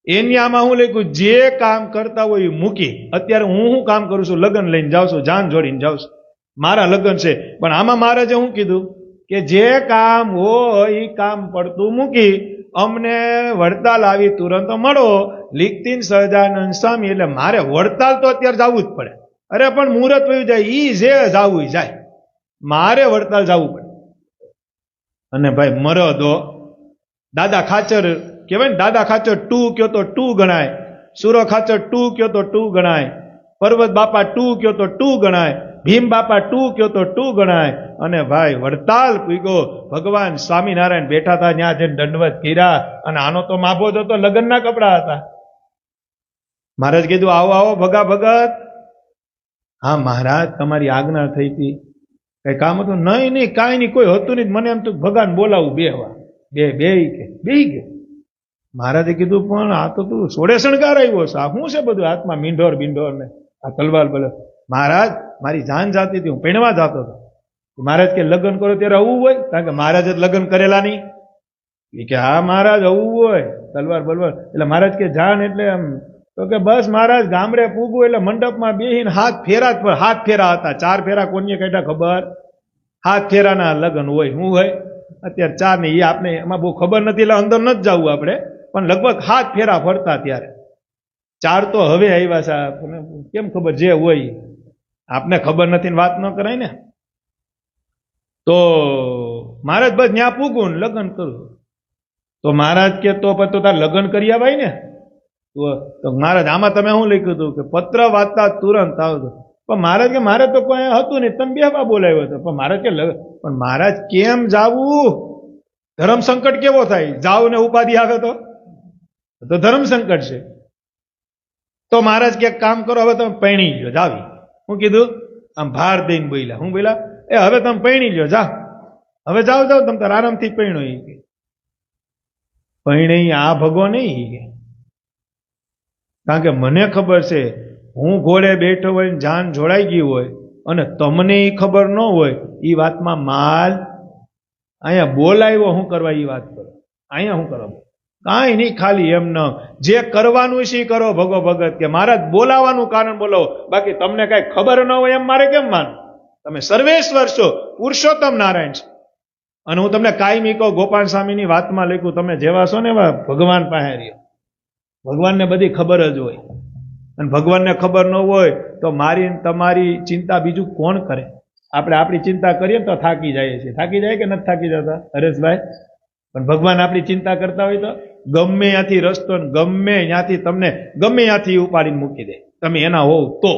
એની આમાં હું લખ્યું, જે કામ કરતા હોય એ મૂકી. અત્યારે હું કામ કરું છું? લગ્ન લઈને જાઉં છું, જાન જોડીને જાઉં છું, મારા લગ્ન છે. પણ આમાં મહારાજે શું કીધું કે જે કામ હોય એ કામ પડતું મૂકી અમને વડતાલ આવી તુરંત મળો. લીખતીન સહજાનંદ સ્વામી. એટલે મારે વડતાલ તો અત્યારે જવું જ પડે. અરે પણ મુહૂર્ત વયું જાય, ઈ જે જવું જાય, મારે વડતાલ જવું પડે. અને ભાઈ મરદો, દાદા ખાચર કહેવાય ને, દાદા ખાચર 2 કયો તો 2 ગણાય, સુરો ખાચર 2 કયો તો 2 ગણાય, પર્વત બાપા 2 કયો તો 2 ગણાય, ભીમ બાપા 2 કયો તો 2 ગણાય. અને ભાઈ વડતાલ પૂગ્યો. ભગવાન સ્વામિનારાયણ બેઠા હતા, ત્યાં જઈને દંડવત કર્યા. અને આનો તો માભો જ હતો, લગ્નના કપડા હતા. મહારાજ કીધું આવો આવો ભગા ભગત. હા મહારાજ, તમારી આજ્ઞા થઈ હતી, કઈ કામ હતું? નહીં કાંઈ નહીં, કોઈ હતું નહીં. મને એમ તો ભગવાન બોલાવું બેહવા. બે કે મહારાજે કીધું પણ આ તો તું સોળે શણગાર આવ્યો છે, આ શું છે બધું હાથમાં મીંઢોર બિંઢોર ને આ તલવાર બલર? મહારાજ મારી જાન જાતી હતી, હું પૈણવા જતો હતો. મહારાજ કે લગ્ન કરો ત્યારે આવું હોય? કારણ કે મહારાજ જ લગ્ન કરેલા નહીં. એ કે હા મહારાજ આવું હોય, તલવાર બલવાર. એટલે મહારાજ કે જાન એટલે એમ? તો કે બસ મહારાજ ગામડે પૂગવું એટલે મંડપમાં બેહીને હાથ ફેરા હતા. 4 ફેરા કોને કાઢ્યા ખબર? હાથ ફેરાના લગ્ન હોય. શું હોય? અત્યારે 4 ને એ આપણે એમાં બહુ ખબર નથી, એટલે અંદર નથી જવું આપણે, પણ લગભગ હાથ ફેરા ફરતા ત્યારે. 4 તો હવે આવ્યા છે, કેમ ખબર? જે હોય આપને ખબર નથી ને વાત ન કરાય ને. તો મહારાજ બસ ત્યાં પૂગું ને લગ્ન કરું. તો મહારાજ કે તો પછી તાર લગ્ન કરી આવાય ને. તો મહારાજ આમાં તમે શું લખ્યું હતું કે પત્ર વાંચતા તુરંત આવતો. પણ મહારાજ કે મારે તો કોઈ હતું નહીં, તમે બેહવા બોલાવ્યો હતો. પણ મહારાજ કે પણ મહારાજ કેમ જાવું? ધર્મ સંકટ કેવો થાય? જાવ ને ઉપાધિ આવે તો ધર્મ સંકટ છે. તો મહારાજ કે કામ કરો, હવે તમે પૈણી લ્યો જાવી. હું કીધું આમ ભાર દઈને બોલ્યા. હું બોલ્યા? એ હવે તમે પૈણી લ્યો, જા હવે જાઓ તમે તાર આરામથી પૈણો. પૈણી આ ભગો નહીં, કારણ કે મને ખબર છે હું ઘોડે બેઠો હોય ને જાન જોડાઈ ગઈ હોય અને તમને એ ખબર ન હોય, એ વાતમાં માલ અહીંયા બોલાવ્યો શું કરવા? એ વાત કરો અહીંયા શું કરવા? કાંઈ નહીં, ખાલી એમ ન જે કરવાનું છે કરો. ભગો ભગત કે મહારાજ બોલાવાનું કારણ બોલાવો, બાકી તમને કઈ ખબર ન હોય એમ મારે કેમ માન? તમે સર્વેશ્વર છો, પુરુષોત્તમ નારાયણ છે. અને હું તમને કાયમી કહું, ગોપાલ સ્વામીની વાતમાં લખ્યું, તમે જેવા છો ને એવા ભગવાન પાસે રહ્યો. ભગવાનને બધી ખબર જ હોય, અને ભગવાનને ખબર ન હોય તો મારી તમારી ચિંતા બીજું કોણ કરે? આપણે આપણી ચિંતા કરીએ તો થાકી જઈએ છીએ. થાકી જાય કે નથી થાકી જતા હરેશભાઈ? પણ ભગવાન આપણી ચિંતા કરતા હોય તો ગમે ત્યાંથી રસ્તો, ગમે ત્યાંથી તમને ગમે ત્યાંથી ઉપાડીને મૂકી દે. તમે એના હોવ તો,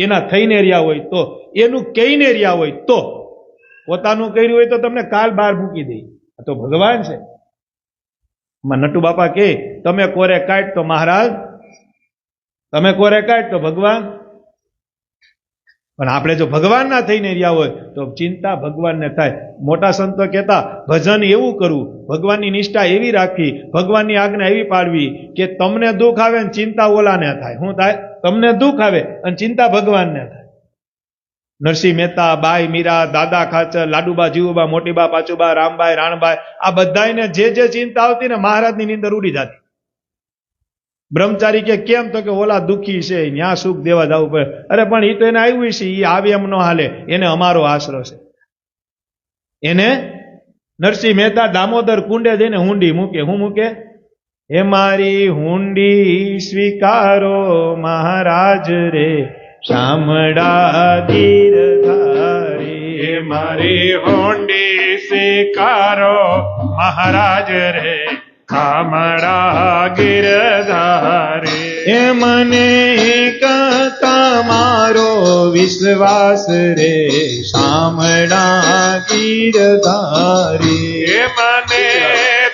એના થઈને રહ્યા હોય તો, એનું કહીને રહ્યા હોય તો, પોતાનું કર્યું હોય તો તમને કાલ બહાર મૂકી દે. આ તો ભગવાન છે. નટુ બાપા કે તમે કોરે કાઢ તો મહારાજ, તમે કોરે કાઢ તો ભગવાન. પણ આપણે જો ભગવાન ના થઈને રહ્યા હોય તો ચિંતા ભગવાનને થાય. મોટા સંતો કહેતા, ભજન એવું કરવું, ભગવાનની નિષ્ઠા એવી રાખવી, ભગવાનની આજ્ઞા એવી પાડવી કે તમને દુઃખ આવે ને ચિંતા ઓલાને થાય. શું થાય? તમને દુઃખ આવે અને ચિંતા ભગવાનને થાય. નરસિંહ મહેતા, બાઈ મીરા, દાદા ખાચર, લાડુબા, જીવુબા, મોટીબા, પાચુબા, રામબાઈ, રાણબાઈ, આ બધાને જે ચિંતા આવતી ને મહારાજની નીંદર ઉડી જતી. બ્રહ્મચારી કે કેમ? તો કે ઓલા દુઃખી છે, ન્યા સુખ દેવા જવું પડે. અરે પણ એ તો એને આવ્યું છે, એ આવે એમ ન હાલે, એને અમારો આશરો છે. એને નરસિંહ મહેતા દામોદર કુંડે જઈને હુંડી મૂકે. હું મૂકે? હે મારી હુંડી સ્વીકારો મહારાજ રે, શામળા ગીરધારી. હે મારી હુંડી સ્વીકારો મહારાજ રે, શામળા ગીરધારી. એ મને તમારો વિશ્વાસ રે, શામળા ગીરધારી. હે મને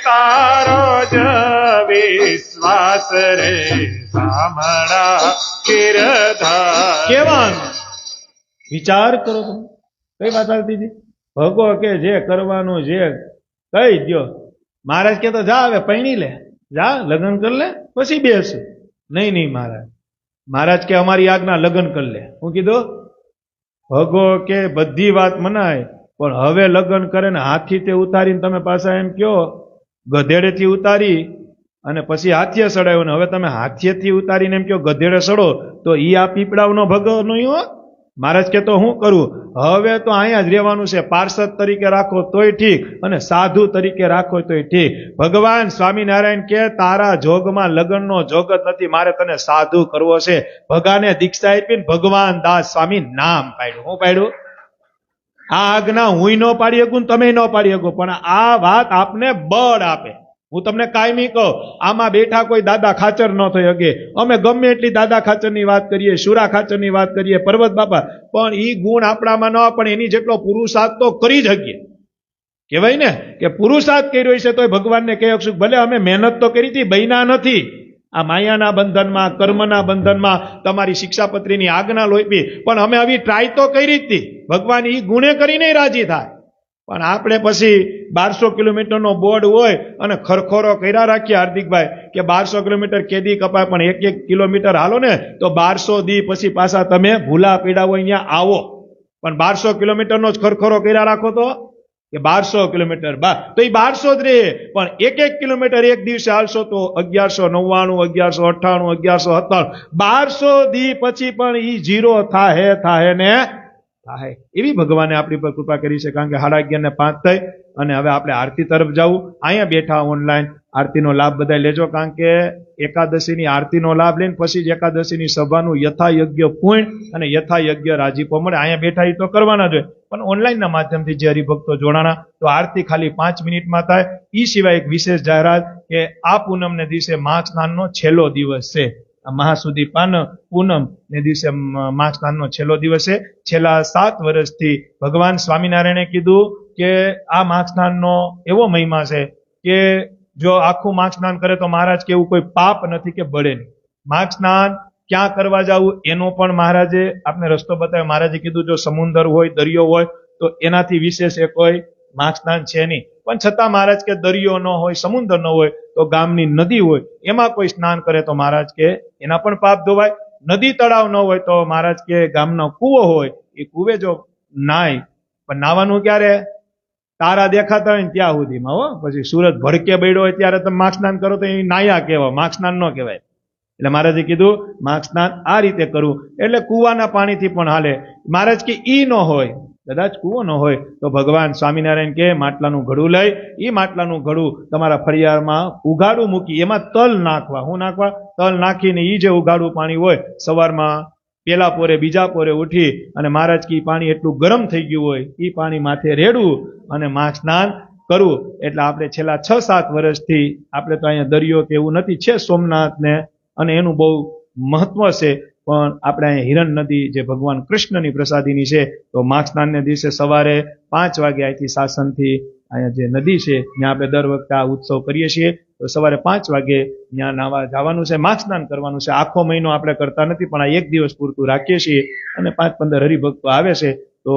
તારો જ વિશ્વાસ રે, શામળા ગીરધારી. કેવાનું વિચાર કરો તમે. કઈ વાત આવતી હતી? ભગો કે જે કરવાનું જે કહી દો. મહારાજ કે તો જા હવે પૈણી લે, જા લગ્ન કર લે પછી બેસ. નહીં મહારાજ. મહારાજ કે અમારી આજ્ઞા લગ્ન કરી લે. હું કીધું? ભગો કે બધી વાત મનાય, પણ હવે લગ્ન કરે ને હાથથી તે ઉતારીને તમે પાછા એમ કયો ગધેડેથી ઉતારી અને પછી હાથીએ સડાયો ને હવે તમે હાથીએથી ઉતારીને એમ કયો ગધેડે સડો, તો ઈ આ પીપળાવનો ભગો નહીં હો. મહારાજ કે તો હું કરું? હવે તો અહીંયા જ રહેવાનું છે. પાર્ષદ તરીકે રાખો તોય ઠીક, અને સાધુ તરીકે રાખો તોય ઠીક. ભગવાન સ્વામિનારાયણ કે તારા જોગમાં લગ્નનો જોગ જ નથી, મારે તને સાધુ કરવો છે. ભગાને દીક્ષા આપીને ભગવાન દાસ સ્વામી નામ પાડ્યું. હું પાડ્યું? આ આજ્ઞા હું ન પાડી શકું, તમે ન પાડી શકો, પણ આ વાત આપને બળ આપે. હું તમને કાયમી કહું, આમાં બેઠા કોઈ દાદા ખાચર ન થઈ શકે. અમે ગમે એટલી દાદા ખાચરની વાત કરીએ, શુરા ખાચરની વાત કરીએ, પર્વત બાપા, પણ ઈ ગુણ આપણામાં ન આવે, પણ એની જેટલો પુરુષાર્થ તો કરી જ શકીએ. કહેવાય ને કે પુરુષાર્થ કર્યો છે તોય ભગવાનને કહી શકશું ભલે અમે મહેનત તો કરી હતી, બૈના નથી. આ માયાના બંધનમાં, કર્મના બંધનમાં તમારી શિક્ષાપત્રીની આજ્ઞા લોપી, પણ અમે આવી ટ્રાય તો કરી હતી. ભગવાન ઈ ગુણે કરીને રાજી થાય. પણ આપણે પછી 1200 કિલોમીટરનો બોર્ડ હોય અને ખરખોરો કર્યા રાખીએ હાર્દિકભાઈ કે 1200 કિલોમીટર કેદી કપાય, પણ 1 કિલોમીટર હાલો ને તો 1200 દી પછી પાછા તમે ભૂલા પીડાવો અહીંયા આવો. પણ 1200 કિલોમીટરનો જ ખરખોરો કર્યા રાખો તો કે 1200 કિલોમીટર તો એ 1200 જ રહે, પણ 1 કિલોમીટર એક દિવસે હાલશો તો 1199, 1198, 1197, 1200 દી પછી પણ ઈ જીરો થાહે ને થાય. એવી ભગવાને આપણી પર કૃપા કરી છે. કારણ કે 11:30 થઈ અને હવે આપણે આરતી તરફ જવું. અહીંયા બેઠા ઓનલાઈન આરતીનો લાભ બધા લેજો, કારણ કે એકાદશીની આરતીનો લાભ લઈને પછી જ એકાદશીની સભાનું યથાયોગ્ય પૂર્ણ અને યથાયોગ્ય રાજીપો મળે. અહીંયા બેઠા એ તો કરવાના જ હોય, પણ ઓનલાઈનના માધ્યમથી જે હરિભક્તો જોડાણા તો આરતી ખાલી 5 મિનિટમાં થાય. એ સિવાય એક વિશેષ જાહેરાત કે આ પૂનમને દિવસે માઘ સ્નાનનો છેલ્લો દિવસ છે. મહાસુદી પૂનમ ને દિવસે માઘ સ્નાનનો છેલ્લો દિવસ છે. છેલ્લા 7 વર્ષથી ભગવાન સ્વામિનારાયણે કીધું કે આ માઘ સ્નાનનો એવો મહિમા છે કે જો આખું માઘ સ્નાન કરે તો મહારાજ કે એવું કોઈ પાપ નથી કે બળે નહીં. માઘ સ્નાન ક્યાં કરવા જવું એનો પણ મહારાજે આપને રસ્તો બતાવ્યો. મહારાજે કીધું જો સમુદ્ર હોય, દરિયો હોય તો એનાથી વિશેષ એ કોઈ માઘ સ્નાન છે નહીં. પણ છતાં મહારાજ કે દરિયો ન હોય, સમુદ્ર ન હોય તો ગામની નદી હોય એમાં કોઈ સ્નાન કરે તો મહારાજ કે એના પણ પાપ ધોવાય. નદી તળાવ ન હોય તો મહારાજ કે ગામનો કૂવો હોય એ કૂવે જો નાય, પણ નાવાનું ક્યારે? તારા દેખાતા હોય ને ત્યાં સુધીમાં હો. પછી સુરત ભડકે બળ્યો હોય ત્યારે તમે માઘ સ્નાન કરો તો એ નાયા કહેવાય, માઘ સ્નાન ન કહેવાય. એટલે મહારાજે કીધું માઘ સ્નાન આ રીતે કરવું, એટલે કૂવાના પાણીથી પણ હાલે. મહારાજ કે ઈ ન હોય કદાચ કૂવો ન હોય તો ભગવાન સ્વામિનારાયણ કે માટલાનું ઘડું લઈ એ માટલાનું ઘડું તમારા ફળિયામાં ઉગાડું મૂકી એમાં તલ નાખવા. શું નાખવા? તલ નાખીને એ જે ઉગાડું પાણી હોય સવારમાં પેલા પોરે બીજા પોરે ઉઠી અને મહારાજ કી પાણી એટલું ગરમ થઈ ગયું હોય એ પાણી માથે રેડવું અને માખ સ્નાન કરવું. એટલે આપણે છેલ્લા 6-7 વર્ષથી આપણે તો અહીંયા દરિયો કે એવું નથી, છે સોમનાથ ને, અને એનું બહુ મહત્વ છે, પણ આપણે અહીંયા હિરણ નદી જે ભગવાન કૃષ્ણની પ્રસાદીની છે, તો માઘ સ્નાનને દિવસે સવારે 5 વાગે અહીંથી શાસનથી અહીંયા જે નદી છે ત્યાં આપણે દર વખતે આ ઉત્સવ કરીએ છીએ. તો સવારે 5 વાગે ત્યાં નાવા જવાનું છે, માઘ સ્નાન કરવાનું છે. આખો મહિનો આપણે કરતા નથી, પણ આ એક દિવસ પૂરતું રાખીએ છીએ અને 5-15 હરિભક્તો આવે છે. તો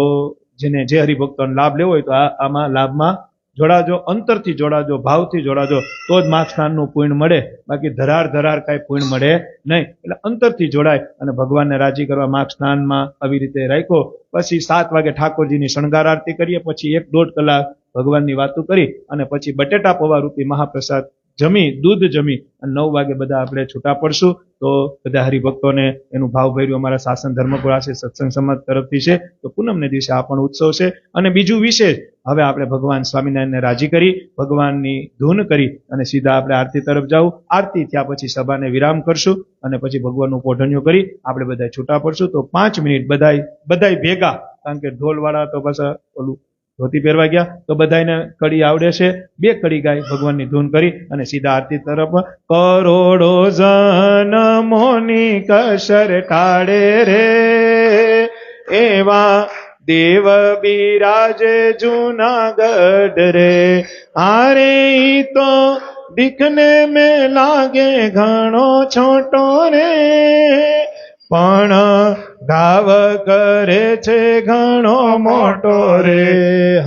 જેને જે હરિભક્તોને લાભ લેવો હોય તો આમાં લાભમાં જોડાજો, અંતરથી જોડાજો, ભાવથી જોડાજો, તો જ માઘ સ્નાનનું પુણ્ય મળે. બાકી ધરાર કાંઈ પુણ્ય મળે નહીં. એટલે અંતરથી જોડાય અને ભગવાનને રાજી કરવા માઘ સ્નાનમાં આવી રીતે રાખ્યો. પછી 7 વાગે ઠાકોરજીની શણગાર આરતી કરીએ, પછી 1-1.5 કલાક ભગવાનની વાતો કરી અને પછી બટેટા પૌવા રૂપી મહાપ્રસાદ જમી, દૂધ જમી અને 9 વાગે બધા આપણે છૂટા પડશું. તો બધા હરિભક્તોને એનું ભાવભર્યું અમારા શાસન ધર્મપુરા છે, સત્સંગ સમાજ તરફથી છે. તો પૂનમને દિવસે આ પણ ઉત્સવ છે. અને બીજું વિશેષ, હવે આપણે ભગવાન સ્વામિનારાયણને રાજી કરી ભગવાનની ધૂન કરી અને સીધા આપણે આરતી તરફ જવું. આરતી થયા પછી સભાને વિરામ કરશું અને પછી ભગવાનનું પોઢણિયું કરી આપણે બધા છૂટા પડશું. તો 5 મિનિટ બધાય ભેગા, કારણ કે ઢોલવાળા તો પાછા ઓલું ધોતી પહેરવા ગયા, તો બધાને કડી આવડે છે, 2 કડી ગાય ભગવાનની ધૂન કરી અને સીધા આરતી તરફ. કરોડો જનમોની કસર ટાળે રે, એવા દેવ બિરાજે જુનાગઢ રે. હારે ઈ તો દીખને મેં લાગે ઘણો છોટો રે, પણ ગાવ કરે છે ઘણો મોટો રે.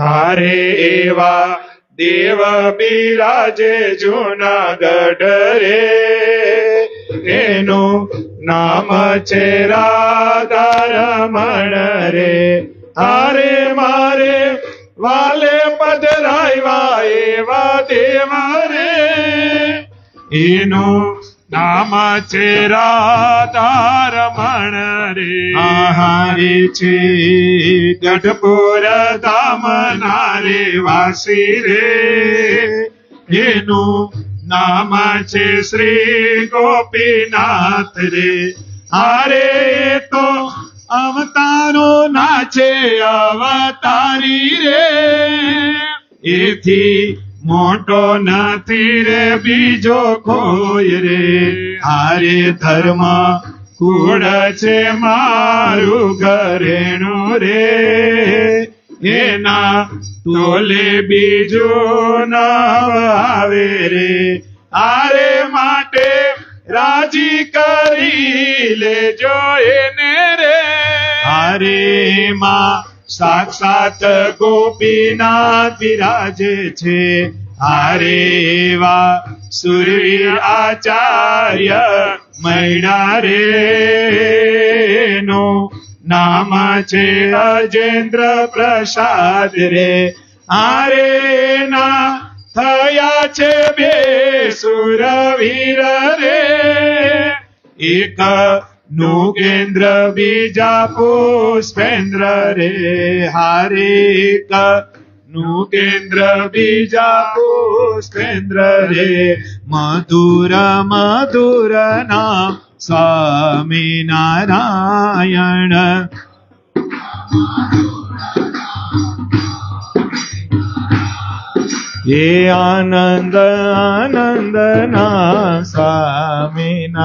હારે એવા દેવ બિરાજે જુનાગઢ રે, એનું નામ છે રાધારમણ રે. હારે મારે વાલે પધરાવ્યા એવા દેવ રે, એનું નામ છે રાધારમણ રે. હારે છે ગઢપુર ધામના રે વાસી રે, એનું નામ છે શ્રી ગોપીનાથ રે. હારે તો અવતારો ના છે અવતારી રે, એથી મોટો નથી રે બીજો કોઈ રે. હારે ધર્મ કુળ છે મારું ઘરેણું રે, એના તોલે બીજું ન આવે રે. હારે માટે રાજી કરી લેજો એને રે. હારે માં સાક્ષાત ગોપીનાથ બિરાજે છે. હારે એવા સુરવીર આચાર્ય મૈડા રે, નું નામ છે અજેન્દ્ર પ્રસાદ રે. હારે ના થયા છે 2 સુરવીર રે, એક નુગેન્દ્ર બીજા પુષ્પેન્દ્ર રે. હારે એક નુગેન્દ્ર બીજા પુષ્પેન્દ્ર રે. મધુર મધુર નામ સ્વામિનારાયણ. ये आनंद आनंद नाम स्वामिनारायण.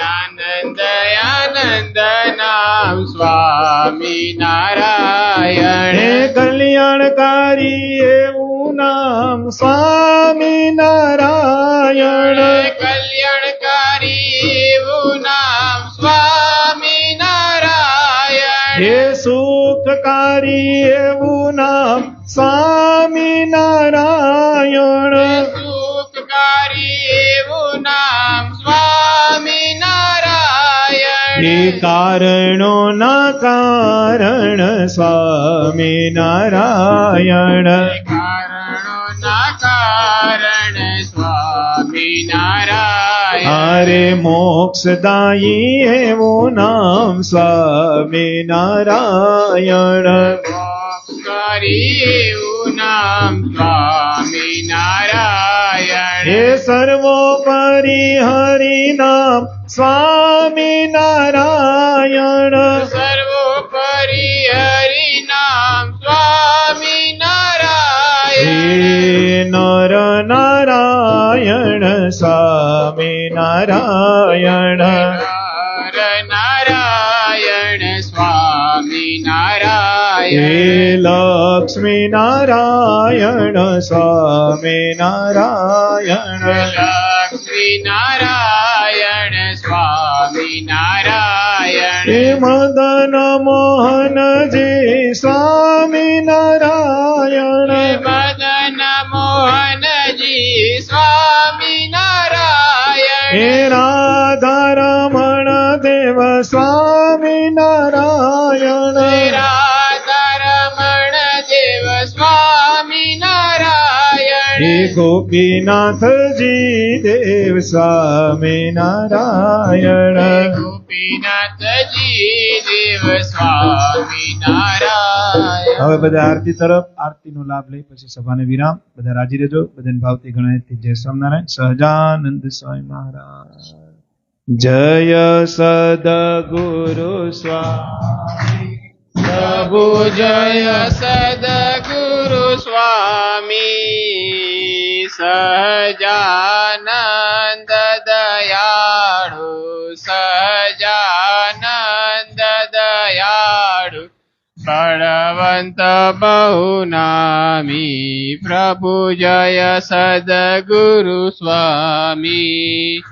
आनंद आनंद नाम स्वामिनारायण. हे कल्याणकारी એવું નામ સ્વામિનારાયણ. કલ્યાણકારી એવું નામ સ્વામિનારાયણ. હે સુખકારી એવું નામ સ્વામિનારાયણ. સુખકારી એવું નામ સ્વામિનારાયણ. હે કારણો ના કારણ સ્વામિનારાયણ. કારણો ના કારણ સ્વામિનારાયણ. મારે મોક્ષદાયી એવું નામ સ્વામિનારાયણ. મોક્ષકારી એવું નામ સ્વામિનારાયણ. હે સર્વોપરી હરિ નામ સ્વામિનારાયણ. સર્વોપરી હરિ નામ સ્વામિનારાયણ. હે નર નારાયણ સ્વામિનારાયણ. નર નારાયણ સ્વામિનારાયણ. હે લક્ષ્મી નારાયણ સ્વામિનારાયણ. લક્ષ્મી નારાયણ સ્વામિનારાયણ. હે મદન મોહનજી સ્વામિનારાયણ. મદન મોહનજી સ્વામિનારાયણ. હે રાધા રમણ દેવ સ્વામિનારાયણ. રાધારમણ દેવ સ્વામિનારાયણ. હે ગોપીનાથજી દેવ સ્વામિનારાયણ. ગોપીનાથજી દેવ સ્વામિનારાયણ. હવે બધા આરતી તરફ, આરતીનો લાભ લઈ પછી સભાને વિરામ. બધા રાજી રહેજો. બધાને ભાવથી ગણાયથી જય સ્વામિનારાયણ. સહજાનંદ સ્વામી મહારાજ જય. સદગુરુ સ્વામી પ્રભુ જય સદગુરુ સ્વામી. સહજાનંદ દયાળુ. સહજાનંદ દયાળુ. બળવંત બહુનામી. પ્રભુ જય સદગુરુ સ્વામી.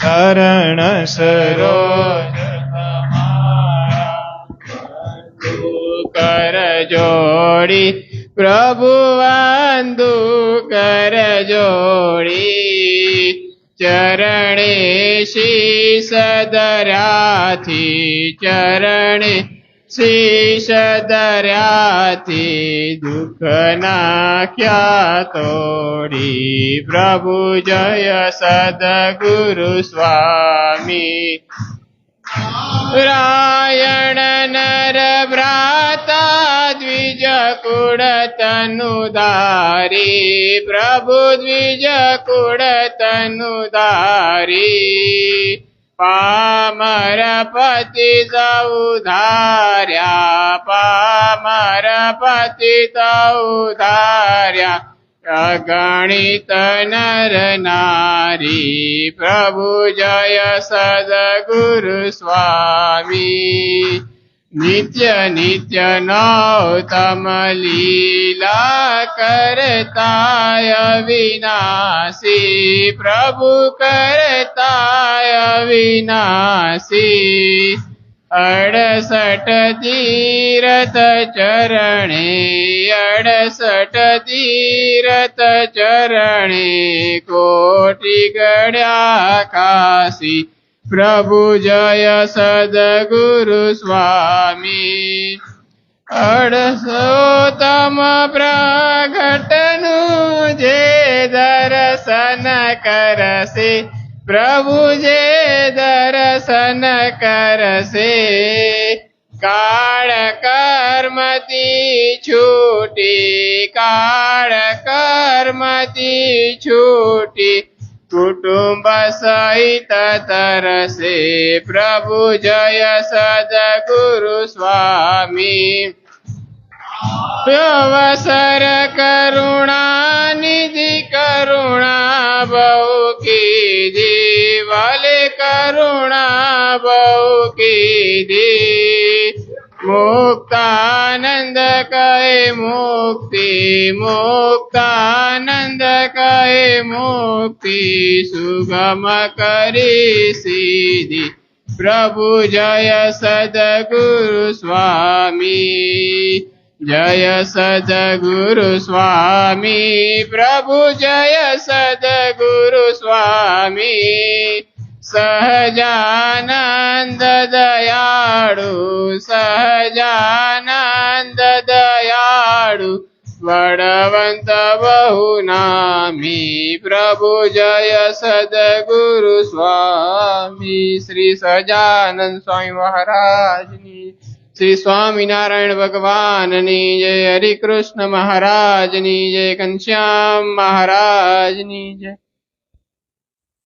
ચરણ સરોજ કર જોડી પ્રભુ વંદુ કર જોડી. ચરણે શીશ ધર્યાથી. ચરણે શીશ ધર્યાથી. દુઃખ નાખ્યા તોડી. પ્રભુ જય સદગુરુ સ્વામી. રાયણ નર ભ્રાતા દ્વિજ કુળ તનુધારી. પ્રભુ દ્વિજ કુળ તનુધારી. પામર પતિ સૌ ધાર્યા. પામર પતિ સૌ ધાર્યા. અગણિત નર નારી. પ્રભુ જય સદગુરુ સ્વામી. નિત્ય નિત્ય નૌતમ લીલા કરતાય વિનાશી. પ્રભુ કરતાય વિનાશી. 68 તીરથ ચરણે. 68 તીરથ ચરણે. કોટી ગળ્યા કાશી. પ્રભુ જય સદગુરુ સ્વામી. 68તમ પ્રગટનું જે દર્શન કરશે. પ્રભુ જે દર્શન કરશે. કાળ કર્મથી છૂટી. કાળ કર્મથી છૂટી. કુટુંબ સહિત તરસે. પ્રભુ જય સદગુરુ સ્વામી. અવસર કરુણા નિધિ કરુણા બહુ કીધી. વલે કરુણા બહુ કીધી. મુક્તાનંદ કહે મુક્તિ. મુક્તાનંદ કહે મુક્તિ. સુગમ કરી સીધી. પ્રભુ જય સદગુરુ સ્વામી. જય સદગુરુ સ્વામી. પ્રભુ જય સદગુરુ સ્વામી. સહજાનંદ દયાળુ. સહજાનંદ દયાળુ. બળવંત બહુ નામી પ્રભુ જય સદગુરુ સ્વામી. શ્રી સહજાનંદ સ્વામી મહારાજની, શ્રી સ્વામિનારાયણ ભગવાનની જય, હરિકૃષ્ણ મહારાજની જય, ઘનશ્યામ મહારાજની જય.